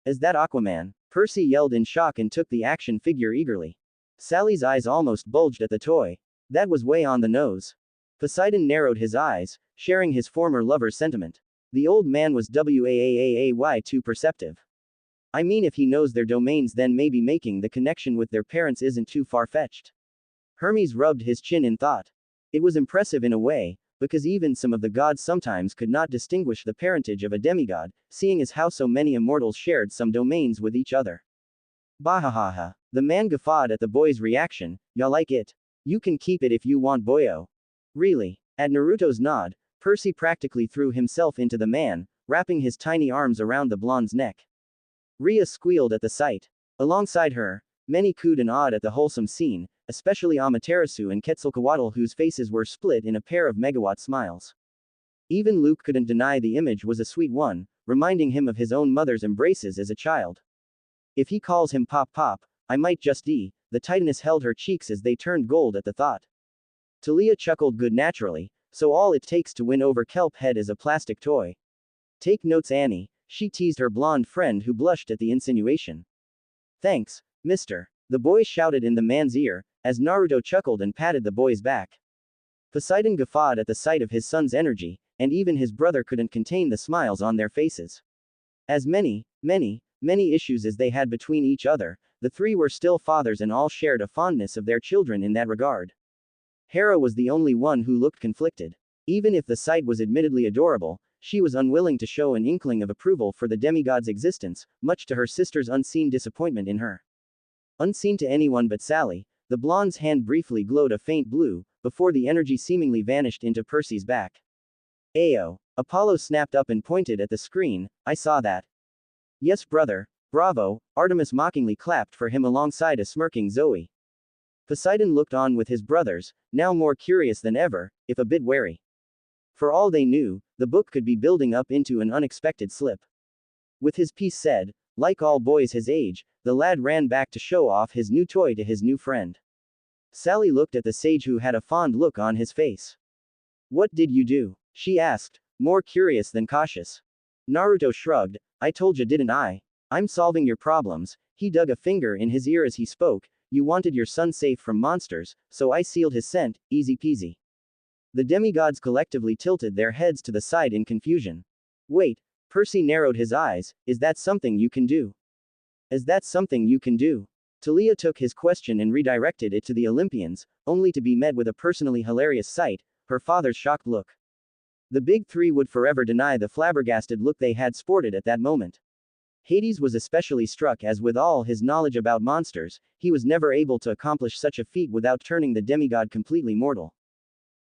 Is that Aquaman? Percy yelled in shock and took the action figure eagerly. Sally's eyes almost bulged at the toy. That was way on the nose. Poseidon narrowed his eyes, sharing his former lover's sentiment. The old man was too perceptive. I mean, if he knows their domains, then maybe making the connection with their parents isn't too far-fetched. Hermes rubbed his chin in thought. It was impressive in a way, because even some of the gods sometimes could not distinguish the parentage of a demigod, seeing as how so many immortals shared some domains with each other. Bahahaha. The man guffawed at the boy's reaction. Ya like it? You can keep it if you want, boyo. Really? At Naruto's nod, Percy practically threw himself into the man, wrapping his tiny arms around the blonde's neck. Rhea squealed at the sight. Alongside her, many cooed and awed at the wholesome scene, especially Amaterasu and Quetzalcoatl, whose faces were split in a pair of megawatt smiles. Even Luke couldn't deny the image was a sweet one, reminding him of his own mother's embraces as a child. If he calls him Pop Pop, I might just the Titaness held her cheeks as they turned gold at the thought. Talia chuckled good naturally, so all it takes to win over Kelp Head is a plastic toy. Take notes, Annie, she teased her blonde friend, who blushed at the insinuation. Thanks, mister, the boy shouted in the man's ear, as Naruto chuckled and patted the boy's back. Poseidon guffawed at the sight of his son's energy, and even his brother couldn't contain the smiles on their faces. As many issues as they had between each other, the three were still fathers and all shared a fondness of their children in that regard. Hera was the only one who looked conflicted. Even if the sight was admittedly adorable, she was unwilling to show an inkling of approval for the demigod's existence, much to her sister's unseen disappointment in her. Unseen to anyone but Sally, the blonde's hand briefly glowed a faint blue, before the energy seemingly vanished into Percy's back. Ayo. Apollo snapped up and pointed at the screen, I saw that. Yes brother, bravo, Artemis mockingly clapped for him alongside a smirking Zoe. Poseidon looked on with his brothers, now more curious than ever, if a bit wary. For all they knew, the book could be building up into an unexpected slip. With his piece said, like all boys his age, the lad ran back to show off his new toy to his new friend. Sally looked at the sage who had a fond look on his face. What did you do? She asked, more curious than cautious. Naruto shrugged, I told you didn't I? I'm solving your problems. He dug a finger in his ear as he spoke, you wanted your son safe from monsters, so I sealed his scent, easy peasy. The demigods collectively tilted their heads to the side in confusion. Wait, Percy narrowed his eyes, is that something you can do? Is that something you can do? Talia took his question and redirected it to the Olympians, only to be met with a personally hilarious sight, her father's shocked look. The big three would forever deny the flabbergasted look they had sported at that moment. Hades was especially struck as with all his knowledge about monsters, he was never able to accomplish such a feat without turning the demigod completely mortal.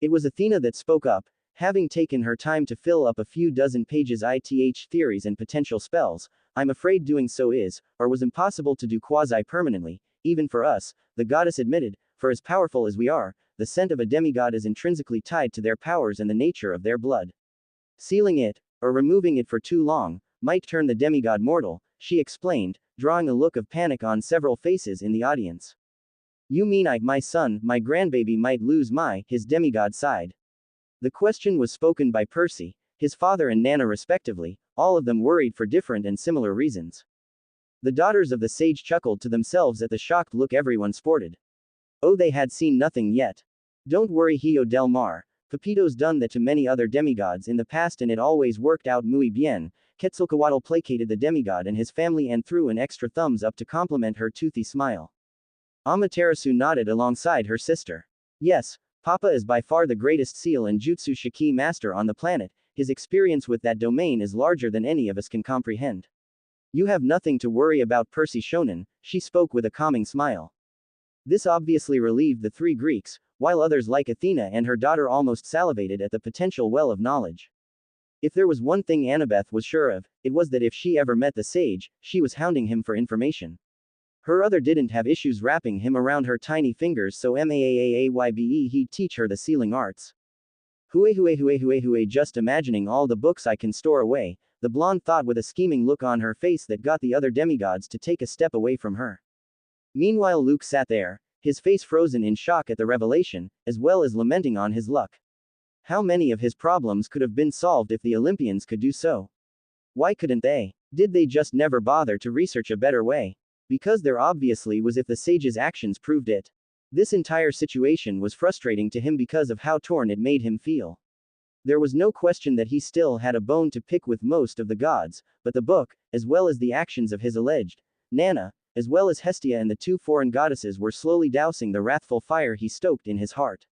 It was Athena that spoke up, having taken her time to fill up a few dozen pages ith theories and potential spells. I'm afraid doing so is, or was impossible to do quasi-permanently, even for us, the goddess admitted, for as powerful as we are, the scent of a demigod is intrinsically tied to their powers and the nature of their blood. Sealing it, or removing it for too long, might turn the demigod mortal, she explained, drawing a look of panic on several faces in the audience. You mean my son, my grandbaby might lose his demigod side? The question was spoken by Percy, his father and Nana respectively, all of them worried for different and similar reasons. The daughters of the sage chuckled to themselves at the shocked look everyone sported. Oh, they had seen nothing yet. Don't worry, Hio del Mar. Pepito's done that to many other demigods in the past and it always worked out muy bien. Quetzalcoatl placated the demigod and his family and threw an extra thumbs up to compliment her toothy smile. Amaterasu nodded alongside her sister. Yes, Papa is by far the greatest seal and jutsu shiki master on the planet, his experience with that domain is larger than any of us can comprehend. You have nothing to worry about, Percy Shonen, she spoke with a calming smile. This obviously relieved the three Greeks, while others like Athena and her daughter almost salivated at the potential well of knowledge. If there was one thing Annabeth was sure of, it was that if she ever met the sage, she was hounding him for information. Her other didn't have issues wrapping him around her tiny fingers, so maaybe he'd teach her the sealing arts. Hue, just imagining all the books I can store away, the blonde thought with a scheming look on her face that got the other demigods to take a step away from her. Meanwhile Luke sat there, his face frozen in shock at the revelation, as well as lamenting on his luck. How many of his problems could have been solved if the Olympians could do so? Why couldn't they? Did they just never bother to research a better way? Because there obviously was if the sage's actions proved it. This entire situation was frustrating to him because of how torn it made him feel. There was no question that he still had a bone to pick with most of the gods, but the book, as well as the actions of his alleged Nana, as well as Hestia and the two foreign goddesses were slowly dousing the wrathful fire he stoked in his heart.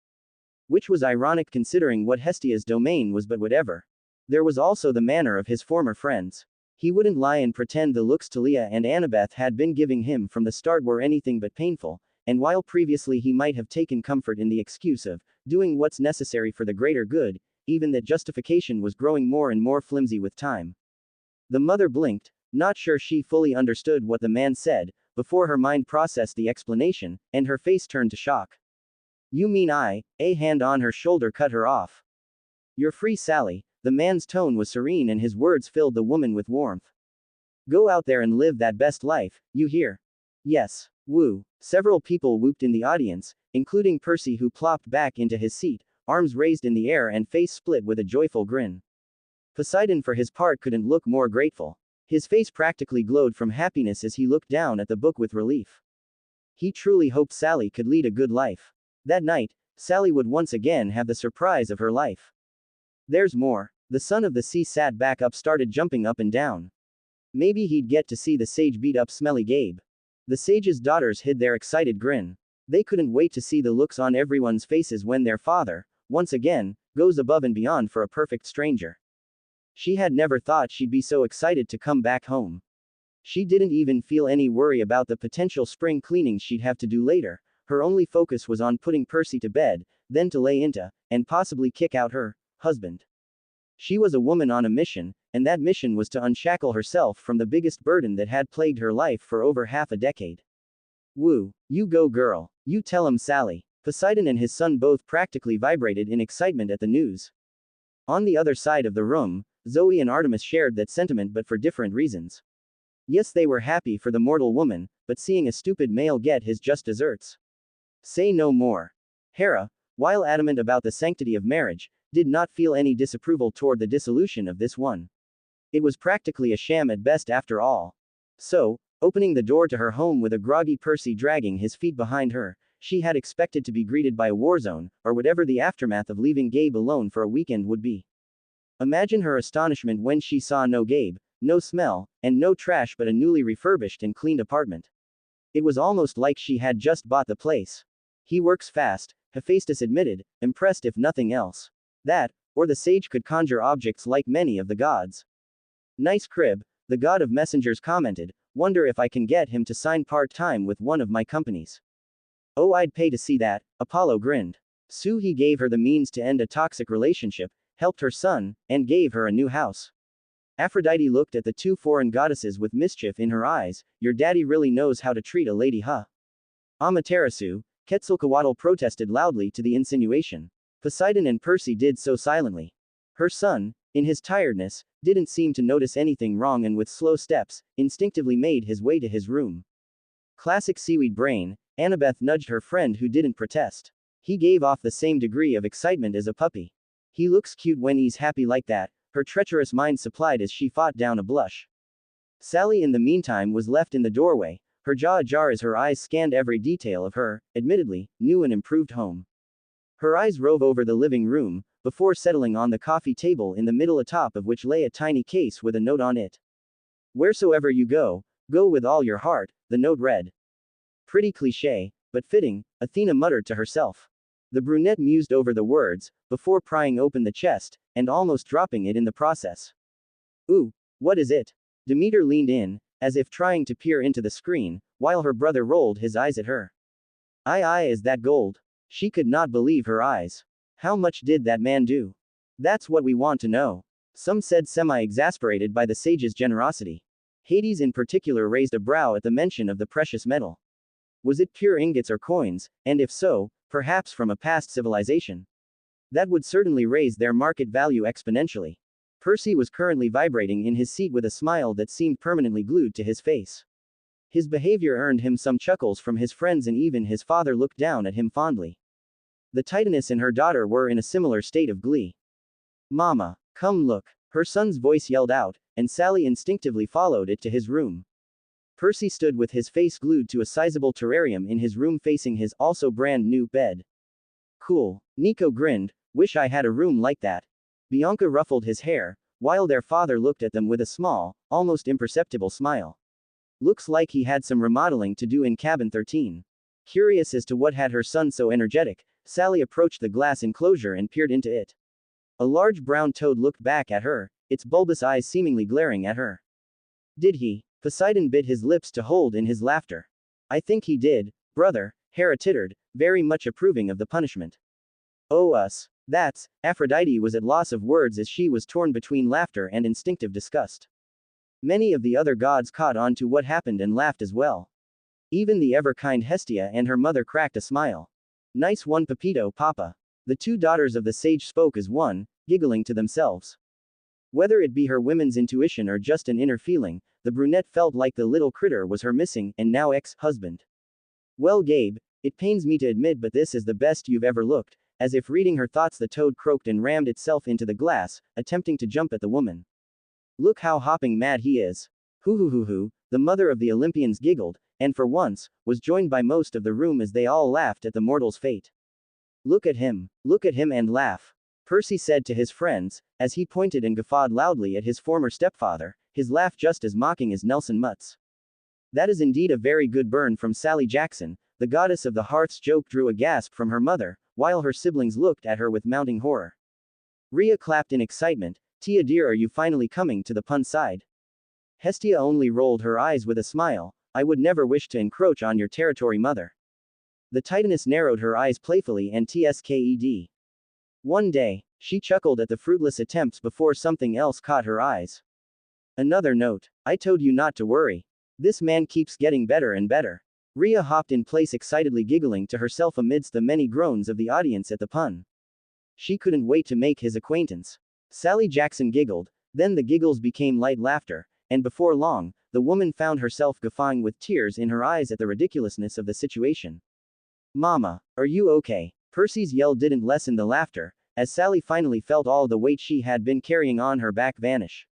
Which was ironic considering what Hestia's domain was, but whatever. There was also the manner of his former friends. He wouldn't lie and pretend the looks Talia and Annabeth had been giving him from the start were anything but painful, and while previously he might have taken comfort in the excuse of doing what's necessary for the greater good, even that justification was growing more and more flimsy with time. The mother blinked, not sure she fully understood what the man said, before her mind processed the explanation, and her face turned to shock. You mean a hand on her shoulder cut her off. You're free, Sally. The man's tone was serene and his words filled the woman with warmth. Go out there and live that best life, you hear? Yes. Woo. Several people whooped in the audience, including Percy, who plopped back into his seat, arms raised in the air and face split with a joyful grin. Poseidon for his part couldn't look more grateful. His face practically glowed from happiness as he looked down at the book with relief. He truly hoped Sally could lead a good life. That night, Sally would once again have the surprise of her life. There's more. The son of the sea sat back up, started jumping up and down. Maybe he'd get to see the sage beat up Smelly Gabe. The sage's daughters hid their excited grin. They couldn't wait to see the looks on everyone's faces when their father, once again, goes above and beyond for a perfect stranger. She had never thought she'd be so excited to come back home. She didn't even feel any worry about the potential spring cleaning she'd have to do later. Her only focus was on putting Percy to bed, then to lay into, and possibly kick out her husband. She was a woman on a mission, and that mission was to unshackle herself from the biggest burden that had plagued her life for over half a decade. Woo, you go girl, you tell him, Sally. Poseidon and his son both practically vibrated in excitement at the news. On the other side of the room, Zoe and Artemis shared that sentiment but for different reasons. Yes, they were happy for the mortal woman, but seeing a stupid male get his just desserts. Say no more. Hera, while adamant about the sanctity of marriage, did not feel any disapproval toward the dissolution of this one. It was practically a sham at best after all. So, opening the door to her home with a groggy Percy dragging his feet behind her, she had expected to be greeted by a war zone, or whatever the aftermath of leaving Gabe alone for a weekend would be. Imagine her astonishment when she saw no Gabe, no smell, and no trash but a newly refurbished and cleaned apartment. It was almost like she had just bought the place. He works fast, Hephaestus admitted, impressed if nothing else. That, or the sage could conjure objects like many of the gods. Nice crib, the god of messengers commented, wonder if I can get him to sign part-time with one of my companies. Oh, I'd pay to see that, Apollo grinned. He gave her the means to end a toxic relationship, helped her son, and gave her a new house. Aphrodite looked at the two foreign goddesses with mischief in her eyes. Your daddy really knows how to treat a lady, huh? Amaterasu, Quetzalcoatl protested loudly to the insinuation. Poseidon and Percy did so silently. Her son, in his tiredness, didn't seem to notice anything wrong and with slow steps, instinctively made his way to his room. Classic seaweed brain, Annabeth nudged her friend who didn't protest. He gave off the same degree of excitement as a puppy. He looks cute when he's happy like that, her treacherous mind supplied as she fought down a blush. Sally in the meantime was left in the doorway, her jaw ajar as her eyes scanned every detail of her, admittedly, new and improved home. Her eyes rove over the living room, before settling on the coffee table in the middle atop of which lay a tiny case with a note on it. Wheresoever you go, go with all your heart, the note read. Pretty cliché, but fitting, Athena muttered to herself. The brunette mused over the words, before prying open the chest, and almost dropping it in the process. Ooh, what is it? Demeter leaned in, as if trying to peer into the screen, while her brother rolled his eyes at her. Aye, is that gold? She could not believe her eyes. How much did that man do? That's what we want to know. Some said, semi-exasperated by the sage's generosity. Hades in particular raised a brow at the mention of the precious metal. Was it pure ingots or coins, and if so, perhaps from a past civilization? That would certainly raise their market value exponentially. Percy was currently vibrating in his seat with a smile that seemed permanently glued to his face. His behavior earned him some chuckles from his friends, and even his father looked down at him fondly. The Titaness and her daughter were in a similar state of glee. Mama, come look, her son's voice yelled out, and Sally instinctively followed it to his room. Percy stood with his face glued to a sizable terrarium in his room facing his also brand new bed. Cool, Nico grinned, wish I had a room like that. Bianca ruffled his hair, while their father looked at them with a small, almost imperceptible smile. Looks like he had some remodeling to do in cabin 13. Curious as to what had her son so energetic, Sally approached the glass enclosure and peered into it. A large brown toad looked back at her, its bulbous eyes seemingly glaring at her. Did he? Poseidon bit his lips to hold in his laughter. I think he did, brother, Hera tittered, very much approving of the punishment. Oh us. That's, Aphrodite was at loss of words as she was torn between laughter and instinctive disgust. Many of the other gods caught on to what happened and laughed as well. Even the ever-kind Hestia and her mother cracked a smile. Nice one, Pepito, Papa. The two daughters of the sage spoke as one, giggling to themselves. Whether it be her women's intuition or just an inner feeling, the brunette felt like the little critter was her missing, and now ex-husband. Well, Gabe, it pains me to admit, but this is the best you've ever looked. As if reading her thoughts, the toad croaked and rammed itself into the glass, attempting to jump at the woman. Look how hopping mad he is. Hoo, the mother of the Olympians giggled, and for once, was joined by most of the room as they all laughed at the mortal's fate. Look at him and laugh. Percy said to his friends, as he pointed and guffawed loudly at his former stepfather, his laugh just as mocking as Nelson Mutt's. That is indeed a very good burn from Sally Jackson. The goddess of the hearth's joke drew a gasp from her mother, while her siblings looked at her with mounting horror. Rhea clapped in excitement. Tia dear, are you finally coming to the pun side? Hestia only rolled her eyes with a smile. I would never wish to encroach on your territory, mother. The Titaness narrowed her eyes playfully and tsked. One day, she chuckled at the fruitless attempts before something else caught her eyes. Another note. I told you not to worry. This man keeps getting better and better. Rhea hopped in place excitedly giggling to herself amidst the many groans of the audience at the pun. She couldn't wait to make his acquaintance. Sally Jackson giggled, then the giggles became light laughter, and before long, the woman found herself guffawing with tears in her eyes at the ridiculousness of the situation. Mama, are you okay? Percy's yell didn't lessen the laughter, as Sally finally felt all the weight she had been carrying on her back vanish.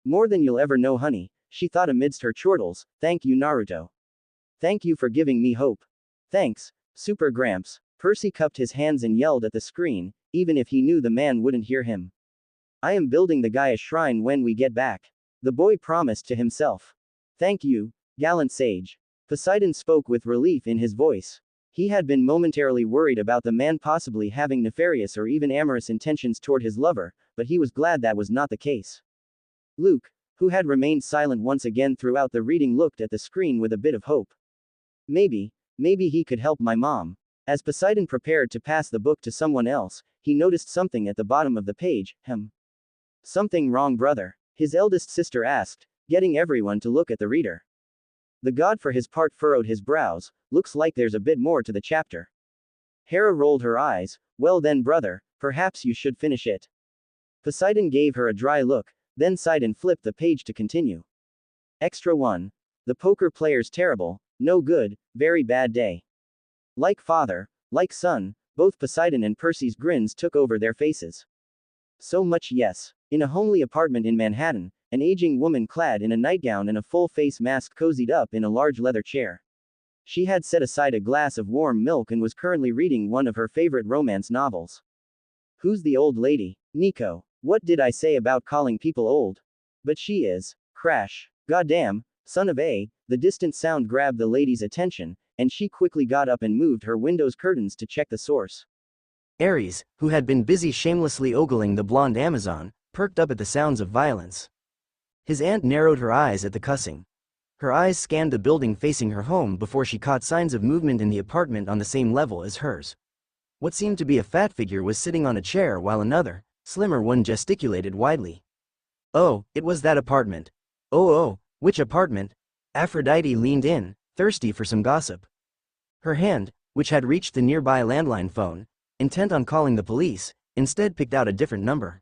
More than you'll ever know, honey, she thought amidst her chortles. Thank you, Naruto. Thank you for giving me hope. Thanks, Super Gramps. Percy cupped his hands and yelled at the screen, even if he knew the man wouldn't hear him. I am building the guy a shrine when we get back. The boy promised to himself. Thank you, gallant sage. Poseidon spoke with relief in his voice. He had been momentarily worried about the man possibly having nefarious or even amorous intentions toward his lover, but he was glad that was not the case. Luke, who had remained silent once again throughout the reading, looked at the screen with a bit of hope. Maybe he could help my mom. As Poseidon prepared to pass the book to someone else, he noticed something at the bottom of the page. Something wrong, brother? His eldest sister asked, getting everyone to look at the reader. The god for his part furrowed his brows. Looks like there's a bit more to the chapter. Hera rolled her eyes. Well then, brother, perhaps you should finish it. Poseidon gave her a dry look, then sighed and flipped the page to continue. Extra 1. The poker player's terrible, no good, very bad day. Like father, like son, both Poseidon and Percy's grins took over their faces. So much yes. In a homely apartment in Manhattan, an aging woman clad in a nightgown and a full face mask cozied up in a large leather chair. She had set aside a glass of warm milk and was currently reading one of her favorite romance novels. Who's the old lady? Nico. What did I say about calling people old? But she is. Crash. Goddamn, son of A. The distant sound grabbed the lady's attention, and she quickly got up and moved her window's curtains to check the source. Ares, who had been busy shamelessly ogling the blonde Amazon, perked up at the sounds of violence. His aunt narrowed her eyes at the cussing. Her eyes scanned the building facing her home before she caught signs of movement in the apartment on the same level as hers. What seemed to be a fat figure was sitting on a chair while another, slimmer one gesticulated widely. Oh, it was that apartment. Oh, which apartment? Aphrodite leaned in, thirsty for some gossip. Her hand, which had reached the nearby landline phone, intent on calling the police, instead picked out a different number.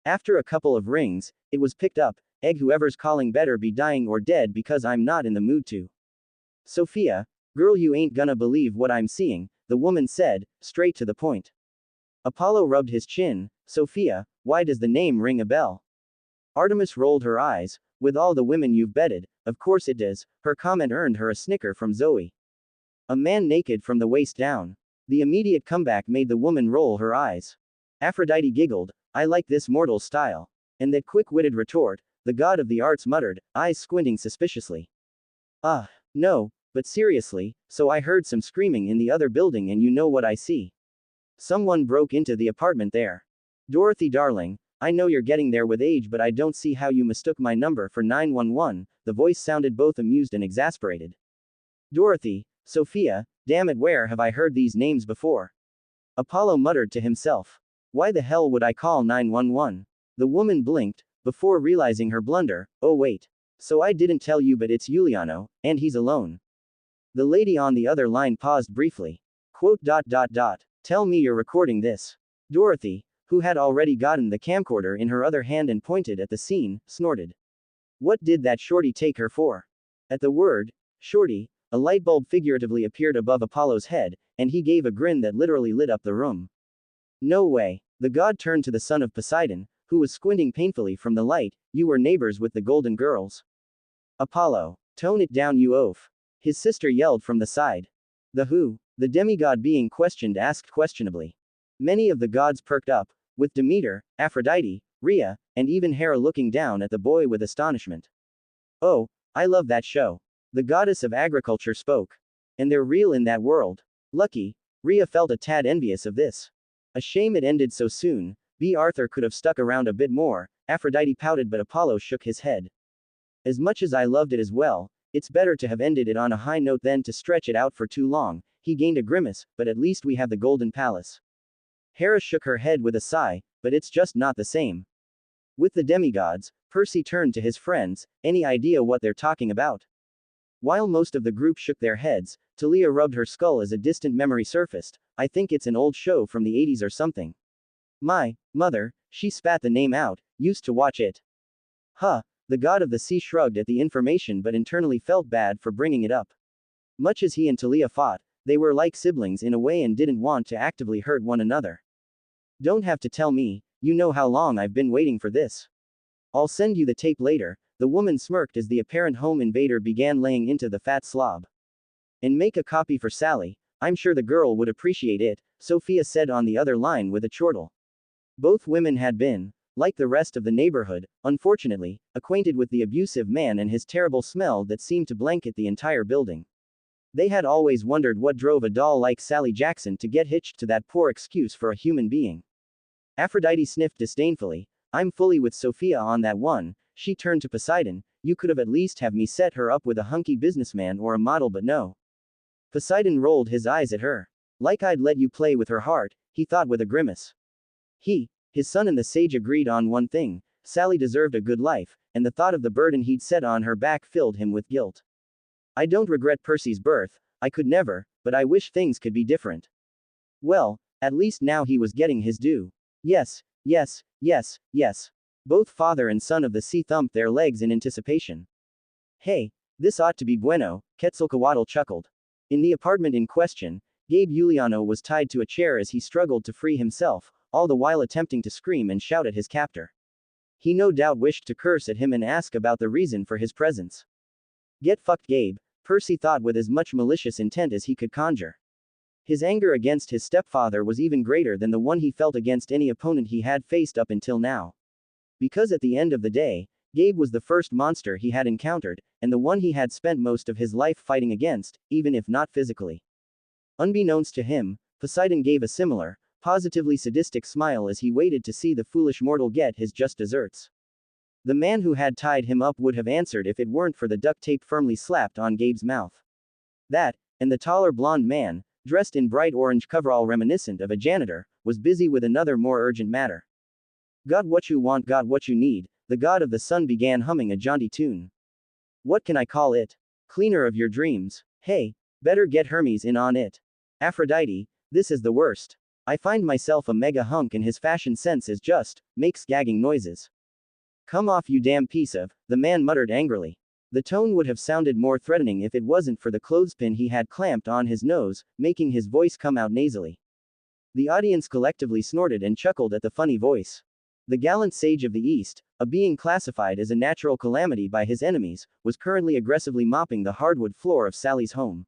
After a couple of rings, it was picked up. Egg, whoever's calling better be dying or dead because I'm not in the mood to. Sophia, girl, you ain't gonna believe what I'm seeing, the woman said, straight to the point. Apollo rubbed his chin. Sophia, why does the name ring a bell? Artemis rolled her eyes. With all the women you've bedded, of course it does. Her comment earned her a snicker from Zoe. A man naked from the waist down. The immediate comeback made the woman roll her eyes. Aphrodite giggled. I like this mortal style. And that quick-witted retort, the god of the arts muttered, eyes squinting suspiciously. No, but seriously, so I heard some screaming in the other building and you know what I see. Someone broke into the apartment there. Dorothy darling, I know you're getting there with age, but I don't see how you mistook my number for 911, the voice sounded both amused and exasperated. Dorothy, Sophia, damn it, where have I heard these names before? Apollo muttered to himself. Why the hell would I call 911? The woman blinked, before realizing her blunder. Oh wait. So I didn't tell you, but it's Giuliano, and he's alone. The lady on the other line paused briefly. Quote. Tell me you're recording this. Dorothy, who had already gotten the camcorder in her other hand and pointed at the scene, snorted. What did that shorty take her for? At the word, shorty, a light bulb figuratively appeared above Apollo's head, and he gave a grin that literally lit up the room. No way. The god turned to the son of Poseidon, who was squinting painfully from the light. You were neighbors with the Golden Girls. Apollo, tone it down, you oaf. His sister yelled from the side. The who? The demigod being questioned asked questionably. Many of the gods perked up, with Demeter, Aphrodite, Rhea, and even Hera looking down at the boy with astonishment. Oh, I love that show. The goddess of agriculture spoke. And they're real in that world. Lucky. Rhea felt a tad envious of this. A shame it ended so soon. B. Arthur could have stuck around a bit more. Aphrodite pouted, but Apollo shook his head. As much as I loved it as well, it's better to have ended it on a high note than to stretch it out for too long. He gained a grimace, but at least we have the Golden Palace. Hera shook her head with a sigh, but it's just not the same. With the demigods, Percy turned to his friends. Any idea what they're talking about? While most of the group shook their heads, Talia rubbed her skull as a distant memory surfaced. I think it's an old show from the 80s or something. My mother, she spat the name out, used to watch it. Huh, the god of the sea shrugged at the information but internally felt bad for bringing it up. Much as he and Talia fought, they were like siblings in a way and didn't want to actively hurt one another. Don't have to tell me, you know how long I've been waiting for this. I'll send you the tape later. The woman smirked as the apparent home invader began laying into the fat slob. And make a copy for Sally, I'm sure the girl would appreciate it, Sophia said on the other line with a chortle. Both women had been, like the rest of the neighborhood, unfortunately, acquainted with the abusive man and his terrible smell that seemed to blanket the entire building. They had always wondered what drove a doll like Sally Jackson to get hitched to that poor excuse for a human being. Aphrodite sniffed disdainfully. I'm fully with Sophia on that one. She turned to Poseidon. You could have at least have me set her up with a hunky businessman or a model, but no. Poseidon rolled his eyes at her. Like I'd let you play with her heart, he thought with a grimace. His son and the sage agreed on one thing. Sally deserved a good life, and the thought of the burden he'd set on her back filled him with guilt. I don't regret Percy's birth, I could never, but I wish things could be different. Well, at least now he was getting his due. Yes, yes, yes, yes. Both father and son of the sea thumped their legs in anticipation. Hey, this ought to be bueno, Quetzalcoatl chuckled. In the apartment in question, Gabe Giuliano was tied to a chair as he struggled to free himself, all the while attempting to scream and shout at his captor. He no doubt wished to curse at him and ask about the reason for his presence. Get fucked, Gabe, Percy thought with as much malicious intent as he could conjure. His anger against his stepfather was even greater than the one he felt against any opponent he had faced up until now. Because at the end of the day, Gabe was the first monster he had encountered, and the one he had spent most of his life fighting against, even if not physically. Unbeknownst to him, Poseidon gave a similar, positively sadistic smile as he waited to see the foolish mortal get his just desserts. The man who had tied him up would have answered if it weren't for the duct tape firmly slapped on Gabe's mouth. That, and the taller blonde man, dressed in bright orange coverall reminiscent of a janitor, was busy with another more urgent matter. Got what you want, got what you need, the god of the sun began humming a jaunty tune. What can I call it? Cleaner of your dreams. Hey, better get Hermes in on it. Aphrodite, this is the worst. I find myself a mega hunk and his fashion sense is just, makes gagging noises. Come off you damn piece of, the man muttered angrily. The tone would have sounded more threatening if it wasn't for the clothespin he had clamped on his nose, making his voice come out nasally. The audience collectively snorted and chuckled at the funny voice. The gallant sage of the East, a being classified as a natural calamity by his enemies, was currently aggressively mopping the hardwood floor of Sally's home.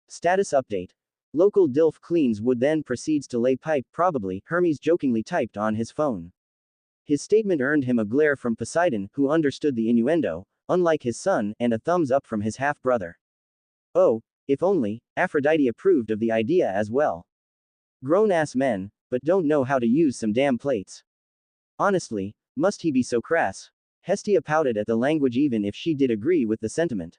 Status update. Local DILF cleans wood then proceeds to lay pipe, probably, Hermes jokingly typed on his phone. His statement earned him a glare from Poseidon, who understood the innuendo, unlike his son, and a thumbs up from his half-brother. Oh, if only, Aphrodite approved of the idea as well. Grown-ass men, but don't know how to use some damn plates. Honestly, must he be so crass? Hestia pouted at the language even if she did agree with the sentiment.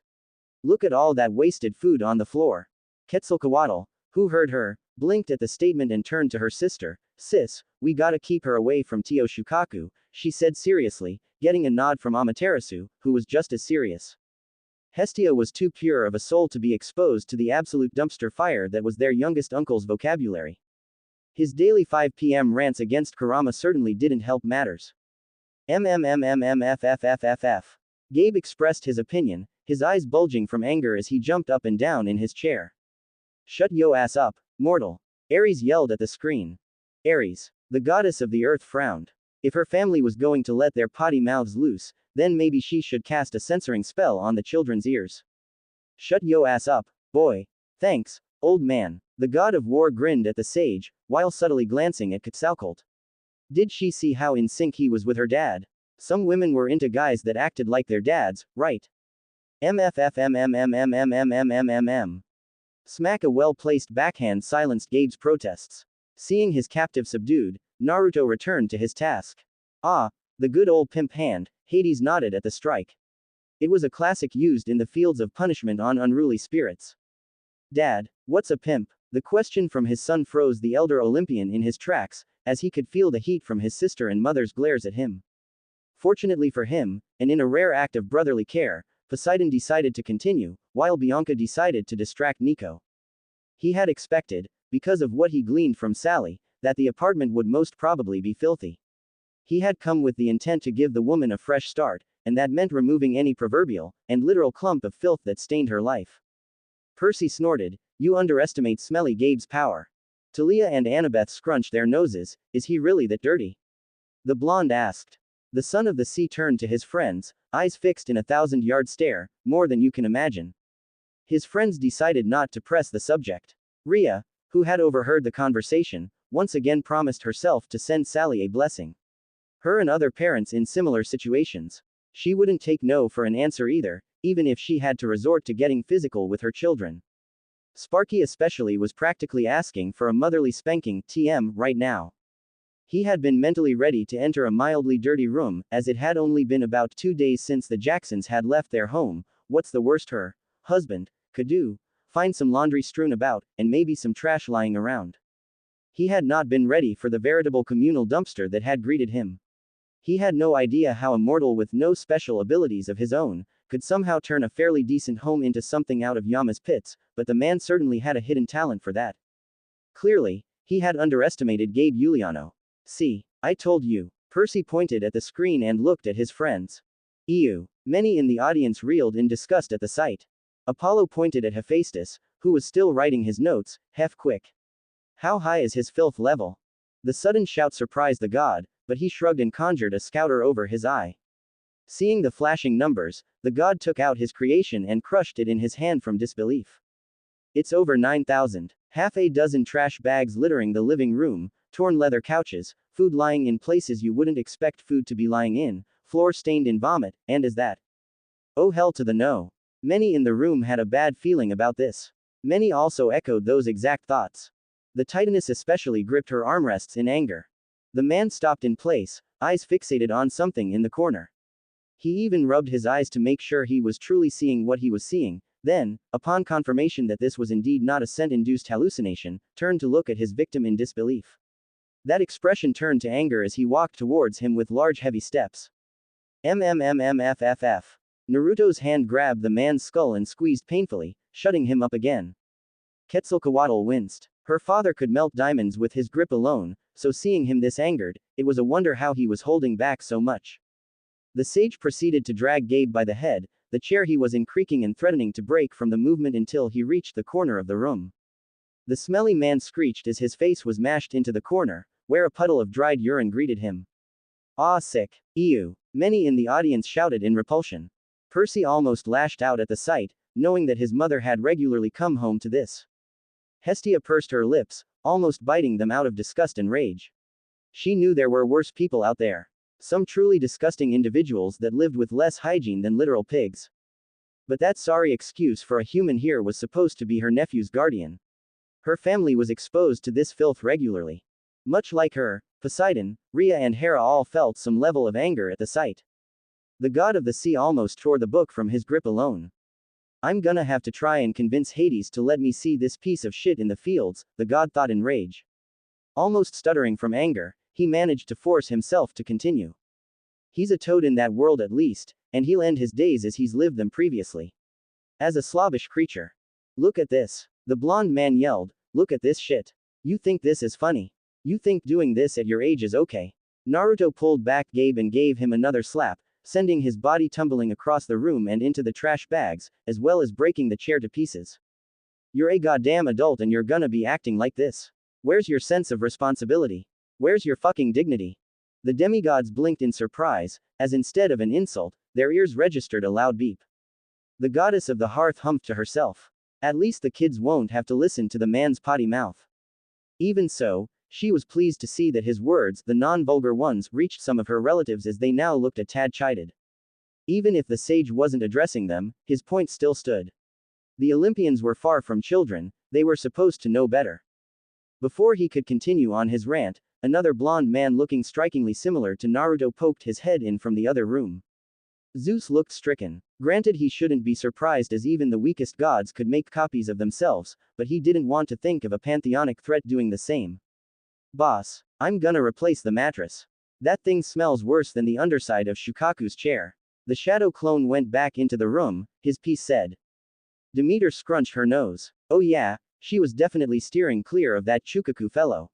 Look at all that wasted food on the floor. Quetzalcoatl, who heard her, blinked at the statement and turned to her sister. Sis, we gotta keep her away from Tio Shukaku, she said seriously, getting a nod from Amaterasu, who was just as serious. Hestia was too pure of a soul to be exposed to the absolute dumpster fire that was their youngest uncle's vocabulary. His daily 5 p.m. rants against Kurama certainly didn't help matters. MMMMMFFFFF. Gabe expressed his opinion, his eyes bulging from anger as he jumped up and down in his chair. Shut yo ass up, mortal. Ares yelled at the screen. Ares, the goddess of the earth, frowned. If her family was going to let their potty mouths loose, then maybe she should cast a censoring spell on the children's ears. Shut yo ass up, boy. Thanks, old man. The god of war grinned at the sage, while subtly glancing at Quetzalcoatl. Did she see how in sync he was with her dad? Some women were into guys that acted like their dads, right? MFFMMMMMMMMMM. Smack. A well-placed backhand silenced Gabe's protests. Seeing his captive subdued, Naruto returned to his task. Ah, the good old pimp hand, Hades nodded at the strike. It was a classic used in the fields of punishment on unruly spirits. Dad, what's a pimp? The question from his son froze the elder Olympian in his tracks, as he could feel the heat from his sister and mother's glares at him. Fortunately for him, and in a rare act of brotherly care, Poseidon decided to continue, while Bianca decided to distract Nico. He had expected, because of what he gleaned from Sally, that the apartment would most probably be filthy. He had come with the intent to give the woman a fresh start, and that meant removing any proverbial, and literal clump of filth that stained her life. Percy snorted, "You underestimate Smelly Gabe's power." Talia and Annabeth scrunched their noses, "Is he really that dirty?" The blonde asked. The son of the sea turned to his friends, eyes fixed in a 1,000-yard stare, more than you can imagine. His friends decided not to press the subject. Rhea, who had overheard the conversation, once again promised herself to send Sally a blessing. Her and other parents in similar situations. She wouldn't take no for an answer either, even if she had to resort to getting physical with her children. Sparky especially was practically asking for a motherly spanking, TM, right now. He had been mentally ready to enter a mildly dirty room, as it had only been about 2 days since the Jacksons had left their home. What's the worst her husband could do? Find some laundry strewn about, and maybe some trash lying around. He had not been ready for the veritable communal dumpster that had greeted him. He had no idea how a mortal with no special abilities of his own could somehow turn a fairly decent home into something out of Yama's pits, but the man certainly had a hidden talent for that. Clearly, he had underestimated Gabe Giuliano. See, I told you. Percy pointed at the screen and looked at his friends. Ew. Many in the audience reeled in disgust at the sight. Apollo pointed at Hephaestus, who was still writing his notes. Hef, quick. How high is his filth level? The sudden shout surprised the god, but he shrugged and conjured a scouter over his eye. Seeing the flashing numbers, the god took out his creation and crushed it in his hand from disbelief. It's over 9,000. Half a dozen trash bags littering the living room, torn leather couches, food lying in places you wouldn't expect food to be lying in, floor stained in vomit, and is that? Oh hell to the no. Many in the room had a bad feeling about this. Many also echoed those exact thoughts. The Titaness especially gripped her armrests in anger. The man stopped in place, eyes fixated on something in the corner. He even rubbed his eyes to make sure he was truly seeing what he was seeing, then, upon confirmation that this was indeed not a scent-induced hallucination, turned to look at his victim in disbelief. That expression turned to anger as he walked towards him with large heavy steps. MMMMFFF. Naruto's hand grabbed the man's skull and squeezed painfully, shutting him up again. Quetzalcoatl winced. Her father could melt diamonds with his grip alone, so seeing him this angered, it was a wonder how he was holding back so much. The sage proceeded to drag Gabe by the head, the chair he was in creaking and threatening to break from the movement until he reached the corner of the room. The smelly man screeched as his face was mashed into the corner, where a puddle of dried urine greeted him. Ah, sick. Ew. Many in the audience shouted in repulsion. Percy almost lashed out at the sight, knowing that his mother had regularly come home to this. Hestia pursed her lips, almost biting them out of disgust and rage. She knew there were worse people out there. Some truly disgusting individuals that lived with less hygiene than literal pigs. But that sorry excuse for a human here was supposed to be her nephew's guardian. Her family was exposed to this filth regularly. Much like her, Poseidon, Rhea and Hera all felt some level of anger at the sight. The god of the sea almost tore the book from his grip alone. I'm gonna have to try and convince Hades to let me see this piece of shit in the fields, the god thought in rage. Almost stuttering from anger, he managed to force himself to continue. He's a toad in that world at least, and he'll end his days as he's lived them previously. As a slavish creature. Look at this. The blonde man yelled, look at this shit. You think this is funny? You think doing this at your age is okay? Naruto pulled back Gabe and gave him another slap, sending his body tumbling across the room and into the trash bags, as well as breaking the chair to pieces. You're a goddamn adult and you're gonna be acting like this. Where's your sense of responsibility? Where's your fucking dignity? The demigods blinked in surprise, as instead of an insult, their ears registered a loud beep. The goddess of the hearth humped to herself. At least the kids won't have to listen to the man's potty mouth. Even so, she was pleased to see that his words, the non-vulgar ones, reached some of her relatives as they now looked a tad chided. Even if the sage wasn't addressing them, his point still stood. The Olympians were far from children, they were supposed to know better. Before he could continue on his rant, another blonde man looking strikingly similar to Naruto poked his head in from the other room. Zeus looked stricken. Granted, he shouldn't be surprised as even the weakest gods could make copies of themselves, but he didn't want to think of a pantheonic threat doing the same. Boss, I'm gonna replace the mattress. That thing smells worse than the underside of Shukaku's chair. The shadow clone went back into the room, his piece said. Demeter scrunched her nose. Oh yeah, she was definitely steering clear of that Chukaku fellow.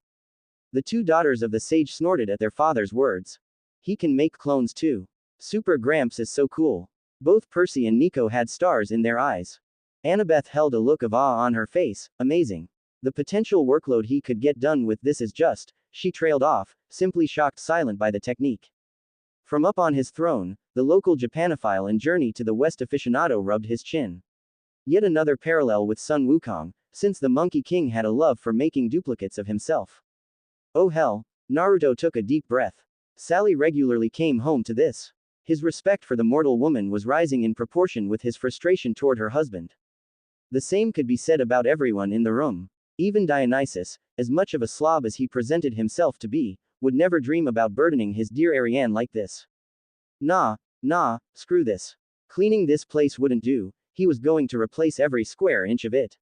The two daughters of the sage snorted at their father's words. He can make clones too. Super Gramps is so cool. Both Percy and Nico had stars in their eyes. Annabeth held a look of awe on her face, amazing. The potential workload he could get done with this is just, she trailed off, simply shocked silent by the technique. From up on his throne, the local Japanophile and Journey to the West aficionado rubbed his chin. Yet another parallel with Sun Wukong, since the Monkey King had a love for making duplicates of himself. Oh hell, Naruto took a deep breath. Sally regularly came home to this. His respect for the mortal woman was rising in proportion with his frustration toward her husband. The same could be said about everyone in the room. Even Dionysus, as much of a slob as he presented himself to be, would never dream about burdening his dear Ariane like this. Nah, screw this. Cleaning this place wouldn't do, he was going to replace every square inch of it.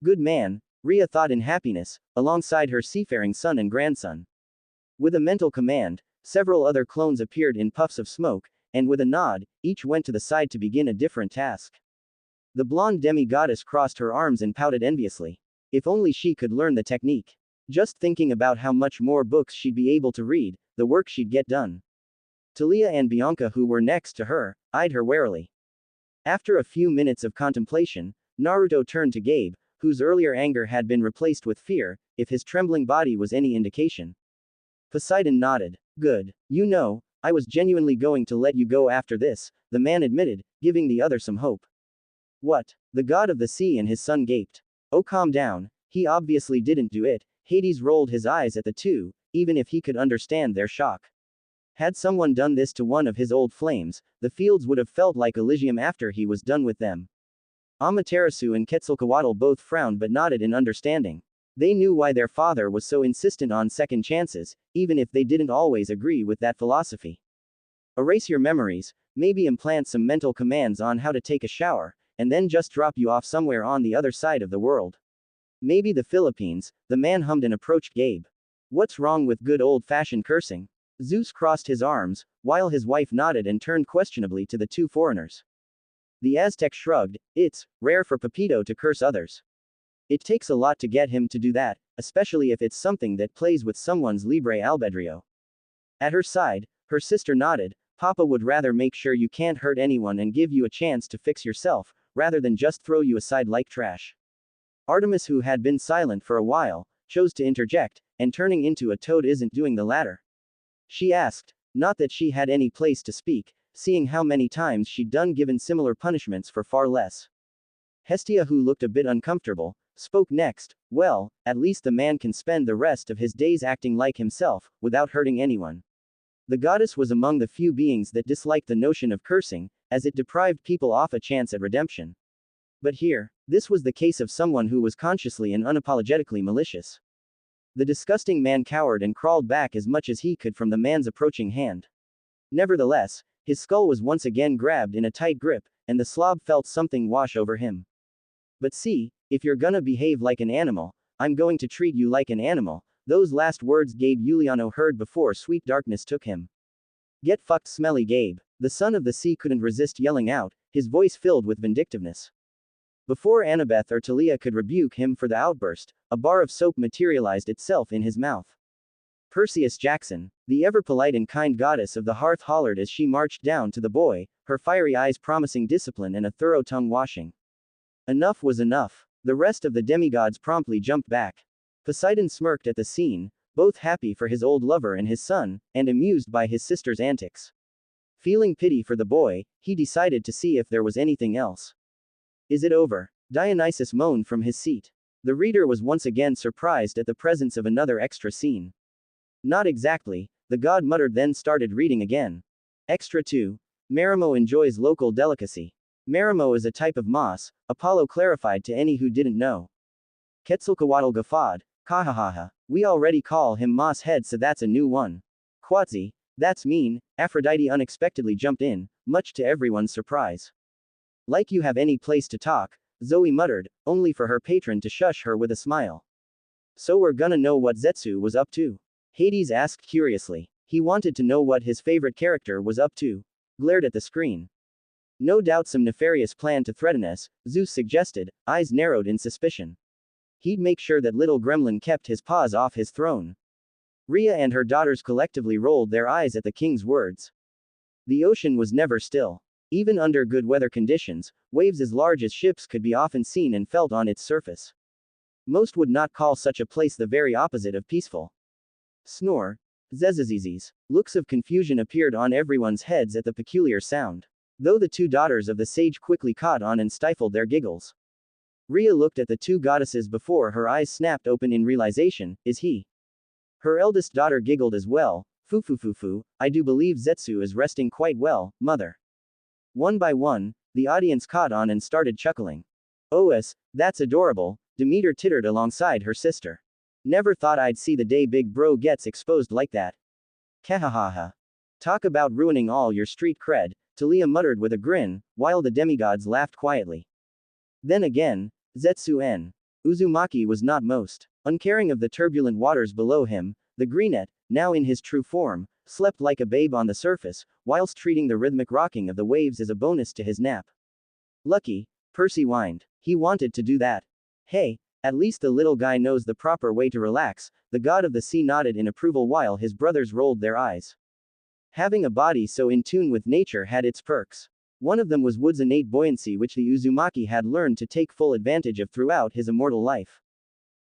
Good man, Rhea thought in happiness, alongside her seafaring son and grandson. With a mental command, several other clones appeared in puffs of smoke, and with a nod, each went to the side to begin a different task. The blonde demigoddess crossed her arms and pouted enviously. If only she could learn the technique. Just thinking about how much more books she'd be able to read, the work she'd get done. Talia and Bianca, who were next to her, eyed her warily. After a few minutes of contemplation, Naruto turned to Gabe, whose earlier anger had been replaced with fear, if his trembling body was any indication. Poseidon nodded. Good. You know, I was genuinely going to let you go after this, the man admitted, giving the other some hope. What? The god of the sea and his son gaped. Oh, calm down, he obviously didn't do it. Hades rolled his eyes at the two, even if he could understand their shock. Had someone done this to one of his old flames, the fields would have felt like Elysium after he was done with them. Amaterasu and Quetzalcoatl both frowned but nodded in understanding. They knew why their father was so insistent on second chances, even if they didn't always agree with that philosophy. Erase your memories, maybe implant some mental commands on how to take a shower, and then just drop you off somewhere on the other side of the world. Maybe the Philippines, the man hummed and approached Gabe. What's wrong with good old-fashioned cursing? Zeus crossed his arms, while his wife nodded and turned questionably to the two foreigners. The Aztec shrugged. It's rare for Pepito to curse others. It takes a lot to get him to do that, especially if it's something that plays with someone's libre albedrío. At her side, her sister nodded. Papa would rather make sure you can't hurt anyone and give you a chance to fix yourself, rather than just throw you aside like trash. Artemis, who had been silent for a while, chose to interject, and turning into a toad isn't doing the latter. She asked, not that she had any place to speak, seeing how many times she'd done given similar punishments for far less. Hestia, who looked a bit uncomfortable, spoke next. Well, at least the man can spend the rest of his days acting like himself, without hurting anyone. The goddess was among the few beings that disliked the notion of cursing, as it deprived people of a chance at redemption. But here, this was the case of someone who was consciously and unapologetically malicious. The disgusting man cowered and crawled back as much as he could from the man's approaching hand. Nevertheless, his skull was once again grabbed in a tight grip, and the slob felt something wash over him. But see, if you're gonna behave like an animal, I'm going to treat you like an animal. Those last words Gabe Giuliano heard before sweet darkness took him. Get fucked, smelly Gabe. The son of the sea couldn't resist yelling out, his voice filled with vindictiveness. Before Annabeth or Talia could rebuke him for the outburst, a bar of soap materialized itself in his mouth. Perseus Jackson, the ever-polite and kind goddess of the hearth, hollered as she marched down to the boy, her fiery eyes promising discipline and a thorough tongue washing. Enough was enough. The rest of the demigods promptly jumped back. Poseidon smirked at the scene, both happy for his old lover and his son, and amused by his sister's antics. Feeling pity for the boy, he decided to see if there was anything else. Is it over? Dionysus moaned from his seat. The reader was once again surprised at the presence of another extra scene. Not exactly, the god muttered, then started reading again. Extra 2. Marimo enjoys local delicacy. Marimo is a type of moss, Apollo clarified to any who didn't know. Quetzalcoatl guffawed, kahahaha, we already call him moss head, so that's a new one. Quatzi, that's mean, Aphrodite unexpectedly jumped in, much to everyone's surprise. Like you have any place to talk, Zoe muttered, only for her patron to shush her with a smile. So we're gonna know what Zetsu was up to? Hades asked curiously. He wanted to know what his favorite character was up to. Glared at the screen. No doubt some nefarious plan to threaten us, Zeus suggested, eyes narrowed in suspicion. He'd make sure that little gremlin kept his paws off his throne. Rhea and her daughters collectively rolled their eyes at the king's words. The ocean was never still. Even under good weather conditions, waves as large as ships could be often seen and felt on its surface. Most would not call such a place the very opposite of peaceful. Snore. Zezazizis. Looks of confusion appeared on everyone's heads at the peculiar sound. Though the two daughters of the sage quickly caught on and stifled their giggles. Rhea looked at the two goddesses before her eyes snapped open in realization, is he? Her eldest daughter giggled as well, foo, I do believe Zetsu is resting quite well, mother. One by one, the audience caught on and started chuckling. OS, that's adorable, Demeter tittered alongside her sister. Never thought I'd see the day big bro gets exposed like that. Kahahaha. Talk about ruining all your street cred, Talia muttered with a grin, while the demigods laughed quietly. Then again, Zetsu N. Uzumaki was not most uncaring of the turbulent waters below him. The greenette, now in his true form, slept like a babe on the surface, whilst treating the rhythmic rocking of the waves as a bonus to his nap. Lucky, Percy whined. He wanted to do that. Hey, at least the little guy knows the proper way to relax, the god of the sea nodded in approval while his brothers rolled their eyes. Having a body so in tune with nature had its perks. One of them was Wood's innate buoyancy, which the Uzumaki had learned to take full advantage of throughout his immortal life.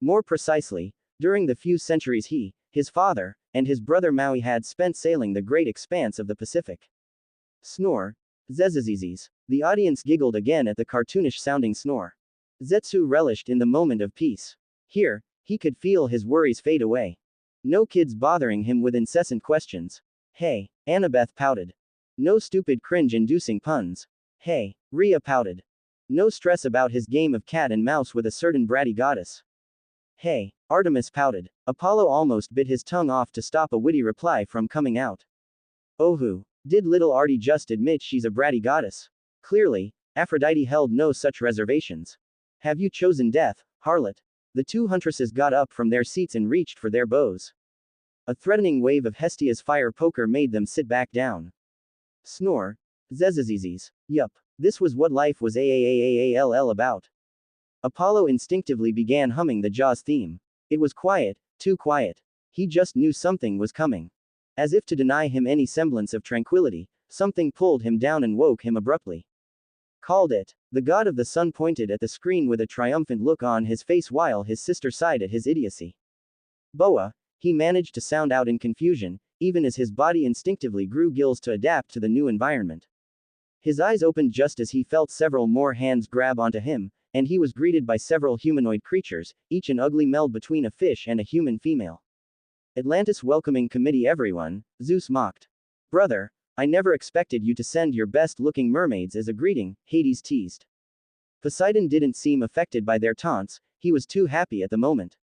More precisely, during the few centuries he, his father, and his brother Maui had spent sailing the great expanse of the Pacific. Snore. Zezazizis. The audience giggled again at the cartoonish-sounding snore. Zetsu relished in the moment of peace. Here, he could feel his worries fade away. No kids bothering him with incessant questions. Hey, Annabeth pouted. No stupid cringe-inducing puns. Hey, Rhea pouted. No stress about his game of cat and mouse with a certain bratty goddess. Hey, Artemis pouted. Apollo almost bit his tongue off to stop a witty reply from coming out. Oh, did little Artie just admit she's a bratty goddess? Clearly, Aphrodite held no such reservations. Have you chosen death, harlot? The two huntresses got up from their seats and reached for their bows. A threatening wave of Hestia's fire poker made them sit back down. Snore. Zezazizis. Yup. This was what life was AAAAALL about. Apollo instinctively began humming the Jaws theme. It was quiet, too quiet. He just knew something was coming. As if to deny him any semblance of tranquility, something pulled him down and woke him abruptly. Called it. The god of the sun pointed at the screen with a triumphant look on his face while his sister sighed at his idiocy. Boa, he managed to sound out in confusion, even as his body instinctively grew gills to adapt to the new environment. His eyes opened just as he felt several more hands grab onto him, and he was greeted by several humanoid creatures, each an ugly meld between a fish and a human female. Atlantis welcoming committee everyone, Zeus mocked. Brother, I never expected you to send your best-looking mermaids as a greeting, Hades teased. Poseidon didn't seem affected by their taunts, he was too happy at the moment.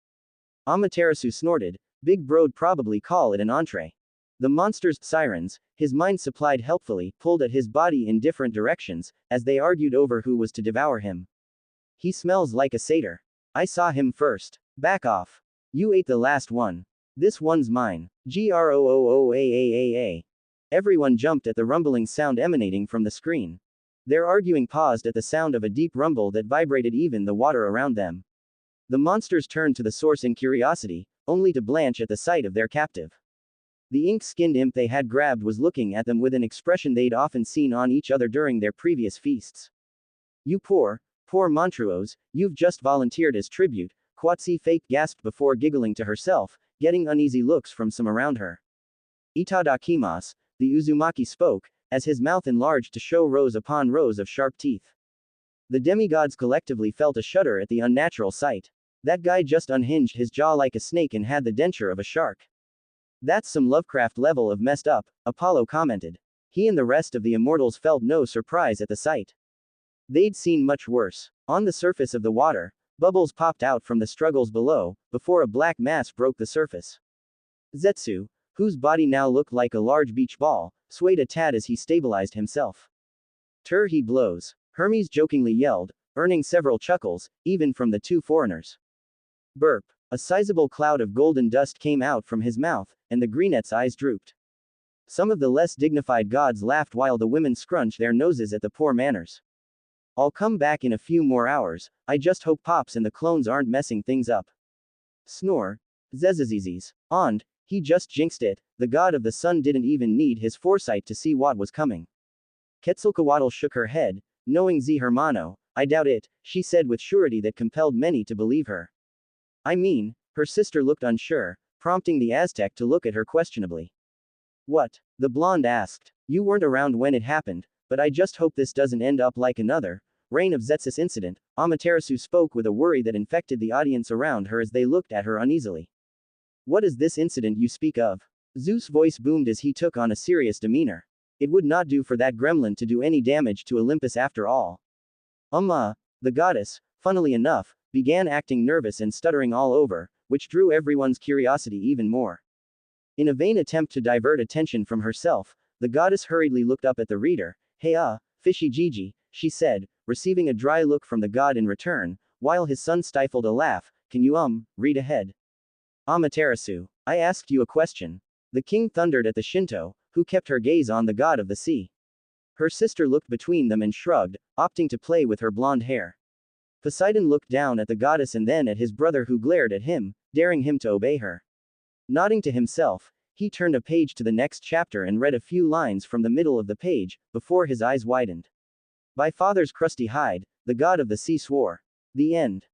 Amaterasu snorted, Big Bro'd probably call it an entree. The monster's sirens, his mind supplied helpfully, pulled at his body in different directions, as they argued over who was to devour him. He smells like a satyr. I saw him first. Back off. You ate the last one. This one's mine. GROOOAAAA. Everyone jumped at the rumbling sound emanating from the screen. Their arguing paused at the sound of a deep rumble that vibrated even the water around them. The monsters turned to the source in curiosity, only to blanch at the sight of their captive. The ink-skinned imp they had grabbed was looking at them with an expression they'd often seen on each other during their previous feasts. You poor monstruos, you've just volunteered as tribute, Quatsi fake gasped before giggling to herself, getting uneasy looks from some around her. Itadakimasu, the Uzumaki spoke, as his mouth enlarged to show rows upon rows of sharp teeth. The demigods collectively felt a shudder at the unnatural sight. That guy just unhinged his jaw like a snake and had the denture of a shark. That's some Lovecraft level of messed up, Apollo commented. He and the rest of the immortals felt no surprise at the sight. They'd seen much worse. On the surface of the water, bubbles popped out from the struggles below, before a black mass broke the surface. Zetsu, whose body now looked like a large beach ball, swayed a tad as he stabilized himself. He blows, Hermes jokingly yelled, earning several chuckles, even from the two foreigners. Burp. A sizable cloud of golden dust came out from his mouth, and the greenette's eyes drooped. Some of the less dignified gods laughed while the women scrunched their noses at the poor manners. I'll come back in a few more hours, I just hope Pops and the clones aren't messing things up. Snore. Zezazizis. And, he just jinxed it, the god of the sun didn't even need his foresight to see what was coming. Quetzalcoatl shook her head, knowing Z hermano, I doubt it, she said with surety that compelled many to believe her. I mean, her sister looked unsure, prompting the Aztec to look at her questionably. What? The blonde asked. You weren't around when it happened, but I just hope this doesn't end up like another Reign of Zetsus incident. Amaterasu spoke with a worry that infected the audience around her as they looked at her uneasily. What is this incident you speak of? Zeus' voice boomed as he took on a serious demeanor. It would not do for that gremlin to do any damage to Olympus after all. The goddess, funnily enough, began acting nervous and stuttering all over, which drew everyone's curiosity even more. In a vain attempt to divert attention from herself, the goddess hurriedly looked up at the reader. Hey fishy Gigi, she said, receiving a dry look from the god in return, while his son stifled a laugh. Can you read ahead? Amaterasu, I asked you a question. The king thundered at the Shinto, who kept her gaze on the god of the sea. Her sister looked between them and shrugged, opting to play with her blonde hair. Poseidon looked down at the goddess and then at his brother who glared at him, daring him to obey her. Nodding to himself, he turned a page to the next chapter and read a few lines from the middle of the page, before his eyes widened. By father's crusty hide, the god of the sea swore. The end.